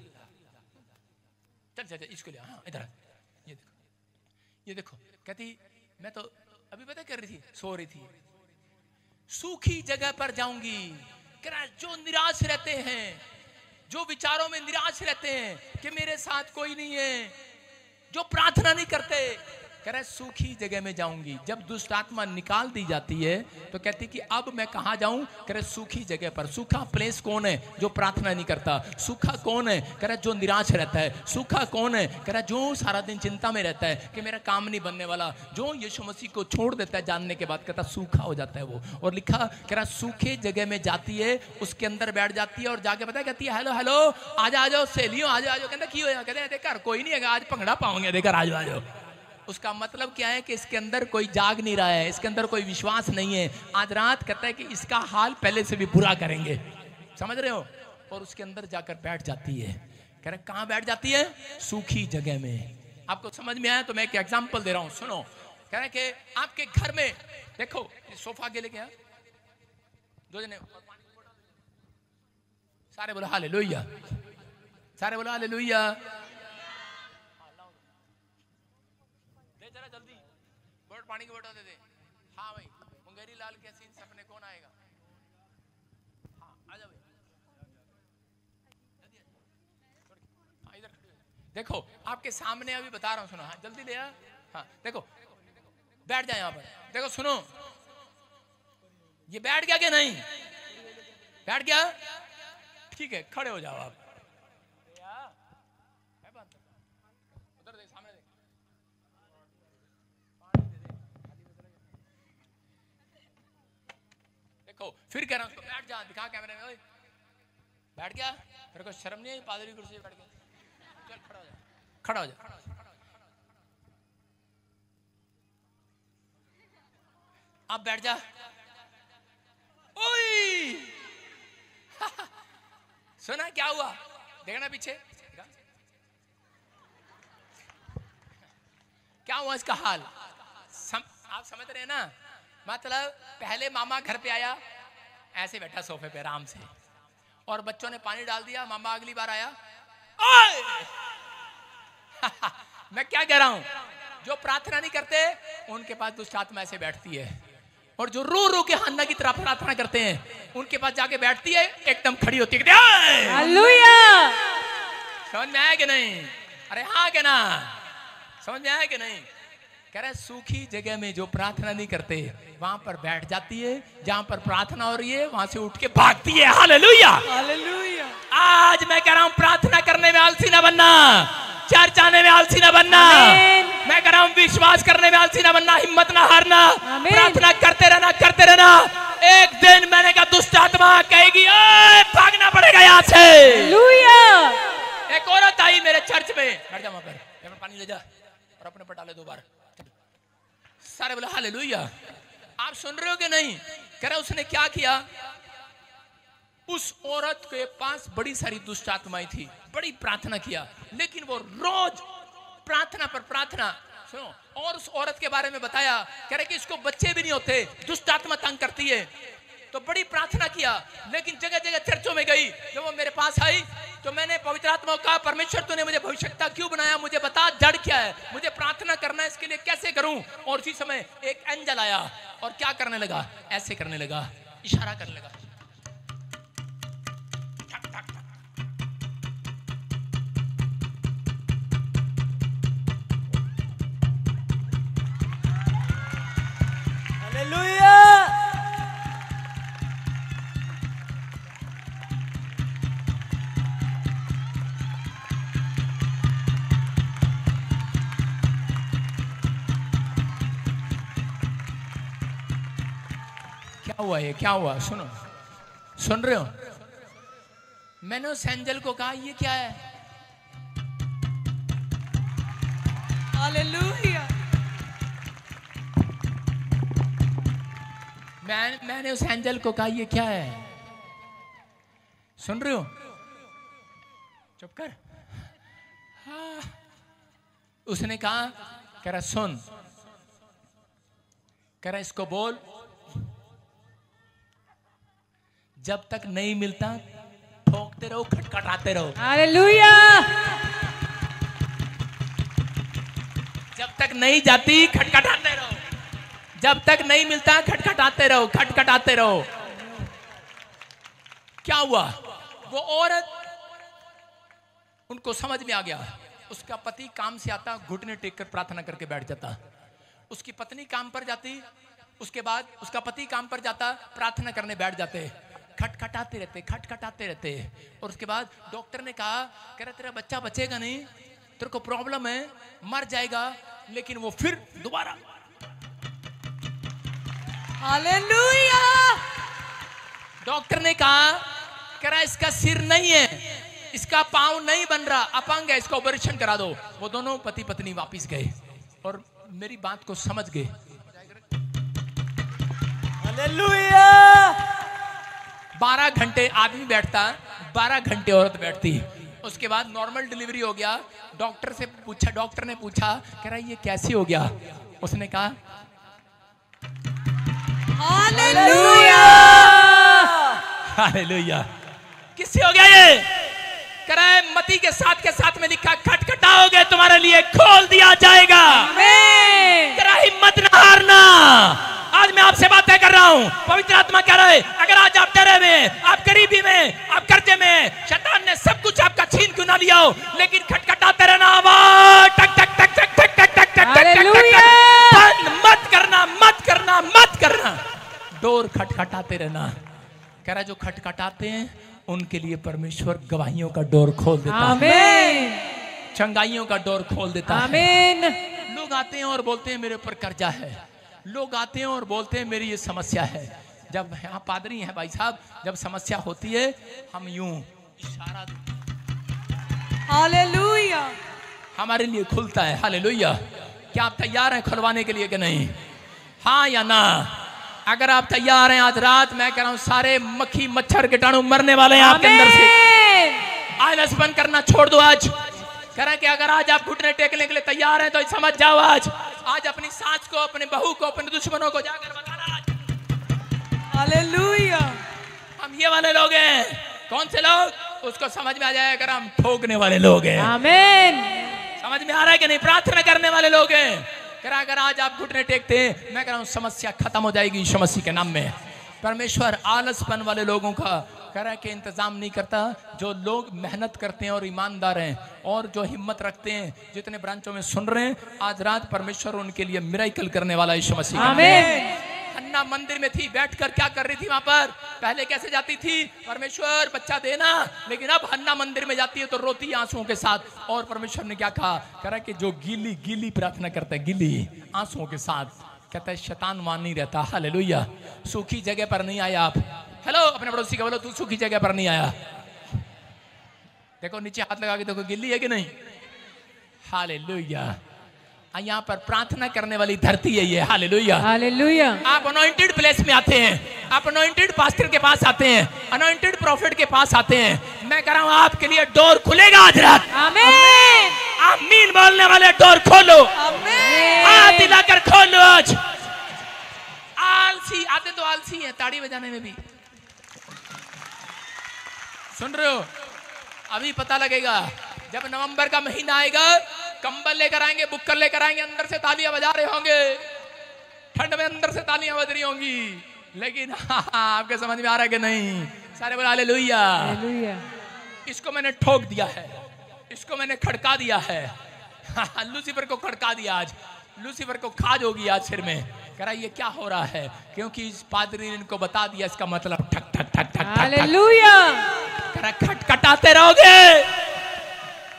चल चल इसको ले, हाँ इधर ये देखो। कहती मैं तो अभी पता कर रही थी, सो रही थी, सूखी जगह पर जाऊंगी। कह रहा जो निराश रहते हैं, जो विचारों में निराश रहते हैं कि मेरे साथ कोई नहीं है, जो प्रार्थना नहीं करते, कह रहा सूखी जगह में जाऊंगी। जब दुष्ट आत्मा निकाल दी जाती है तो कहती कि अब मैं कहां जाऊं? कह रहा सूखी जगह पर। सूखा प्लेस कौन है? जो प्रार्थना नहीं करता। सूखा कौन है? कह रहा जो निराश रहता है। सूखा कौन है? कह रहा जो सारा दिन चिंता में रहता है कि मेरा काम नहीं बनने वाला। जो यीशु मसीह को छोड़ देता है जानने के बाद, कहता सूखा हो जाता है वो। और लिखा कह रहा सूखे जगह में जाती है, उसके अंदर बैठ जाती है और जाके पता है कहती है हेलो हेलो आजा आ जाओ सहेलियों आ जाओ। कहता की हो? कहते देखा कोई नहीं है, आज भंगड़ा पाओगे, देखा आज आ जाओ। उसका मतलब क्या है कि इसके अंदर कोई जाग नहीं रहा है, इसके अंदर कोई विश्वास नहीं है। आज रात कहता है कि इसका हाल पहले से भी बुरा करेंगे, समझ रहे हो? और उसके अंदर जाकर बैठ जाती है। कह रहे कहां बैठ जाती है? सूखी जगह में। आपको समझ में आया तो मैं एक एग्जांपल दे रहा हूं, सुनो। कह रहे हैं कि आपके घर में देखो सोफा आगे लेके आ, दो जने सारे बोलो हालेलुया, सारे बोलो हालेलुया। दे जरा जल्दी पानी की बोतल दे दे। हाँ भाई, मुंगेरी लाल के सीन सपने कौन आएगा? हाँ आ जाओ भाई, इधर देखो आपके सामने अभी बता रहा हूँ, सुनो। हाँ जल्दी ले आ। हाँ देखो बैठ जाए यहाँ पर, देखो सुनो, ये बैठ गया क्या? नहीं बैठ गया, ठीक है खड़े हो जाओ आप। उधर देख, सामने देख, देखो फिर कह रहा हूं उसको बैठ जा, दिखा कैमरे में। ओए बैठ गया, तेरे को शर्म नहीं आई? पादरी कुर्सी पे बैठ गया, चल खड़ा हो जा, खड़ा हो जा। अब बैठ जा। ओए सुना क्या हुआ? देखना पीछे क्या हुआ इसका हाल। आप समझ रहे हैं ना? मतलब पहले मामा घर पे आया, ऐसे बैठा सोफे पे आराम से, और बच्चों ने पानी डाल दिया, मामा अगली बार आया। मैं क्या कह रहा हूं, जो प्रार्थना नहीं करते उनके पास दुष्ट आत्मा ऐसे बैठती है, और जो रो रो के हन्ना की तरह प्रार्थना करते हैं उनके पास जाके बैठती है, एकदम खड़ी होती है। हालेलुया। समझ में आया कि नहीं? अरे हाँ कि ना? समझ में आया कि नहीं? कह रहे सूखी जगह में जो प्रार्थना नहीं करते वहां पर बैठ जाती है, जहां पर प्रार्थना हो रही है वहां से उठ के भागती है। Hallelujah, hallelujah. आज मैं कह रहा हूं प्रार्थना करने में आलसी ना बनना, चर्च आने में आलसी ना बनना, मैं कह रहा हूं विश्वास करने में आलसी ना बनना, हिम्मत ना हारना, प्रार्थना करते रहना, करते रहना। एक दिन मैंने कहा दुष्ट आत्मा कहेगी भागना पड़ेगा यहाँ से। एक औरत आई मेरे चर्च में, बैठ जा वहां पर, पानी ले जा और अपने पटा ले 2 बार। सारे बोले हालेलुया। आप सुन रहे हो कि नहीं? कह रहा उसने क्या किया, उस औरत के पास बड़ी सारी दुष्ट आत्माएं थी, बड़ी प्रार्थना किया, लेकिन वो रोज प्रार्थना पर प्रार्थना। सुनो, और उस औरत के बारे में बताया, कह रहे कि इसको बच्चे भी नहीं होते, दुष्ट आत्मा तंग करती है। तो बड़ी प्रार्थना किया, लेकिन जगह जगह चर्चों में गई। जब वो मेरे पास आई तो मैंने पवित्र आत्मा को कहा, परमेश्वर तूने मुझे भविष्यवक्ता क्यों बनाया? मुझे बता जड़ क्या है, मुझे प्रार्थना करना है, इसके लिए कैसे करूं? और उसी समय एक एंजल आया और क्या करने लगा, ऐसे करने लगा, इशारा करने लगा। हालेलुया। क्या हुआ? ये क्या हुआ? सुनो, सुन रहे हो? मैंने उस एंजल को कहा ये क्या है? हालेलुया। मैंने उस एंजल को कहा ये क्या है? सुन रहे हो? चुप कर। हाँ। उसने कहा, कह रहा सुन, कह रहा इसको बोल जब तक नहीं मिलता ठोकते रहो, खटखटाते रहो। हालेलुया। जब तक नहीं जाती खटखटाते रहो, जब तक नहीं मिलता खटखटाते रहो, खटखटाते रहो। क्या हुआ? वो औरत, उनको समझ में आ गया, उसका पति काम से आता, घुटने टेक कर प्रार्थना करके बैठ जाता, उसकी पत्नी काम पर जाती, उसके बाद उसका पति काम पर जाता, प्रार्थना करने बैठ जाते, खटखटाते रहते, खटखटाते रहते। और उसके बाद डॉक्टर ने कहा, कह रहा तेरा बच्चा बचेगा नहीं, तेरे को प्रॉब्लम है, मर जाएगा। लेकिन वो फिर दोबारा। हालेलुया। डॉक्टर ने कहा, कह रहा इसका सिर नहीं है, इसका पांव नहीं बन रहा, अपंग है, इसका ऑपरेशन करा दो। वो दोनों पति पत्नी वापिस गए और मेरी बात को समझ गए। हालेलुया। 12 घंटे आदमी बैठता, 12 घंटे औरत बैठती। उसके बाद नॉर्मल डिलीवरी हो गया। डॉक्टर ने पूछा कह रहा ये कैसे हो गया? उसने कहा हालेलुया, हालेलुया। किससे हो गया ये? कह रहा है मत्ती के साथ में लिखा खटखटाओगे तुम्हारे लिए खोल दिया जाएगा। कह रहा हिम्मत न हारना। आज मैं आपसे बातें कर रहा हूं, पवित्र आत्मा कह रहा है अगर आज आप डरे में, आप गरीबी में, आप कर्जे में, शैतान ने सब कुछ आपका छीन क्यों ना लिया हो, लेकिन खटखटाते रहना, आवाज टक टक टक टक टक टक टक टक बंद मत करना, मत करना, मत करना। डोर खटखटाते रहना। कह रहा जो खटखटाते हैं उनके लिए परमेश्वर गवाहियों का डोर खोल देता है, आमीन। चंगाइयों का डोर खोल देता है। आमीन। लोग आते हैं और बोलते हैं मेरे ऊपर कर्जा है, लोग आते हैं और बोलते हैं मेरी ये समस्या है। जब यहाँ पादरी हैं भाई साहब, जब समस्या होती है हम यूं इशारा हालेलुया, हमारे लिए खुलता है। हालेलुया। क्या आप तैयार हैं खुलवाने के लिए कि नहीं? हाँ या ना? अगर आप तैयार हैं आज रात, मैं कह रहा हूं सारे मक्खी मच्छर कीटाणु मरने वाले हैं आपके अंदर से। आलस बंद करना छोड़ दो। आज कह रहे हैं कि अगर आज आप घुटने टेकने के लिए तैयार हैं तो समझ जाओ आज अपनी सास को, अपने बहू को, अपने दुश्मनों को जाकर बताना। हालेलुया। हम ये वाले लोग हैं। कौन से लोग? उसको समझ में आ जाए अगर हम ठोकने वाले लोग हैं। आमीन। समझ में आ रहा है कि नहीं? प्रार्थना करने वाले लोग हैं। कह रहा अगर आज आप घुटने टेकते हैं, मैं कह रहा हूं समस्या खत्म हो जाएगी यीशु मसीह के नाम में। परमेश्वर आलसपन वाले लोगों का कह रहा है कि इंतजाम नहीं करता। जो लोग मेहनत करते हैं और ईमानदार हैं और जो हिम्मत रखते हैं, जितने ब्रांचों में सुन रहे हैं आज रात, परमेश्वर उनके लिए मिरेकल करने वाला यीशु मसीह। आमीन। हन्ना मंदिर में थी, बैठकर क्या कर रही थी वहां पर? पहले कैसे जाती थी? परमेश्वर बच्चा देना, लेकिन अब हन्ना मंदिर में जाती है तो रोती आंसुओं के साथ। और परमेश्वर ने क्या कहा? कह रहा कि जो गीली गीली प्रार्थना करता है, गीली आंसुओं के साथ, कहता है शैतान वहां नहीं रहता। हालेलुया। सूखी जगह पर नहीं आया आप। हेलो, अपने पड़ोसी को बोलो तू सूखी जगह पर नहीं आया। देखो नीचे हाथ लगा के देखो गिल्ली है कि नहीं। हालेलुया। यहाँ पर प्रार्थना करने वाली धरती है ये। हालेलुया। हालेलुया। आप अनॉइंटेड प्लेस में आते हैं, आप अनॉइंटेड पास्टर के पास आते हैं, अनॉइंटेड प्रॉफिट के पास आते हैं। मैं कह रहा हूं आपके लिए डोर खुलेगा आज रात। आमीन। आमीन बोलने वाले डोर खोलो। आमीन। हाथ हिलाकर खोलो। आज आलसी आते तो आलसी है ताड़ी बजाने में भी। सुन रहे हो? अभी पता लगेगा जब नवंबर का महीना आएगा, कंबल लेकर आएंगे, बुक्कर लेकर आएंगे, अंदर से तालियां बजा रहे होंगे। ठंड में अंदर से तालियां बज रही होंगी, लेकिन आपके समझ में आ रहा है कि नहीं? सारे बोले हालेलुया। हालेलुया। इसको मैंने ठोक दिया है, इसको मैंने खड़का दिया है। लूसीफर को खड़का दिया। आज लूसीफर को खाज होगी आज सिर में। कह रहा ये क्या हो रहा है? क्योंकि इस पादरी ने इनको बता दिया इसका मतलब। ठक ठक ठक ठक। हालेलुया। कह रहा खटखटाते रहोगे,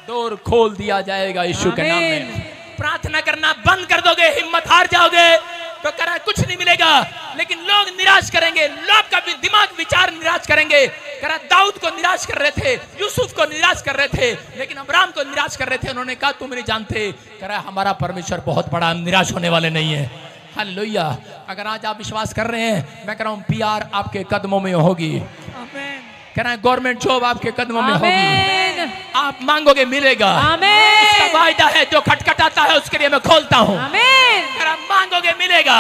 डोर खोल दिया जाएगा यीशु के नाम में। प्रार्थना करना बंद कर दोगे, हिम्मत हार जाओगे तो कह रहा है कुछ नहीं मिलेगा। लेकिन लोग निराश करेंगे, लोग का भी दिमाग विचार निराश करेंगे। कह रहा दाऊद को निराश कर रहे थे, यूसुफ को निराश कर रहे थे, लेकिन अब्राहम को निराश कर रहे थे। उन्होंने कहा तुम नहीं जानते। कह रहा हमारा परमेश्वर बहुत बड़ा, हम निराश होने वाले नहीं है। हालेलुया। अगर आज आप विश्वास कर रहे हैं, मैं कह रहा हूं पीआर आपके कदमों में होगी। कह रहा है गवर्नमेंट जॉब आपके कदमों में होगी। आप मांगोगे मिलेगा। इसका वायदा है। जो खटखटाता है उसके लिए मैं खोलता हूँ। कह रहा मांगोगे मिलेगा।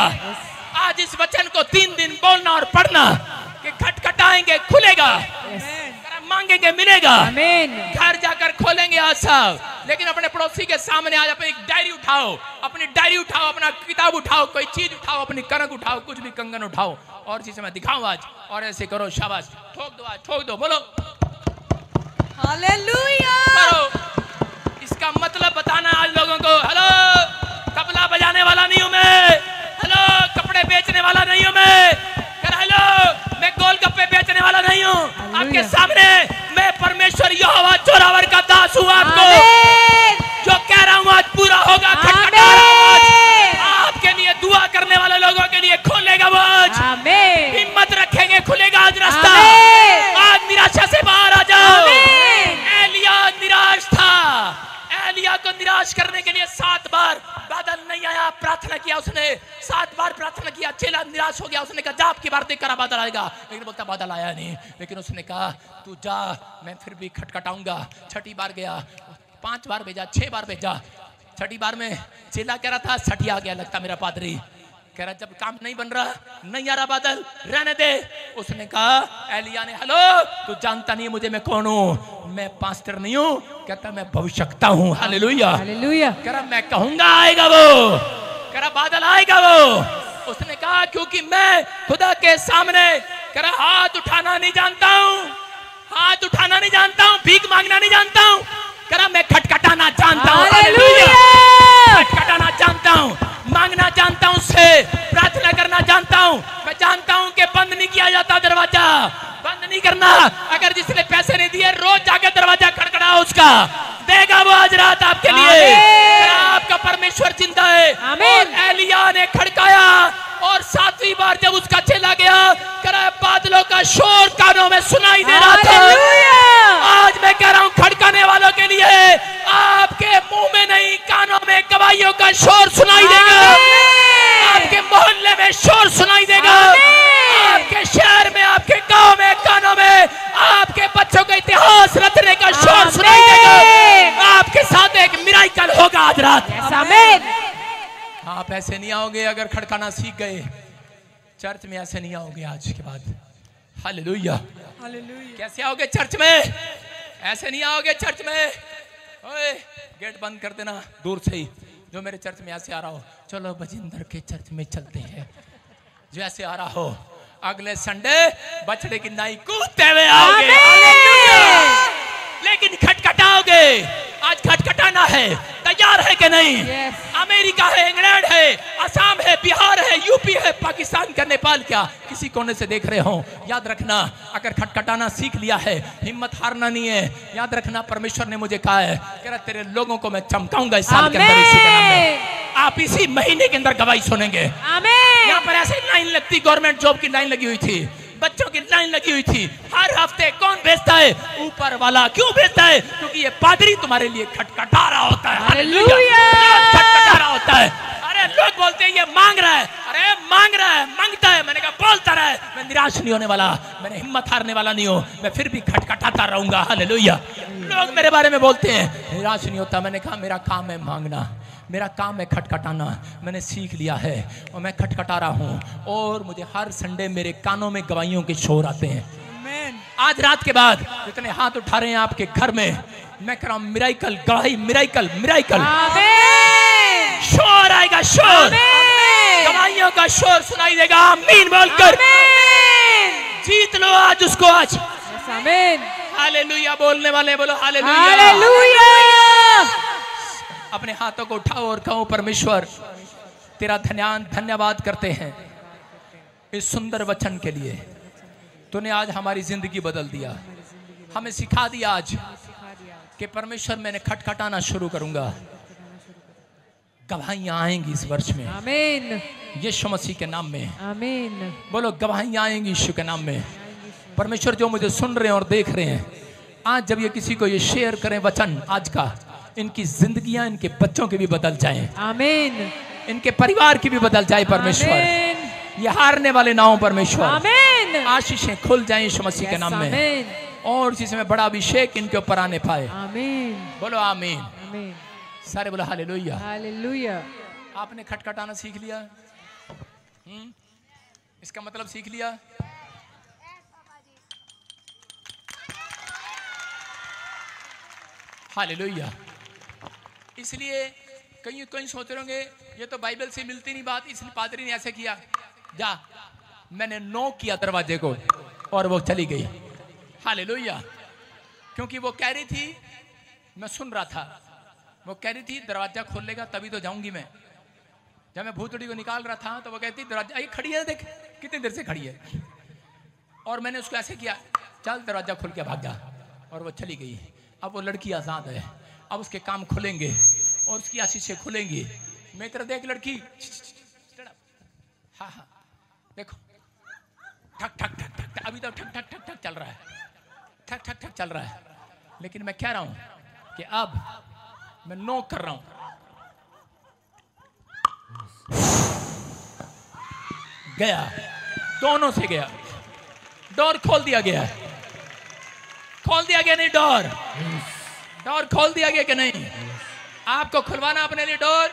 आज इस वचन को 3 दिन बोलना और पढ़ना कि खटखटाएंगे खुलेगा, मांगेंगे मिलेगा। घर जाकर खोलेंगे आज सब। लेकिन अपने पड़ोसी के सामने आज अपनी डायरी उठाओ, अपनी डायरी उठाओ, अपना किताब उठाओ, कोई चीज उठाओ, अपनी कनक उठाओ, कुछ भी कंगन उठाओ और चीज मैं दिखाऊं आज, और ऐसे करो। शाबाश। ठोक दो आज, ठोक दो। बोलो हालेलुया। इसका मतलब बताना आज लोगों को। हेलो, तबला बजाने वाला नहीं हूं मैं। हेलो, कपड़े बेचने वाला नहीं हूं मैं। हेलो, मैं गोलगप्पे बेचने वाला नहीं हूं। आपके सामने मैं परमेश्वर यहोवा जोरावर का दास हूं। आपको जो कह रहा हूं आज पूरा होगा। आपके लिए दुआ करने वाले लोगों के लिए खोलेगा वो आज। हिम्मत रखेंगे, खुलेगा आज रास्ता। आज निराशा से बाहर आ जाओ। एलिया निराश था। एलिया को निराश करने के लिए 7 बार बादल नहीं आया, प्रार्थना किया उसने। 7 बार प्रार्थना किया, चेला निराश हो गया, उसने कहा जा आपकी बार देख कर बादल आएगा, लेकिन बोलता बादल आया नहीं। लेकिन उसने कहा तू जा, मैं फिर भी खटखटाऊंगा। छठी बार गया, 5 बार भेजा, 6 बार भेजा। छठी बार में चेला कह रहा था सठिया गया लगता मेरा पादरी, कह रहा जब काम नहीं बन रहा, नहीं आ रहा बादल, रहने दे। उसने कहा एलिया ने, हेलो तू जानता नहीं मुझे, मैं कौन हूँ? मैं पास्टर नहीं हूँ, कहता मैं भविष्यवक्ता हूँ। Hallelujah hallelujah. कह रहा मैं कहूंगा आएगा वो, कह रहा बादल आएगा वो। उसने कहा क्योंकि मैं खुदा के सामने, कह रहा हाथ उठाना नहीं जानता हूँ, हाथ उठाना नहीं जानता हूँ, भीख मांगना नहीं जानता हूँ, कह रहा मैं खटखटाना जानता हूँ। खटखटाना जानता हूँ, मांगना जानता हूँ, उससे प्रार्थना करना जानता हूँ। मैं जानता हूँ कि बंद नहीं किया जाता दरवाजा, बंद नहीं करना। अगर जिसने पैसे नहीं दिए रोज जाके दरवाजा खटखटाओ, उसका देगा वो आज रात आपके लिए। आपका परमेश्वर जिंदा है। और एलिया ने खड़काया और 7वीं बार जब उसका चला गया, करा बादलों का शोर कानों में सुनाई दे रहा था। आज मैं कह रहा हूँ खड़काने वालों के लिए, आपके मुंह में नहीं कानों में गवाहियों का शोर सुनाई देगा, आपके मोहल्ले में शोर सुनाई देगा, आपके शहर में, आपके गांव में, कानों में आपके बच्चों का इतिहास रचने का शोर सुनाई देगा। आपके साथ एक मिराकल होगा आज रात। आप ऐसे नहीं आओगे अगर खड़काना सीख गए, चर्च में ऐसे नहीं आओगे आज के बाद। Hallelujah hallelujah. कैसे आओगे चर्च में? ऐसे नहीं आओगे चर्च में। ओए गेट बंद कर देना दूर से ही, जो मेरे चर्च में ऐसे आ रहा हो, चलो बजिंदर के चर्च में चलते हैं, जो ऐसे आ रहा हो अगले संडे बछड़े की नाई कूदते हुए आओगे। लेकिन खटखटाओगे, आज खटखटाना है, तैयार है कि नहीं? अमेरिका है, इंग्लैंड है, असम है, बिहार है, यूपी है, पाकिस्तान का, नेपाल, क्या किसी कोने से देख रहे हो, याद रखना अगर खटखटाना सीख लिया है, हिम्मत हारना नहीं है। याद रखना परमेश्वर ने मुझे कहा है, कह रहा तेरे लोगों को मैं चमकाऊंगा इस साल के अंदर, इसी के नाम में। आप इसी महीने के अंदर गवाही सुनेंगे। यहाँ पर ऐसे लाइन लगती, गवर्नमेंट जॉब की लाइन लगी हुई थी, बच्चों की लाइन लगी हुई थी। हर हफ्ते कौन भेजता है? ऊपर वाला। क्यों भेजता है? क्योंकि ये पादरी तुम्हारे लिए खटखटा रहा होता है। हालेलुया, खटखटा रहा होता है। अरे लोग बोलते हैं ये मांग रहा है, अरे मांग रहा है, मांगता है। मैंने कहा बोलता रहा है, मैं निराश नहीं होने वाला, मैंने हिम्मत हारने वाला नहीं हूँ, मैं फिर भी खटखटाता रहूंगा। हालेलुया। लोग मेरे बारे में बोलते हैं निराश नहीं होता, मैंने कहा मेरा काम है मांगना, मेरा काम है खटखटाना, मैंने सीख लिया है और मैं खटखटा रहा हूँ। और मुझे हर संडे मेरे कानों में गवाहियों के शोर आते हैं। आज रात के बाद जितने हाथ उठा रहे हैं आपके घर में, मैं कह रहा हूँ मिराकल, गवाही, मिराकल, मिराकल, शोर आएगा, शोर, गवाहियों का शोर सुनाई देगा। आमीन बोलकर जीत लो आज उसको आज। हालेलुया बोलने वाले बोलो हालेलुया। अपने हाथों को उठाओ और कहो परमेश्वर तेरा धन्यवाद करते हैं इस सुंदर वचन के लिए। तूने आज हमारी जिंदगी बदल दिया, हमें सिखा दिया आज कि परमेश्वर मैंने खटखटाना शुरू करूंगा। गवाहियां आएंगी इस वर्ष में, आमीन, यीशु मसीह के नाम में, आमीन। बोलो गवाहियां आएंगी यीशु के नाम में। परमेश्वर जो मुझे सुन रहे हैं और देख रहे हैं, आज जब ये किसी को ये शेयर करें वचन आज का, इनकी जिंदगियां, इनके बच्चों की भी बदल जाएं, आमीन, इनके परिवार की भी बदल जाए परमेश्वर। ये हारने वाले ना हो परमेश्वर, आमीन। आशीषें खुल जाएं यीशु मसीह के नाम में, और जिसमें बड़ा अभिषेक इनके ऊपर आने पाए, आमीन। बोलो आमीन, आमीन। सारे बोलो हालेलुया, हालेलुया। आपने खटखटाना सीख लिया, इसका मतलब सीख लिया। हालेलुया। इसलिए कहीं सोच रहे होंगे ये तो बाइबल से मिलती नहीं बात, इसलिए पादरी ने ऐसे किया। जा, मैंने नो किया दरवाजे को और वो चली गई। हालेलुया। क्योंकि वो कह रही थी, मैं सुन रहा था, वो कह रही थी दरवाजा खोलेगा तभी तो जाऊंगी मैं। जब मैं भूतड़ी को निकाल रहा था तो वो कहती दरवाजा खड़ी है, देख कितनी देर से खड़ी है। और मैंने उसको ऐसे किया, चल दरवाजा खोल के भाग जा, और वो चली गई। अब वो लड़की आजाद है, अब उसके काम खुलेंगे और उसकी आशीषें खुलेंगी। मैं तेरा देख लड़की, हाँ हाँ देखो, ठक ठक ठक ठक, अभी तो ठक ठक ठक ठक चल रहा है, ठक ठक ठक चल रहा है। लेकिन मैं कह रहा हूं कि अब मैं नो कर रहा हूं। गया, दोनों से गया। डोर खोल दिया गया, खोल दिया गया नहीं डोर, डोर खोल दिया गया कि नहीं? आपको खुलवाना अपने लिए डोर,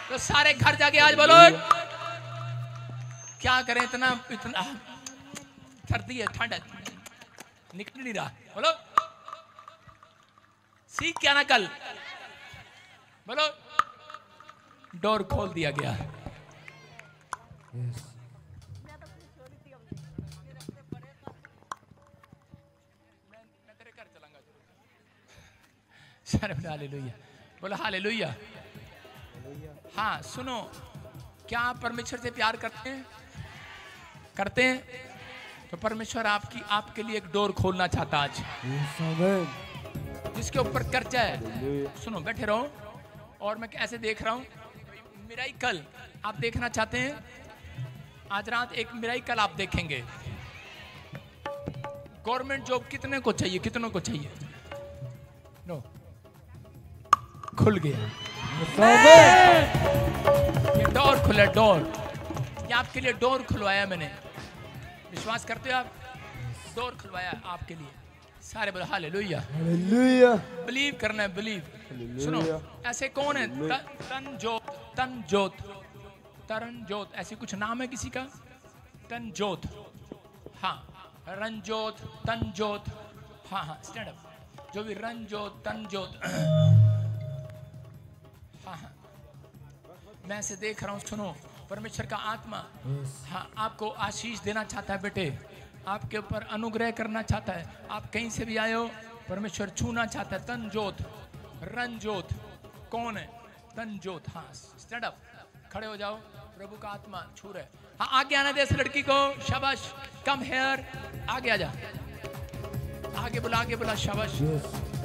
तो सारे घर जाके आज बोलो क्या करें, इतना इतना सर्दी है, ठंड है, निकल नहीं रहा, बोलो सीख क्या ना कल, बोलो डोर खोल दिया गया। हालेलुया, बोलो हालेलुया। हाँ सुनो, क्या आप परमेश्वर से प्यार करते हैं? करते हैं तो परमेश्वर आपके लिए एक डोर खोलना चाहता आज, जिसके ऊपर कर्जा है। सुनो, बैठे रहो, और मैं ऐसे देख रहा हूँ मिराइकल आप देखना चाहते हैं, आज रात एक मिराइकल आप देखेंगे। गवर्नमेंट जॉब कितने को चाहिए, कितनों को चाहिए? नो, खुल गया, ये डोर खुला, डोर, ये आपके लिए डोर खुलवाया मैंने, विश्वास करते हो आप? डोर खुलवाया आपके लिए, सारे बोलो हालेलुया, हालेलुया। बिलीव करना है, बिलीव। सुनो, ऐसे कौन है? तनजोत, तनजोत, तरनजोत, ऐसे कुछ नाम है किसी का? तनजोत, हाँ, रंजोत, तनजोत, हाँ हाँ, स्टैंड अप, जो भी रंजोत, तनजोत, हाँ हाँ, मैं ऐसे देख रहा हूँ। सुनो, परमेश्वर का आत्मा हाँ आपको आशीष देना चाहता है बेटे, आपके ऊपर अनुग्रह करना चाहता है। आप कहीं से भी आए हो, परमेश्वर छूना चाहता है। तनजोत, रंजोत, कौन है? तनजोत, हाँ, स्टैंड अप, खड़े हो जाओ, प्रभु का आत्मा छू रहा है। हाँ, आगे आना दे इस लड़की को, शाबाश, कम हेयर, आगे आ जा, आगे बुला, आगे बुला, शाबाश,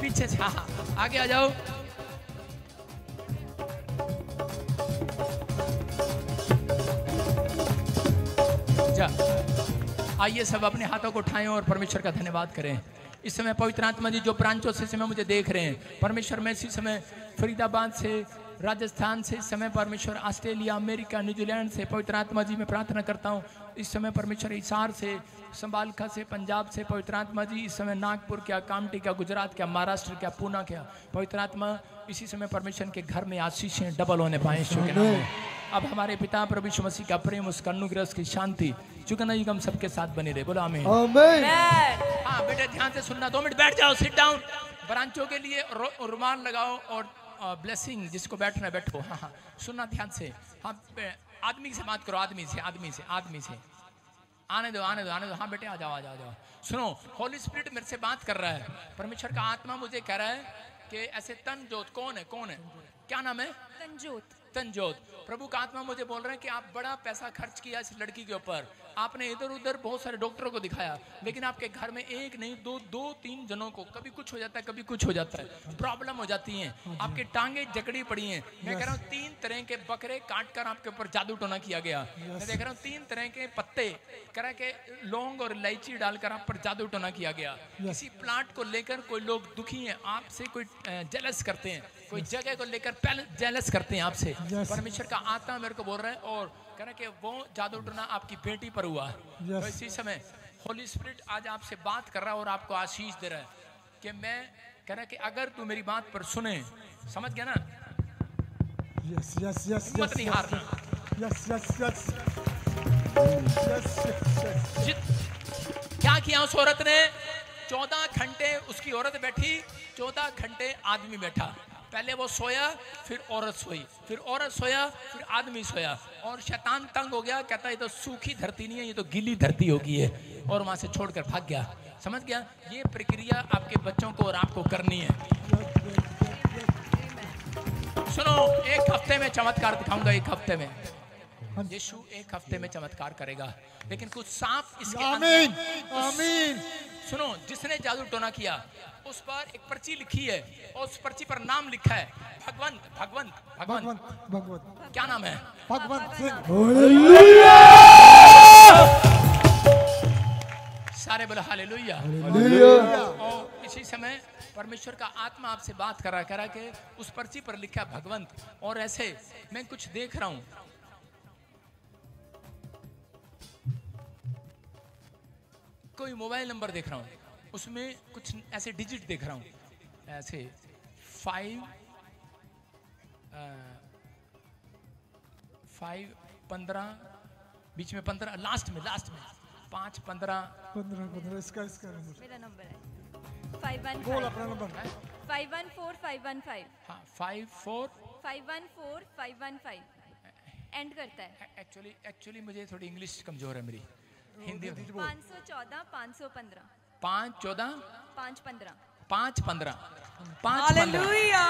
पीछे से, हाँ हाँ, आगे आ जाओ। आइए सब अपने हाथों को उठाएं और परमेश्वर का धन्यवाद करें। इस समय पवित्र आत्मा जी जो ब्रांचों से समय मुझे देख रहे हैं, परमेश्वर, मैं इसी समय फरीदाबाद से, राजस्थान से, इस समय परमेश्वर ऑस्ट्रेलिया, अमेरिका, न्यूजीलैंड से, पवित्र आत्मा जी मैं प्रार्थना करता हूँ इस समय परमेश्वर हिसार से, संबालखा से, पंजाब से, पवित्र आत्मा जी इस समय नागपुर क्या, कामटी क्या, गुजरात क्या, महाराष्ट्र क्या, पूना क्या, पवित्र आत्मा इसी समय परमेश्वर के घर में आशीषें डबल होने पाए यीशु के नाम में। अब हमारे पिता प्रभु यीशु मसीह का प्रेम, उसका अनुग्रह, उसकी शांति चुकना युगम सबके साथ बनी रहे। बोलो आमीन। हाँ बेटे ध्यान से सुनना, 2 मिनट बैठ जाओ, सिट डाउन। ब्रांचों के लिए रुमाल लगाओ और ब्लेसिंग, जिसको बैठना है बैठो। हाँ हाँ, सुनना ध्यान से। हाँ, आदमी से बात करो, आदमी से, आदमी से, आदमी से। आने दो, आने दो, आने दो। हाँ बेटे, आ जाओ, आ जाओ, आ जाओ। सुनो, होली स्पिरिट मेरे से बात कर रहा है, परमेश्वर का आत्मा मुझे कह रहा है कि ऐसे तनजोत, कौन है, कौन है, क्या नाम है? तनजोत, तनजोत। प्रभु का आत्मा मुझे बोल रहे हैं कि आप बड़ा पैसा खर्च किया इस लड़की के ऊपर, आपने इधर उधर बहुत सारे डॉक्टरों को दिखाया, लेकिन आपके घर में एक नहीं, दो तीन जनों को कभी कुछ हो जाता है, कभी कुछ हो जाता है, प्रॉब्लम हो जाती है, आपके टांगे जकड़ी पड़ी हैं। मैं कह रहा हूँ 3 तरह के बकरे काट कर आपके ऊपर जादू टोना किया गया। मैं देख रहा हूँ 3 तरह के पत्ते करा के लौंग और इलायची डालकर आप पर जादू टोना किया गया। किसी प्लांट को लेकर कोई लोग दुखी हैं आपसे, कोई जेलस करते हैं, कोई जगह को लेकर जेलस करते हैं आपसे। परमेश्वर का आत्मा मेरे को बोल रहा है और कह रहा है कि वो जादू टोना आपकी बेटी पर हुआ। तो इसी समय होली स्पिरिट आज आपसे बात कर रहा है और आपको आशीष दे रहा है कि मैं कह रहा है कि अगर तू मेरी बात पर सुने, समझ गया ना? यस यस यस, मत नहीं हारना। यस यस यस, क्या किया उस औरत ने? 14 घंटे उसकी औरत बैठी, 14 घंटे आदमी बैठा। पहले वो सोया, फिर औरत सोई, फिर औरत सोया, फिर आदमी सोया, और शैतान तंग हो गया, कहता है ये तो सूखी धरती नहीं है, ये तो गीली धरती होगी है, और वहां से छोड़कर भाग गया। समझ गया? ये प्रक्रिया आपके बच्चों को और आपको करनी है। सुनो, 1 हफ्ते में चमत्कार दिखाऊंगा, 1 हफ्ते में यीशु 1 हफ्ते में चमत्कार करेगा, लेकिन कुछ सांप इसके आमीन आमीन। सुनो, जिसने जादू टोना किया उस पर एक पर्ची लिखी है, और उस पर्ची पर नाम लिखा है भगवंत, भगवंत, भगवंत, भगवंत। क्या नाम है? भगवंत सिंह। सारे बोलो हालेलुया। और इसी समय परमेश्वर का आत्मा आपसे बात कर रहा है कि उस पर्ची पर लिखा है भगवंत, और ऐसे मैं कुछ देख रहा हूं, कोई मोबाइल नंबर देख रहा हूँ, उसमें कुछ ऐसे डिजिट देख रहा हूँ, ऐसे 5 15 बीच में 15 लास्ट में 5 15 15 इसका नंबर मेरा नंबर है 515 बोल अपना नंबर 514515 हाँ 54 514 515 एंड करता है। एक्चुअली मुझे थोड़ी इंग्लिश कमजोर है मेरी, हिंदी 514 515 514 515 515 हालेलुया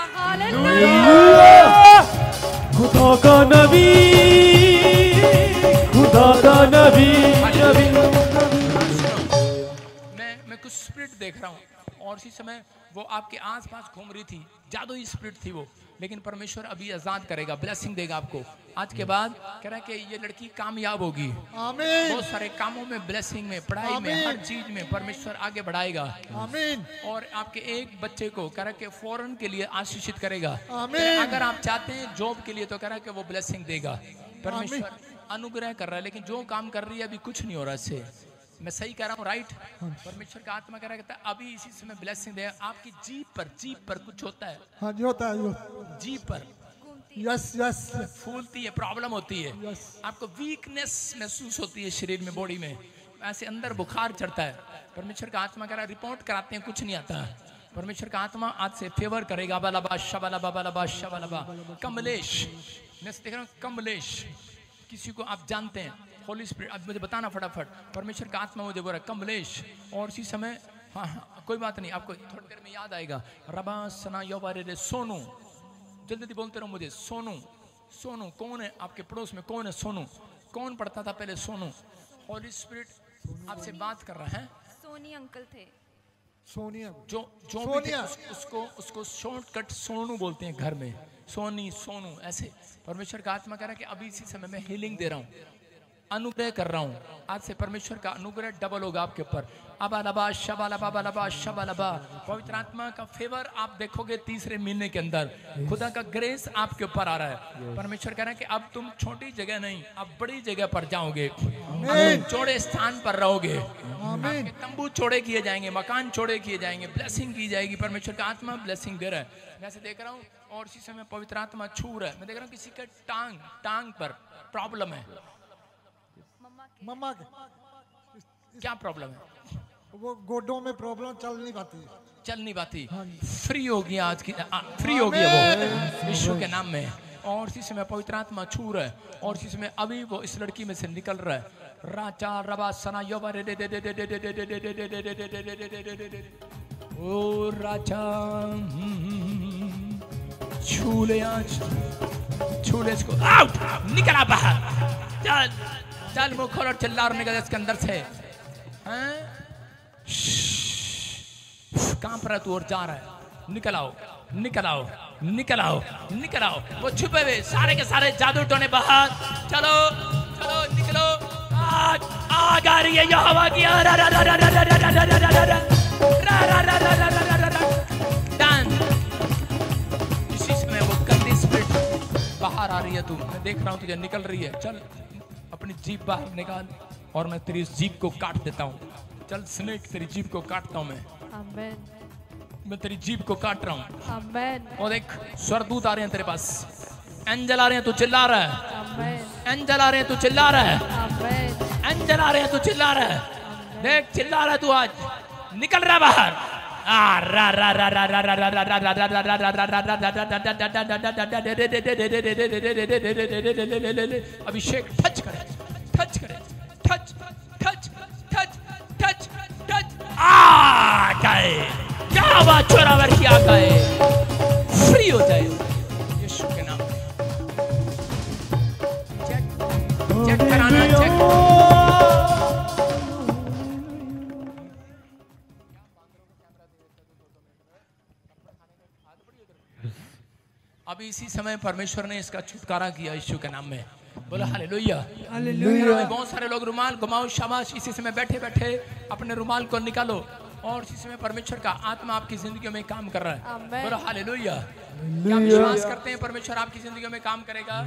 खुदा का नबी, खुदा का नबी, नबी। मैं कुछ स्पिरिट देख रहा हूँ और इसी समय वो आपके आसपास घूम रही थी, जादुई स्पिरिट थी वो, लेकिन परमेश्वर अभी आजाद करेगा, ब्लेसिंग देगा आपको। आज के बाद कह रहा है कि ये लड़की कामयाब होगी, आमीन। बहुत सारे कामों में, ब्लेसिंग में, पढ़ाई में, हर चीज में परमेश्वर आगे बढ़ाएगा। आमीन। और आपके एक बच्चे को कह रहा है कि फौरन के लिए आशीषित करेगा। आमीन। अगर आप चाहते हैं जॉब के लिए तो कह रहा है कि वो ब्लेसिंग देगा, परमेश्वर अनुग्रह कर रहा है। लेकिन जो काम कर रही है अभी कुछ नहीं हो रहा इससे, मैं सही कह रहा हूँ राइट? परमेश्वर का आत्मा कह रहा है अभी इसी समय ब्लेसिंग दे। आपकी जीप पर कुछ होता है, हाँ जी होता है जीप पर यस यस फूलती है, प्रॉब्लम होती है, आपको वीकनेस महसूस होती है शरीर में, बॉडी में, ऐसे अंदर बुखार चढ़ता है। परमेश्वर का आत्मा कह रहा है रिपोर्ट कराते हैं कुछ नहीं आता। परमेश्वर का आत्मा आज से फेवर करेगा। बालाबा शबालाबा बालाबा शबालाबा। कमलेश, मैं देख रहा हूँ कमलेश, किसी को आप जानते हैं, होली स्पिरिट, अब मुझे बताना फटाफट। परमेश्वर का आत्मा मुझे बोल रहा है कमलेश। और इसी समय हाँ कोई बात नहीं, आपको थोड़ी देर में याद आएगा। रबा सना योबारे सोनू, जल्दी बोलते रहो मुझे। सोनू, सोनू कौन है आपके पड़ोस में? कौन है सोनू? कौन पढ़ता था पहले सोनू? होली स्पिरिट आपसे बात कर रहा है। सोनी अंकल थे। सोनिया जो सोनिया। उसको शॉर्टकट सोनू बोलते हैं घर में, सोनी, सोनू, ऐसे। परमेश्वर का आत्मा कह रहा है कि अभी इसी समय मैं हीलिंग दे रहा हूँ, अनुग्रह कर रहा हूँ। आज से परमेश्वर का अनुग्रह डबल होगा आपके ऊपर। अबालबा शबालबा शबालबा। पवित्र आत्मा का फेवर आप देखोगे तीसरे महीने के अंदर। खुदा का ग्रेस आपके ऊपर आ रहा है। परमेश्वर कह रहा है कि अब तुम छोटी जगह नहीं, अब बड़ी जगह पर जाओगे, अब चौड़े स्थान पर रहोगे, आपके तंबू चौड़े किए जाएंगे, मकान चौड़े किए जाएंगे, ब्लेसिंग की जाएगी। परमेश्वर का आत्मा ब्लेसिंग दे रहा है। मैं ऐसे देख रहा हूँ और इसी समय पवित्र आत्मा छू रहा है। मैं देख रहा हूँ किसी का टांग पर प्रॉब्लम है। मम्मा के क्या प्रॉब्लम है? वो गोडों में प्रॉब्लम चल नहीं पाती। फ्री हो गया आज की, फ्री हो गया वो यीशु के नाम में। और इसी समय पवित्र आत्मा छू रहा है और इसी समय अभी वो इस लड़की में से निकल रहा है। राजा रबा सना योबा रे ओ राजा छू ले आज, छू ले इसको, आउट, निकला बाहर, चल मुंह खोल और चिल्ला और निकल इसके अंदर से। कहां पर है तू और जा रहा है? निकल आओ, निकल आओ, निकल आओ, निकल आओ। वो छुपे हुए सारे के सारे जादू टोने बाहर। चलो चलो निकलो, आग आ रही है यहोवा की। इसी समय वो गंदी स्पिरिट बाहर आ रही है। तू, मैं देख रहा हूँ तुझे निकल रही है। चल अपनी जीभ बाहर निकाल और मैं तेरी जीभ को काट देता हूँ। चल स्नेक, तेरी जीभ को काटता हूँ मैं। आमेन। मैं तेरी जीभ को काट रहा हूँ। आमेन। और देख स्वर्गदूत आ रहे हैं तेरे पास, एंजल आ रहे हैं, तू चिल्ला रहा है। आमेन। एंजल आ रहे हैं, तू चिल्ला रहा है। आमेन। एंजल आ रहे हैं, तू चिल्ला रहा है। देख चिल्ला रहा है तू, आज निकल रहा है बाहर। अभिषेक टच करे, टच करे, touch touch touch touch touch. आ गए, क्या बात, चोरावर की आ गए, फ्री हो जाए यीशु के नाम में। चेक कराना, चेक। अभी इसी समय परमेश्वर ने इसका छुटकारा किया यीशु के नाम में। बोलो हालेलुया, हालेलुया। बहुत सारे लोग रुमाल घुमाओ, शाबाश। इसी समय बैठे बैठे अपने रुमाल को निकालो और इसी समय परमेश्वर का आत्मा आपकी जिंदगियों में काम कर रहा है। बोलो हालेलुया। क्या विश्वास करते हैं परमेश्वर आपकी जिंदगियों में काम करेगा?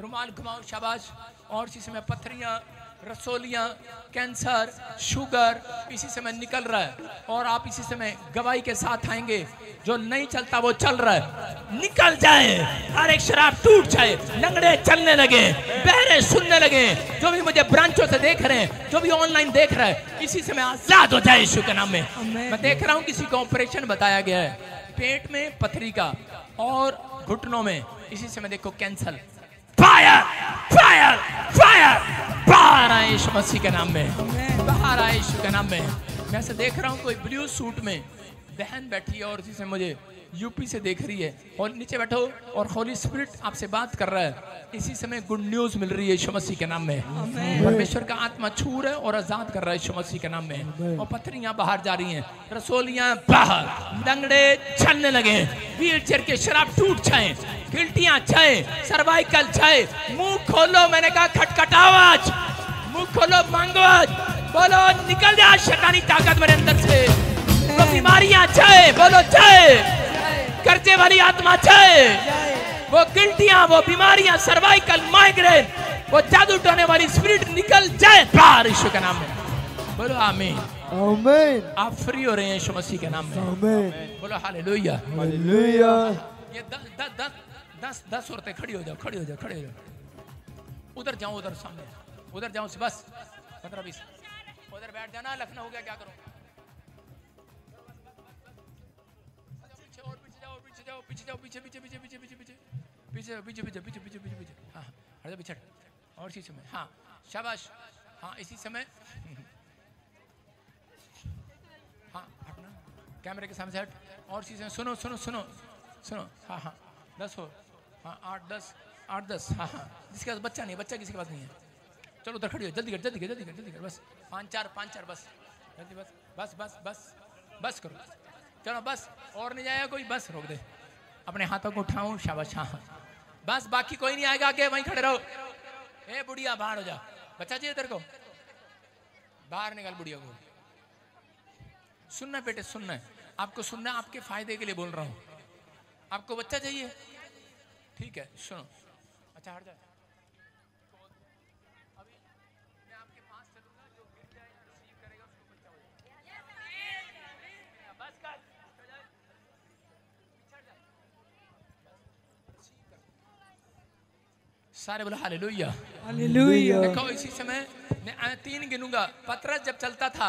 रुमाल घुमाओ, शाबाश। और इसी समय पत्थरियां रसोलियां, कैंसर, शुगर इसी समय निकल रहा है। और आप इसी समय गवाही के साथ आएंगे, जो नहीं चलता वो चल रहा है, निकल जाए, हर एक शराब टूट जाए, लंगड़े चलने लगे, बहरे सुनने लगे। जो भी मुझे ब्रांचों से देख रहे हैं, जो भी ऑनलाइन देख रहा है, इसी समय आजाद हो जाए यीशु के नाम में। मैं देख रहा हूँ किसी को ऑपरेशन बताया गया है, पेट में पथरी का और घुटनों में, इसी समय देखो कैंसर। फायर फायर फायर, बाहर आए यीशु मसीह के नाम में, बाहर आए यीशु के नाम में। मैं ऐसे देख रहा हूँ कोई ब्लू सूट में बहन बैठी है और जिसे मुझे यूपी से देख रही है, और नीचे बैठो और होली स्पिरिट आपसे बात कर रहा है। इसी समय गुड न्यूज मिल रही है यीशु मसीह के नाम में। परमेश्वर का आत्मा छू रहा है और आजाद कर रहा है यीशु मसीह के नाम में। और पथरियां बाहर जा रही हैं, रसोलियां बाहर, दंगड़े चलने लगे, व्हील चेयर के शराब टूट जाए, गिल्टियां जाए, सर्वाइकल जाए। मुंह खोलो, मैंने कहा खटखटावाज, मुंह खोलो, मांगो आज, बोलो निकल जा शैतानी ताकत मेरे अंदर से। वो बीमारियां जाए, बोलो जाए, कर्जे वाली आत्मा जाए, वो गिल्टियां, वो बीमारियां, सर्वाइकल, माइग्रेन, वो जादू टोने वाली स्पिरिट निकल जाए बाहर यीशु के नाम में। बोलो आमीन आमीन। आप फ्री हो रहे हैं यीशु मसीह के नाम में। आमीन। बोलो हालेलुया हालेलुया। ये 10 औरतें खड़ी हो जाओ, खड़ी हो जाओ, खड़ी हो जाओ। उधर जाओ, उधर सामने उधर जाओ, बस 15-20 उधर बैठ जाना। लखनऊ हो गया, क्या करूं? पीछे जाओ, पीछे पीछे पीछे पीछे पीछे पीछे पीछे पीछे पीछे पीछे पीछे पीछे पीछे। हाँ हट जा, पीछे। और इसी समय, हाँ शाबाश, हाँ इसी समय, हाँ हटना, कैमरे के सामने से हट। और इसी समय सुनो सुनो सुनो सुनो, हाँ हाँ 10 हो, हाँ 8 10, हाँ हाँ। जिसके पास बच्चा नहीं है, बच्चा किसी के पास नहीं है, चलो उधर खड़ी हो, जल्दी कर जल्दी कर जल्दी कर जल्दी कर, बस 5-4 बस जल्दी, बस बस बस बस बस करो, चलो बस, और नहीं जाएगा कोई, बस रोक दे। अपने हाथों को उठाऊं, शाबाश, हाँ बस, बाकी कोई नहीं आएगा, आगे वहीं खड़े रहो। ए बुढ़िया बाहर हो जा, बच्चा चाहिए तेरे को, बाहर निकल बुढ़िया को। सुनना बेटे, सुनना है आपको, सुनना आपके फायदे के लिए बोल रहा हूँ। आपको बच्चा चाहिए, ठीक है सुनो, अच्छा हट जा। अभी मैं आपके पास चलूंगा, जो गिर जाएगा रिसीव करेगा उसको बच्चा हो जाएगा। बस कर, सारे बोलो हालेलुया हालेलुया। देखो इसी समय मैं 3 गिनूंगा। पतरस जब चलता था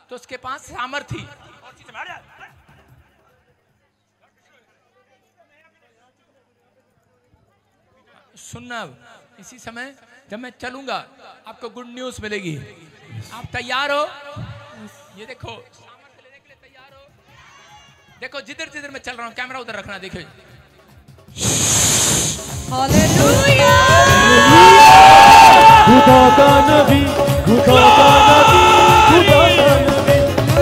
तो उसके पास सामर्थ्य थी। सुनना, इसी समय जब मैं चलूंगा आपको गुड न्यूज मिलेगी। आप तैयार हो? ये देखो, सामर्थ्य लेने के लिए तैयार हो? देखो जिधर जिधर मैं चल रहा हूँ, कैमरा उधर रखना, देखो। हालेलुया। खुदा का नबी, खुदा का नबी, खुदा का नबी,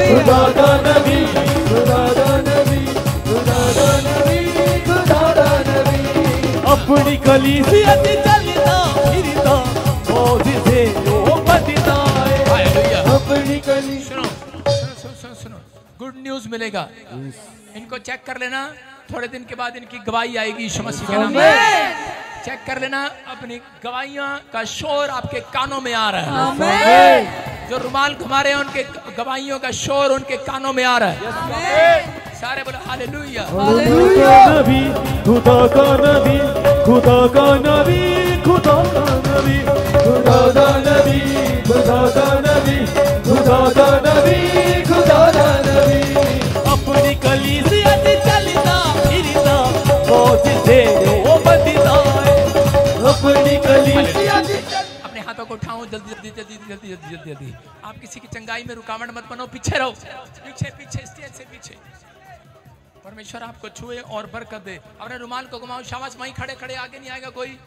खुदा का नबी, खुदा का नबी, खुदा का नबी, खुदा का नबी। अपनी कलीसिया से चलता फिरता, मौज से जो बचता है। हालेलुया। अपनी कलीसिया। सुनो, गुड न्यूज मिलेगा। इनको चेक कर लेना, थोड़े दिन के बाद इनकी गवाही आएगी यीशु मसीह के नाम में। चेक कर लेना, अपनी गवाहियां का शोर आपके कानों में आ रहा है। जो रुमाल घुमा रहे हैं उनके गवाहियों का शोर उनके कानों में आ रहा है। सारे बोलो हालेलुया। खुदा का नबी, खुदा का नबी, खुदा का नबी, खुदा का नबी, खुदा का नबी, खुदा का नबी, खुदा का नबी, खुदा का नबी। अपनी कलीसिया से चलता फिरता, मौज से वो बचता है। अपनी कलीसिया से। अपने हाथों को उठाओ, जल्दी जल्दी जल्दी जल्दी जल्दी जल्दी जल्दी। आप किसी की चंगाई में रुकावट मत बनो, पीछे रहो, पीछे पीछे, स्टेज से पीछे। परमेश्वर आपको छुए और बरकत दे। अपने रुमाल को घुमाओ, शाबाश, वहीं खड़े खड़े, आगे नहीं आएगा कोई।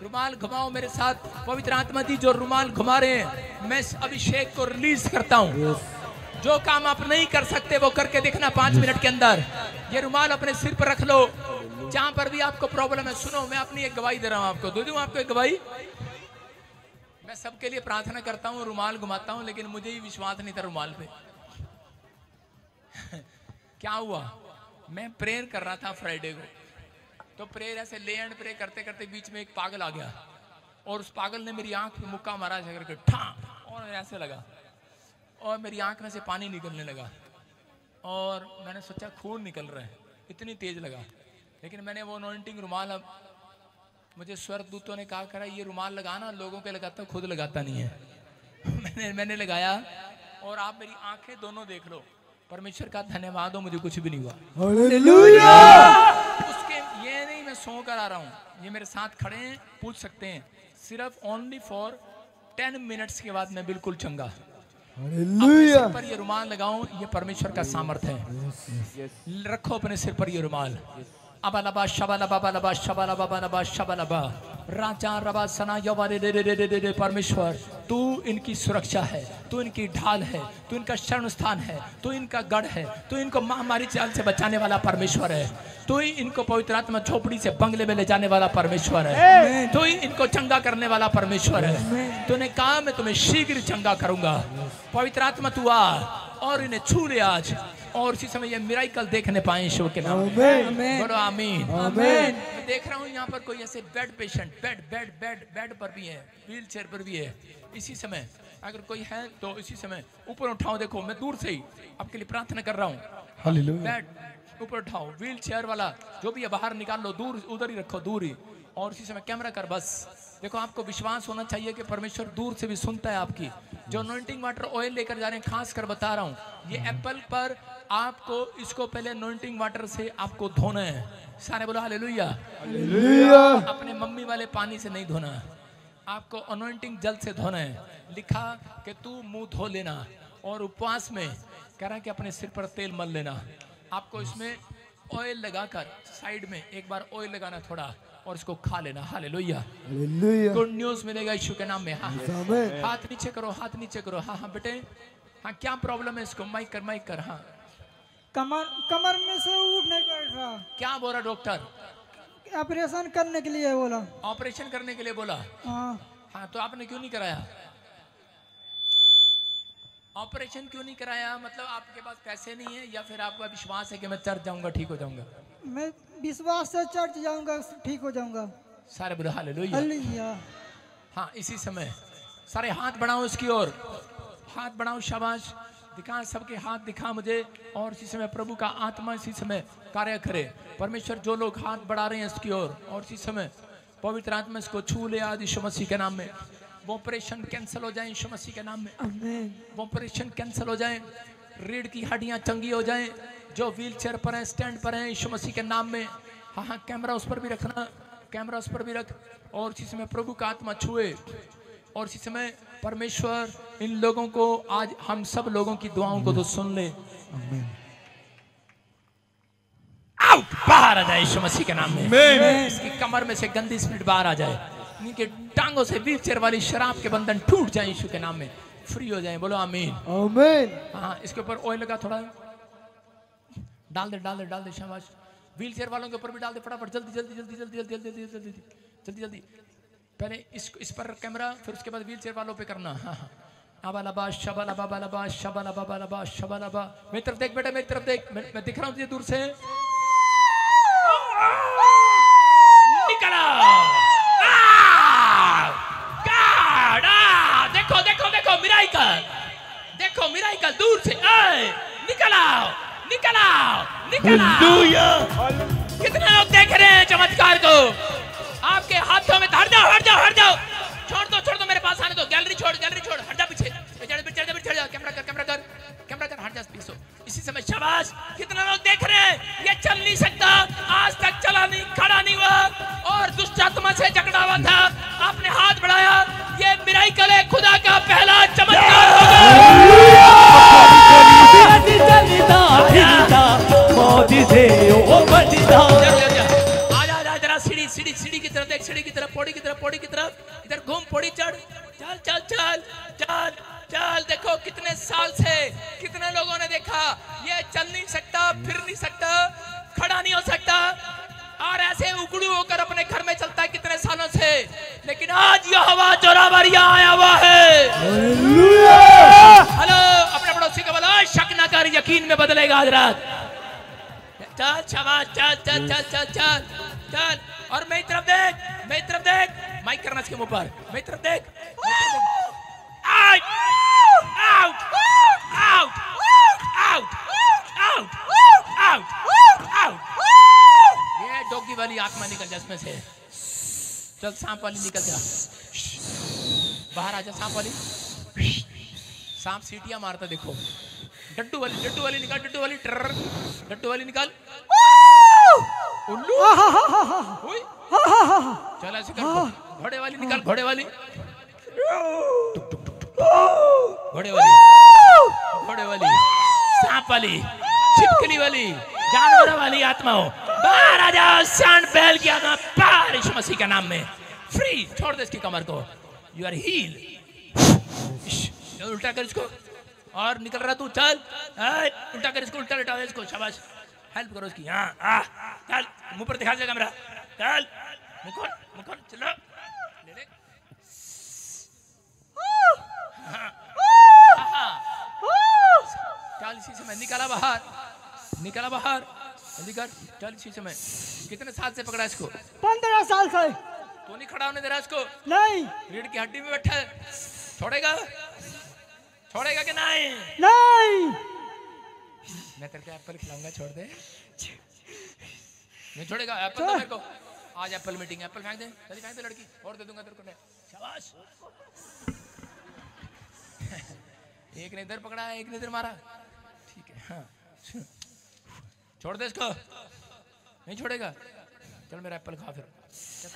रुमाल घुमाओ मेरे साथ। पवित्र आत्मा दी जो रुमाल घुमा रहे हैं, मैं अभिषेक को रिलीज करता हूँ। जो काम आप नहीं कर सकते वो करके देखना 5 मिनट के अंदर। ये रुमाल अपने सिर पर रख लो, जहां पर भी आपको प्रॉब्लम है। सुनो, मैं अपनी एक गवाही दे रहा हूं आपको, दे दूं आपको एक गवाही। मैं सबके लिए प्रार्थना करता हूं, रुमाल घुमाता हूं, लेकिन मुझे ही विश्वास नहीं था रुमाल पे। क्या हुआ, मैं प्रेयर कर रहा था फ्राइडे को, तो प्रेयर ऐसे ले एंड प्रे करते करते बीच में एक पागल आ गया और उस पागल ने मेरी आंख पे मुक्का मारा करके ठा, और ऐसे लगा और मेरी आंख में से पानी निकलने लगा और मैंने सोचा खून निकल रहा है, इतनी तेज लगा। लेकिन मैंने वो अनॉइंटिंग रुमाल, अब मुझे स्वर्गदूतों ने कहा करा ये रुमाल लगाना, लोगों के लगाता खुद लगाता नहीं है। मैंने लगाया और आप मेरी आंखें दोनों देख लो, परमेश्वर का धन्यवाद हो, मुझे कुछ भी नहीं हुआ। हालेलुया। उसके ये नहीं मैं सो कर आ रहा हूँ, ये मेरे साथ खड़े हैं, पूछ सकते हैं, सिर्फ ओनली फॉर 10 मिनट्स के बाद मैं बिल्कुल चंगा। अपने सिर पर ये रुमाल लगाओ, ये परमेश्वर का सामर्थ्य है। रखो अपने सिर पर ये रुमाल। अबालबा शबालबा बालबा शबालबा बालबा शबालबा राजा रबा सना यवारे दे दे दे दे दे। परमेश्वर तू इनकी सुरक्षा है, तू इनकी ढाल है, तू इनका शरण स्थान है, तू इनका गढ़ है, तू इनको महामारी जाल से बचाने वाला परमेश्वर है, तू ही इनको पवित्र आत्मा झोपड़ी से बंगले में ले जाने वाला परमेश्वर है, तू ही इनको चंगा करने वाला परमेश्वर है। तूने कहा मैं तुम्हें शीघ्र चंगा करूंगा। पवित्र आत्मा तू आ और इन्हें छू ले आज, और इसी समय ये मिराकल देखने पाए यीशु के नाम में। बोलो आमीन। मैं देख रहा हूँ यहाँ पर कोई ऐसे बेड पेशेंट, बेड पर भी है, व्हील चेयर पर भी है। इसी समय अगर कोई है तो इसी समय ऊपर उठाओ। देखो मैं दूर से ही आपके लिए प्रार्थना कर रहा हूँ। बेड ऊपर उठाओ, व्हील चेयर वाला जो भी है बाहर निकाल लो, दूर उधर ही रखो, दूर ही। और इसी समय कैमरा कर, बस देखो आपको विश्वास होना चाहिए कि परमेश्वर दूर से भी सुनता है आपकी। जो अनॉइंटिंग वाटर ऑयल लेकर जा रहे हैं, खास कर बता रहा हूँ, ये एप्पल पर आपको इसको पहले अनॉइंटिंग वाटर से आपको धोना है। सारे बोलो हालेलुया। अपने मम्मी वाले पानी से नहीं धोना, आपको अनॉइंटिंग जल से धोना है। लिखा कि तू मुंह धो लेना, और उपवास में कह रहा है कि अपने सिर पर तेल मल लेना। आपको इसमें ऑयल लगाकर साइड में एक बार ऑयल लगाना थोड़ा, और इसको खा लेना। हालेलुया। गुड न्यूज मिलेगा यीशु के नाम में। हाँ हाथ नीचे करो, हाथ नीचे करो। हाँ हाँ बेटे, हाँ क्या प्रॉब्लम है इसको? माइक कर। हाँ कमर में से उठ नहीं बैठ रहा। क्या बोला डॉक्टर? ऑपरेशन करने के लिए बोला। ऑपरेशन करने के लिए बोला? हाँ तो आपने क्यों नहीं कराया ऑपरेशन? क्यों नहीं कराया? मतलब आपके पास पैसे नहीं है, या फिर आपका विश्वास है कि मैं चर्च जाऊंगा ठीक हो जाऊंगा? मैं विश्वास से चर्च जाऊंगा ठीक हो जाऊंगा। सारे बोलो हालेलुया। हाँ इसी समय सारे हाथ बढ़ाओ इसकी ओर, हाथ बढ़ाओ, शाबाश। दिखा सबके हाथ, दिखा मुझे। और इसी समय प्रभु का आत्मा इसी समय कार्य करे। परमेश्वर जो लोग हाथ बढ़ा रहे हैं इसकी ओर, और इसी समय पवित्र आत्मा इसको छू ले आज यीशु मसीह के नाम में। वो ऑपरेशन कैंसिल हो जाए यीशु मसीह के नाम में। वो ऑपरेशन कैंसिल हो जाए, रीढ़ की हड्डियां चंगी हो जाएं। जो व्हील चेयर पर है, स्टैंड पर है, यीशु मसीह के नाम में। हाँ हाँ कैमरा उस पर भी रखना, कैमरा उस पर भी रख। और इसी समय प्रभु का आत्मा छुए, और इसी समय परमेश्वर इन लोगों को, आज हम सब लोगों की दुआओं को तो सुन ले। आउट, बाहर आ जाए यीशु मसीह के नाम में। इसकी कमर में से गंदी स्पिरिट बाहर आ जाए, इनके टांगों से व्हील चेयर वाली शराब के बंधन टूट जाए यीशु के नाम में, फ्री हो जाए। बोलो आमीन। हाँ इसके ऊपर ऑयल लगा, थोड़ा डाल दे शाबाश। व्हील चेयर वालों के ऊपर भी डाल दे फटाफट, जल्दी। पहले इस पर कैमरा, फिर उसके बाद व्हील चेयर वालों पे करना। हाँ अबालबा शबालबा बालबा शबालबा बालबा शबालबा। मेरी तरफ देख बेटा, मेरी तरफ देख, मैं दिख रहा हूँ तुझे दूर से। निकला देखो मिराकल दूर से। निकल आओ। कितने लोग देख रहे हैं चमत्कार को? आपके हाथों में हट जाओ। छोड़ दो मेरे पास आने दो। गैलरी छोड़, हट जा पीछे। कैमरा कर, हट जा पीछे। इसी समय शाबाश। कितने लोग देख रहे हैं? ये चल नहीं सकता, आज तक चला नहीं, खड़ा नहीं हुआ, और दुष्ट आत्मा से जकड़ा हुआ था। आपने हाथ बढ़ाया, ये मिराकल है, खुदा का पहला चमत्कार जरा सीढ़ी की तरफ देख, सीढ़ी की तरफ, पौड़ी की तरफ, इधर घूम, पौड़ी चढ़, चल। देखो कितने साल से कितने लोगों ने देखा, ये चल नहीं सकता, फिर नहीं सकता, खड़ा नहीं हो सकता, और ऐसे उगड़ू होकर अपने घर में चलता है कितने सालों से। लेकिन आज यहोवा जोरावर यहाँ आया हुआ है। हेलो, अपने पड़ोसी को बोलो शक न कर, यकीन में बदलेगा आज रात। चल शाबाश, चल। और मेरी तरफ देख, माइक करना इसके मुंह पर, मेरी तरफ देख। Out out out out out out out. ये डॉगी वाली आत्मा निकल जा इसमें से। चल सांप वाली निकल जा, बाहर आ जा। सांप वाली, सांप सीटियां मारता देखो। डड्डू वाली निकाल, डड्डू वाली, डड्डू वाली निकाल। उल्लू चल ऐसे कर। घोड़े वाली निकाल, घोड़े वाली, घोड़े वाली, घोड़े वाली, सांप वाली, छिपकली वाली, जानवर वाली आत्माओं बाहर आ जाओ। सांड बैल की आत्मा बाहर यीशु मसीह के नाम में फ्री। छोड़ दे इसकी कमर को। You are heel. उल्टा कर इसको और निकल रहा तू। चल उल्टा कर इसको, उल्टा लटाओ इसको। शाबाश, हेल्प करो इसकी। हाँ चल, मुंह पर दिखा दे कैमरा। चल मुखन मुखन, चलो ले ले। चल इसी समय निकाला बाहर, निकाला बाहर, जल्दी कर। चल इसी समय। कितने साल से पकड़ा इसको? 15 साल से। तो नहीं खड़ा होने दे रहा इसको? नहीं। रीढ़ की हड्डी में बैठा है। छोड़ेगा, छोड़ेगा कि नहीं? नहीं। मैं तेरे को एप्पल खिलाऊंगा, छोड़ दे। नहीं छोड़ेगा। एप्पल दो मेरे को आज। एप्पल मीटिंग, एप्पल फेंक दे, चली फेंक दे लड़की, और दे दूंगा तेरे को। शाबाश। एक ने इधर पकड़ा, एक ने इधर मारा। ठीक है, हाँ छोड़ दे इसको। नहीं छोड़ेगा। चल मेरा एप्पल खा फिर।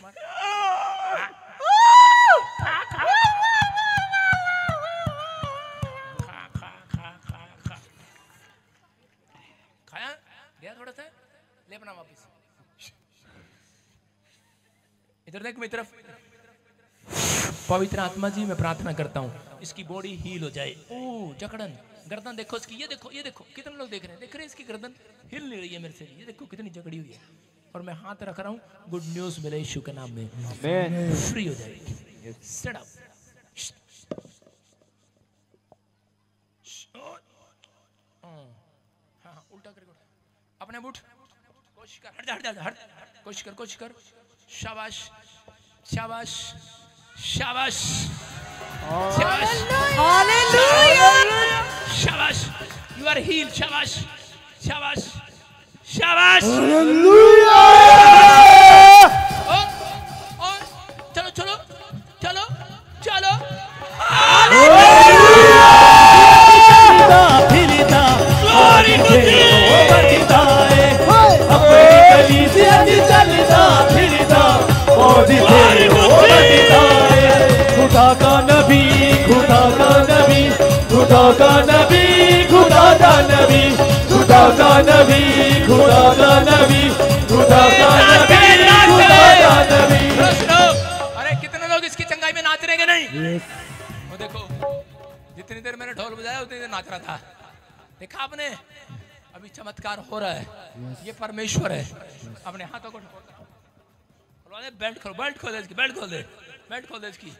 मार। खाया गया थोड़ा सा, ले अपना वापस। इधर देख मेरी तरफ। पवित्र आत्मा जी, मैं प्रार्थना करता हूँ इसकी बॉडी हील हो जाए। ओ जकड़न, गर्दन देखो इसकी, ये देखो, ये देखो। कितने लोग देख रहे हैं? देख रहे हैं इसकी गर्दन हिल नहीं रही है मेरे से। ये देखो कितनी जकड़ी हुई है। और मैं हाथ रख रहा हूँ, गुड न्यूज मिले यीशु के नाम में, फ्री हो जाएगी। Sit up. हाँ उल्टा करके अपने बूट। कोशिश कर, हट जा, हट जा, हट। कोशिश कर, कोशिश कर। शाबाश शाबाश शाबाश शाबाश, शाबाश। You are heel. शाबाश शाबाश शाबाश। चलो चलो चलो चलो। खुदा का नबी, खुदा का नबी, खुदा का नबी, खुदा का नबी, खुदा का नबी, खुदा का नबी, खुदा का नबी, खुदा का नबी। अरे कितने लोग इसकी चंगाई में नाच रहे हैं नहीं? वो देखो, जितनी देर मैंने ढोल बजाया उतनी देर नाच रहा था। देखा आपने? अभी चमत्कार हो रहा है। ये परमेश्वर है। अपने हाथों को बेल्ट खोल, बेल्ट खोल दे इसकी, बेल्ट खोल दे, बेल्ट खोल दे इसकी,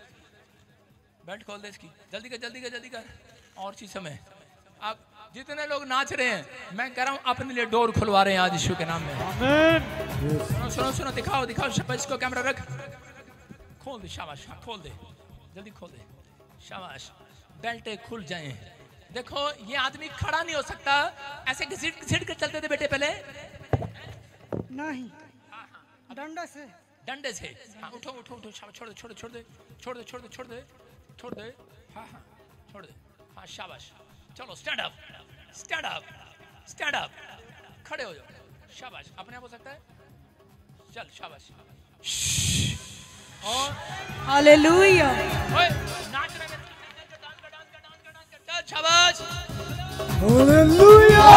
बेल्ट खोल दे इसकी। जल्दी कर, जल्दी कर, जल्दी कर। और चीज समय आप जितने लोग नाच रहे हैं, मैं कह रहा हूँ अपने लिए डोर खुलवा रहे हैं आज यीशु के नाम में। सुनो सुनो सुनो, दिखाओ दिखाओ। इसको कैमरा रख, खोल दे। शाबाश, खोल दे, जल्दी खोल दे। शाबाश, बेल्टे खुल जाए। देखो ये आदमी खड़ा नहीं हो सकता, ऐसे घसीट घसीट कर चलते थे बेटे पहले। नहीं, डंडा से, डंडे से। हाँ उठो उठो उठो। छोड़ दे, छोड़ दे, छोड़ दे, छोड़ दे, छोड़ दे, छोड़ दे, छोड़ दे। हाँ हाँ छोड़ दे। हाँ शाबाश। चलो stand up, stand up, stand up. खड़े हो जाओ। शाबाश, अपने आप हो सकता है। चल शाबाश। और हालेलुया। ओए नाच रहे हैं। चल शाबाश। हालेलुया।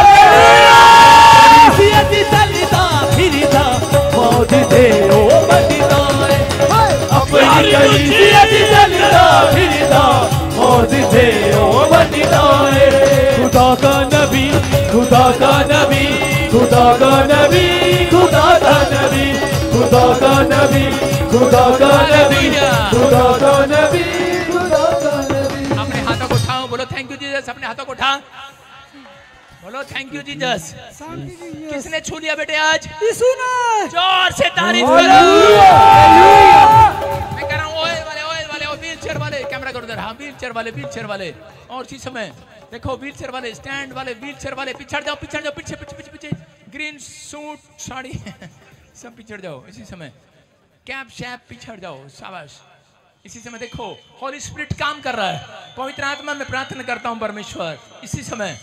सियाती चलता फिरता मौज दे ओ बंदिता है। अपनी कलीसियाती चलता फिरता मौज दे ओ बंदिता है। खुदा का नबी, खुदा का नबी, खुदा का नबी, खुदा का नबी, खुदा का नबी, खुदा का नबी, खुदा का नबी, खुदा का नबी। अपने हाथों को उठाओ, बोलो थैंक यू जीसस। अपने हाथों को उठा, बोलो थैंक यू जीसस। किसने छू लिया बेटे आज? यीशु ने। जोर से तारीफ करो। मैं कह रहा हूँ हाँ व्हील चेयर वाले और इसी समय देखो व्हील चेयर वाले, स्टैंड वाले, व्हील चेयर वाले, पिछड़ जाओ पीछे ग्रीन सूट साड़ी सब पिछड़ जाओ इसी समय, कैप शैप पिछड़ जाओ, शाबाश। इसी समय देखो होली स्पिरिट काम कर रहा है, पवित्र आत्मा में प्रार्थना करता हूँ परमेश्वर इसी समय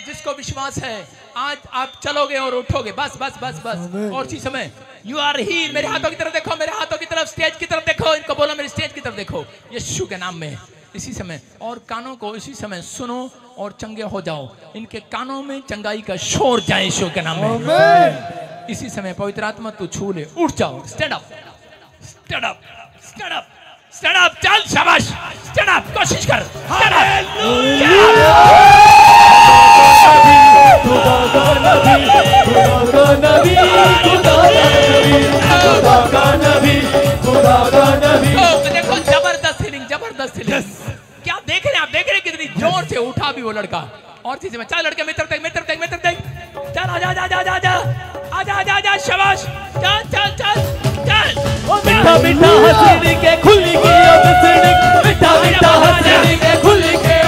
जिसको विश्वास है आज आप चलोगे और उठोगे, बस बस बस बस। और इसी समय यू आर हील, मेरे हाथों की तरफ देखो, मेरे हाथों की तरफ, स्टेज की तरफ देखो, इनको बोलो मेरे स्टेज की तरफ देखो, यीशु के नाम में इसी समय। और कानों को इसी समय सुनो और चंगे हो जाओ, इनके कानों में चंगाई का शोर जाए यीशु के नाम में इसी समय। पवित्र आत्मा तू छू ले, उठ जाओ, stand up stand up stand up stand up, चल शाबाश, स्टैंड अप, कोशिश कर, देखो जबरदस्त हीलिंग, जबरदस्त हीलिंग। क्या देख रहे हैं आप, देख रहे हैं कितनी जोर से उठा भी वो लड़का। और चीज में चल लड़के, मित्र देख, चल आजा शाबाश, चल मीठा मीठा हंसने के खुली के मीठा मीठा हंसने के खुली के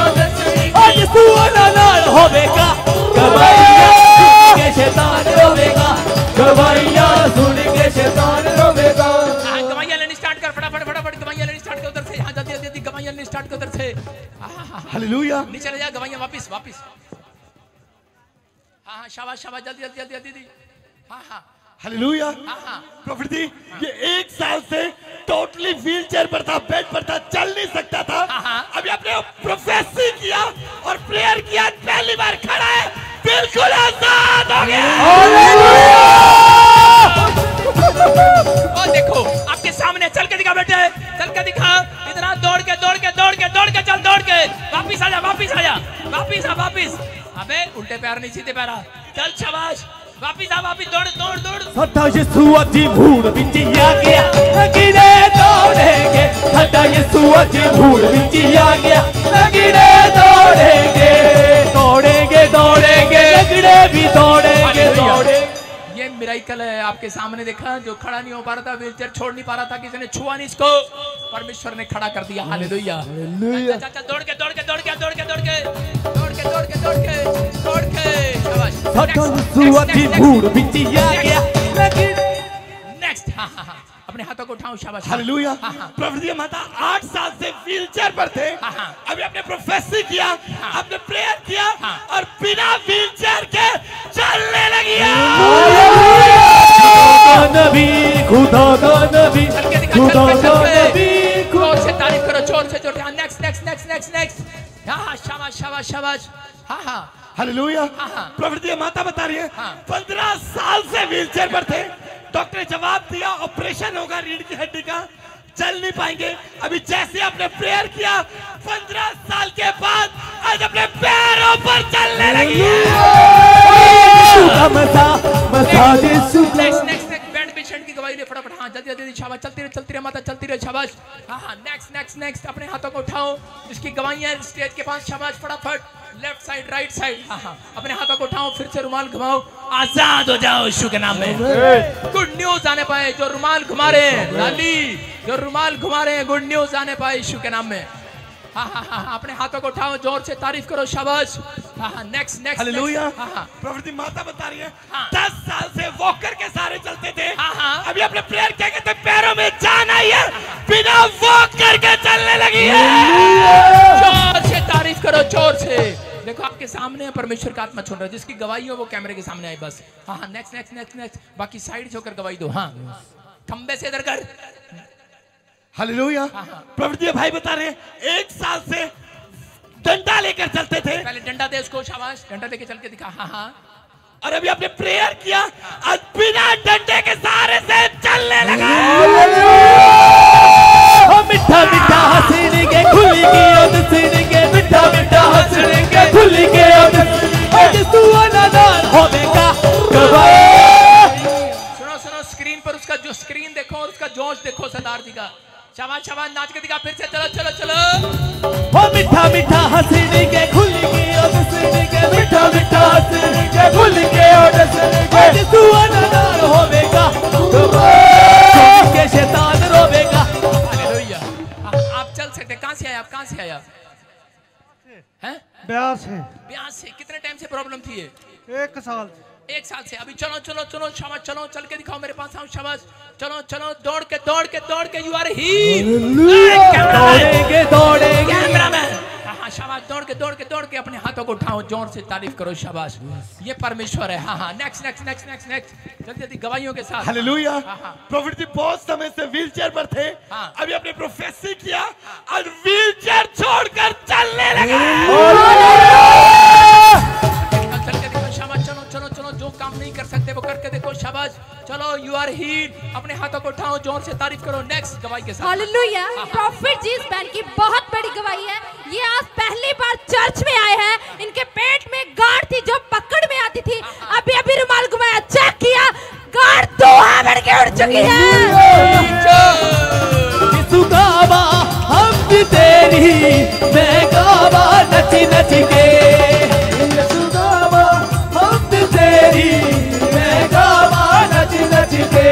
आज तू अनानार होवेगा, गवाइया के शैतान रोवेगा, गवाइया सुन के शैतान रोवेगा। गवाइया लेनी स्टार्ट कर, फटाफट गवाइया लेनी स्टार्ट कर उधर से, हां जल्दी गवाइया लेनी स्टार्ट कर उधर से। हालेलुया, नीचे ले जा गवाइया, वापस हां शाबाश जल्दी हां हालेलुया। प्रॉफिट जी, ये 1 साल से टोटली व्हील चेयर पर था, बेड पर था, चल नहीं सकता था। अभी आपने प्रोफेसी किया और प्रेयर किया, पहली बार खड़ा है, बिल्कुल आजाद हो गया। और देखो आपके सामने चल के दिखा बेटे, चल के दिखा, इतना दौड़ के चल, दौड़ के वापिस आ वापिस। अबे उल्टे पैर नहीं सीधे पैर, चल शाबाश, वापिस दौड़। सदा यीशु अजी भूल बिंजिया गया, लगिने दौड़ेंगे, सदा यीशु अजी भूल बिंजिया गया, लगिने दौड़ेंगे, लगड़े भी दौड़ेंगे। ये मिराइकल है आपके सामने, देखा जो खड़ा नहीं हो पा रहा था, व्हीलचेयर छोड़ नहीं पा रहा था, किसी ने छुआ नहीं इसको, परमेश्वर ने खड़ा कर दिया। हालेलुया, चल दौड़ के नेक्स्ट। अपने हाथों को उठाओ, शाबाश। हालेलुया। प्रभु माता 8 साल से व्हीलचेयर पर थे, अभी आपने प्रोफेसी किया, आपने प्रेयर किया और बिना व्हीलचेयर के चलने लगी। खुदा का नबी, जोर से तारीफ करो, जोर से नेक्स्ट। शाबाश। हालेलुया। प्रभु माता बता रही है 15 साल से व्हीलचेयर पर थे, डॉक्टर ने जवाब दिया ऑपरेशन होगा रीढ़ की हड्डी का, चल नहीं पाएंगे। अभी जैसे आपने प्रेयर किया, 15 साल के बाद आज अपने पैरों पर चलने लगी है। नेक्स्ट बेड पेशेंट की गवाही ले फटाफट, हाँ जल्दी शाबाश, चलती रहे माता, चलती रहे, शाबाश। हाँ नेक्स्ट अपने हाथों को उठाओ, जिसकी गवाहियां स्टेज के पास, शाबाश, फटाफट, लेफ्ट साइड, राइट साइड, हाँ अपने हाथों को उठाओ, फिर से रुमाल घुमाओ, आजाद हो जाओ यीशु के नाम में। गुड न्यूज आने पाए, जो रुमाल घुमा रहे हैं लाली, जो रुमाल घुमा रहे हैं, गुड न्यूज आने पाए यीशु के नाम में। हाँ अपने हाथों को उठाओ, जोर से तारीफ करो, शाबाश। हाँ नेक्स्ट हालेलुया। प्रभु माता बता रही है 10 साल से वॉकर के सहारे चलते थे, अभी अपने प्रेयर क्या कहते, पैरों में जान आई है, बिना वॉकर के चलने लगी है। जोर से तारीफ करो, जोर से। देखो आपके सामने परमेश्वर का आत्मा छू रहा है, जिसकी गवाही हो वो कैमरे के सामने आए बस। हाँ नेक्स्ट, बाकी साइड से होकर गवाही दो। हाँ खंबे से इधर कर। हालेलुया। प्रभु जी भाई बता रहे 1 साल से डंडा लेकर चलते थे, पहले डंडा दे उसको, शाबाश, डंडा लेके चल के दिखा। हाँ और अभी आपने प्रेयर किया, आज बिना डंडे के सहारे से चलने लगा। मीठा मीठा हंसने के खुली के हंसने के, मीठा मीठा हंसने के खुली के हंसने, तू अनानार होवेगा। सुनो स्क्रीन पर उसका जो स्क्रीन देखो और उसका जोश देखो सरदार जी का। शाबाश, नाच के दिखा, फिर से चलो। मीठा मीठा हंसने के खुली के हंसने के, मीठा मीठा हंसने के खुली के हंसने, तू अनानार होवेगा, के शैतान रोवेगा। आप चल सकते, कहाँ से आए हैं? ब्यास है। ब्यास से कितने टाइम से प्रॉब्लम थी ये? 1 साल। 1 साल से। अभी चलो चलो चलो शाबाश, चलो चल के दिखाओ मेरे पास, आओ शाबाश, चलो चलो दौड़ के यू आर हील। दौड़ेंगे दौड़ेंगे कैमरामैन, हाँ शाबाश, दौड़ के अपने हाथों को उठाओ, जोर से तारीफ करो, शाबाश, ये परमेश्वर है। हाँ, next next next next next, जल्दी जल्दी गवाहियों के साथ। हालेलुया। प्रॉफिट जी बहुत समय से व्हीलचेयर पर थे, हाँ। अभी आपने प्रोफेसी किया और व्हीलचेयर छोड़कर चलने लगे। चल के देखो शाबाश, चलो चलो चलो, जो काम नहीं कर सकते वो करके देखो, शाबाश, चलो यू आर हील, अपने हाथों को उठाओ, जोर से तारीफ करो। नेक्स्ट गवाही के साथ। हालेलुया। प्रॉफिट जी इस बहन की बहुत बड़ी गवाही है। ये आज पहली बार चर्च में आए हैं। इनके पेट में गांठ थी जो पकड़ में आती थी, अभी अभी रुमाल घुमाया, चेक किया, गांठ 2 हाथ के उड़ चुकी है। यीशु गावा हम भी तेरी, मैं गावा नच नच के, यीशु गावा हम भी तेरी, मैं गावा नच नच के।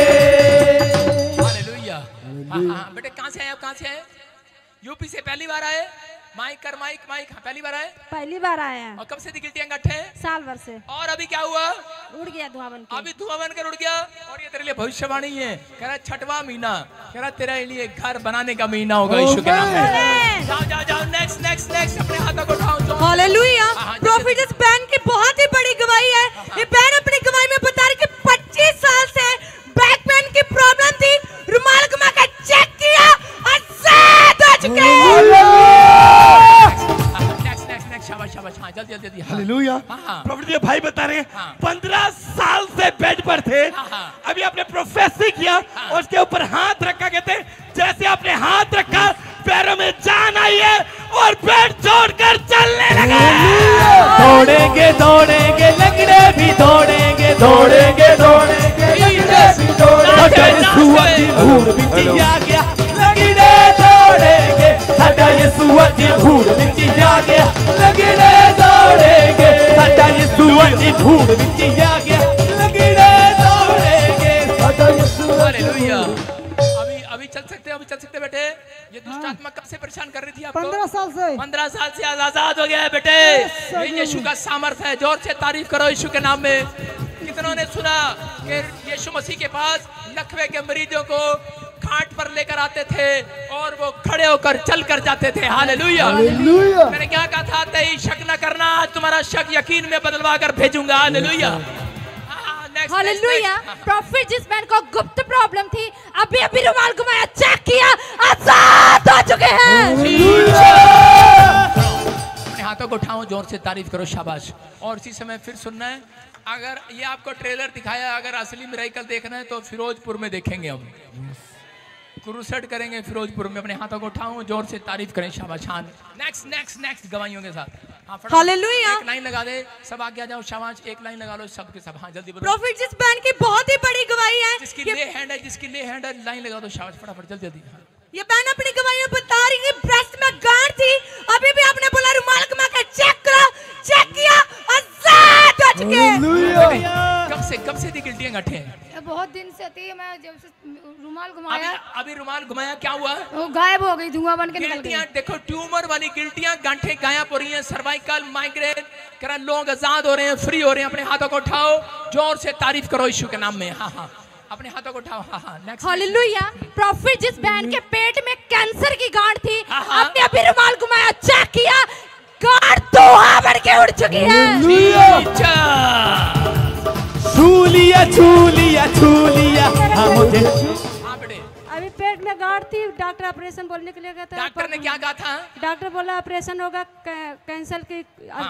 हालेलुया। हाँ, बेटे कहाँ से आए आप? कहाँ से आए? यूपी से पहली बार आए? माइक कर, माइक माइक, पहली बार आए? पहली बार आए हैं। और कब से गिल्टियां गट्ठे? साल भर से। और अभी क्या हुआ? उड़ गया धुआं बन के। अभी धुआं बनकर उड़ गया। और ये तेरे लिए भविष्यवाणी है, कह रहा 6वां महीना, कह रहा तेरे लिए घर बनाने का महीना होगा यीशु के नाम में। जाओ जाओ जाओ, नेक्स्ट नेक्स्ट नेक्स्ट, अपने हाथों को उठाओ। हालेलुया। प्रॉफिट इस बहन की बहुत ही बड़ी गवाही है। ये बहन अपनी गवाही में बता रही कि 25 साल से बैक पेन की प्रॉब्लम थी, रुमाल घुमा कर चेक किया और सेट हो चुके हैं। शाबाश शाबाश, हाँ जल्दी जल्दी। हालेलुया। प्रॉफिट जी भाई बता रहे हैं 15 साल से बेड पर थे, अभी आपने प्रोफेसी किया और उसके ऊपर हाथ रखा, कहते जैसे आपने हाथ रखा पैरों में जान आई है और बेड छोड़कर चलने लगे। दौड़ेंगे दौड़ेंगे लंगड़े भी दौड़ेंगे, दौड़ेंगे दौड़ेंगे लंगड़े भी दौड़ेंगे, यीशु अजी भूर बिच आ गया, लंगड़े दौड़ेंगे, साडा यीशु अजी भूर बिच आ गया, लंगड़े दौड़ेंगे, साडा यीशु अजी भूर बिच आ गया, लंगड़े दौड़ेंगे, साडा यीशु। हालेलुया। अभी चल सकते हो, अभी चल सकते बेटे। ये दुष्ट आत्मा कब से परेशान कर रही थी आपको? 15 साल से। 15 साल से आजाद हो गया है बेटे। ये यीशु का सामर्थ है, जोर से तारीफ करो यीशु के नाम में। कितनों ने सुना कि यीशु मसीह के पास लकवे के मरीजों को खाट पर लेकर आते थे और वो खड़े होकर चल कर जाते थे। हालेलुया। मैंने क्या कहा था? तेरी शक न करना, तुम्हारा शक यकीन में बदलवा कर भेजूंगा। हालेलुया। हालेलुया। प्रॉफिट जिस बहन को गुप्त प्रॉब्लम थी, अभी अभी रुमाल घुमाया, चेक किया, आजाद हो चुके हैं। अपने हाथों को उठाओ, जोर से तारीफ करो, शाबाश। और इसी समय फिर सुनना है, अगर ये आपको ट्रेलर दिखाया, अगर असली मिरेकल देखना है तो फिरोजपुर में देखेंगे हम, क्रूसेड करेंगे फिरोजपुर में। अपने हाथों को उठाओ, जोर से तारीफ करें, शाबाश। नेक्स्ट नेक्स्ट नेक्स्ट गवाहियों के साथ। हालेलुया। एक लाइन लगा दे, सब आगे आ जाओ, शाबाश, एक लाइन लगा लो सबके सब। हाँ जल्दी बोलो। प्रॉफिट जिस बहन की बहुत ही बड़ी गवाही है। जिसकी ले हैंड है, जिसकी ले हैंड है, लाइन लगा दो, शाबाश, फटाफट जल्दी जल्दी। ये बहन अपनी गवाही में बता रही है ब्रेस्ट में गांठ थी, अभी भी आपने बोला रुमाल घुमा कर चेक करो, चेक किया, आजाद हो चुके। कब से थी गिल्टियां गट्ठे? बहुत दिन से थी, मैं जब से रुमाल घुमाया। अभी रुमाल घुमाया, क्या हुआ? वो गायब हो गई, धुआं बन के निकल गई। देखो ट्यूमर वाली गिल्टियां गांठें गायब हो रही हैं, सर्वाइकल माइग्रेन, कह लोग आजाद हो रहे हैं, फ्री हो रहे हैं। अपने हाथों को उठाओ, जोर से तारीफ करो यीशु के नाम में। हाँ हाँ, अपने हाथों को उठाओ। हाँ हाँ, नेक्स्ट। हालेलुया। प्रॉफिट जिस बहन के पेट में कैंसर की गांठ थी, आपने अभी रुमाल घुमाया, चेक किया, गांठ 2 हाथ बन के उड़ चुकी है। छूलिया छूलिया छूलिया। मुझे अभी पेट में गांठ थी, डॉक्टर ऑपरेशन बोलने के लिए गया था। डॉक्टर ने क्या कहा था? डॉक्टर बोला ऑपरेशन होगा, कैंसर की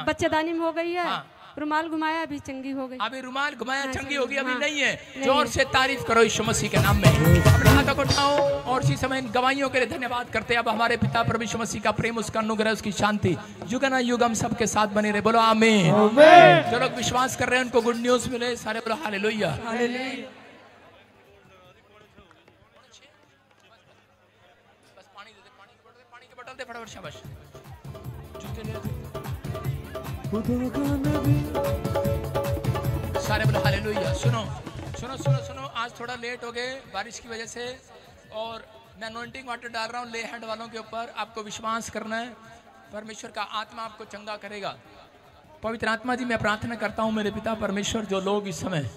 बच्चेदानी में हो गई है। रुमाल घुमाया, अभी चंगी हो गई। अभी रुमाल घुमाया, चंगी होगी, अभी नहीं है। जोर से तारीफ करो यीशु मसीह के नाम में। अपने हाथों को उठाओ और इसी समय इन गवाहियों के लिए धन्यवाद करते हैं। अब हमारे पिता प्रभु यीशु मसीह का प्रेम, उसका अनुग्रह, उसकी शांति युगना युग हम सबके साथ बने रहे। बोलो आमीन। जो लोग विश्वास कर रहे हैं उनको गुड न्यूज मिले, सारे बोलो हालेलुया। पानी की बोतल दे फटाफट, शाबाश। सारे बोलो हालेलुया। सुनो सुनो सुनो सुनो, आज थोड़ा लेट हो गए बारिश की वजह से, और मैं अनॉइंटिंग वाटर डाल रहा हूँ ले हैंड वालों के ऊपर। आपको विश्वास करना है परमेश्वर का आत्मा आपको चंगा करेगा। पवित्र आत्मा जी, मैं प्रार्थना करता हूँ मेरे पिता परमेश्वर, जो लोग इस समय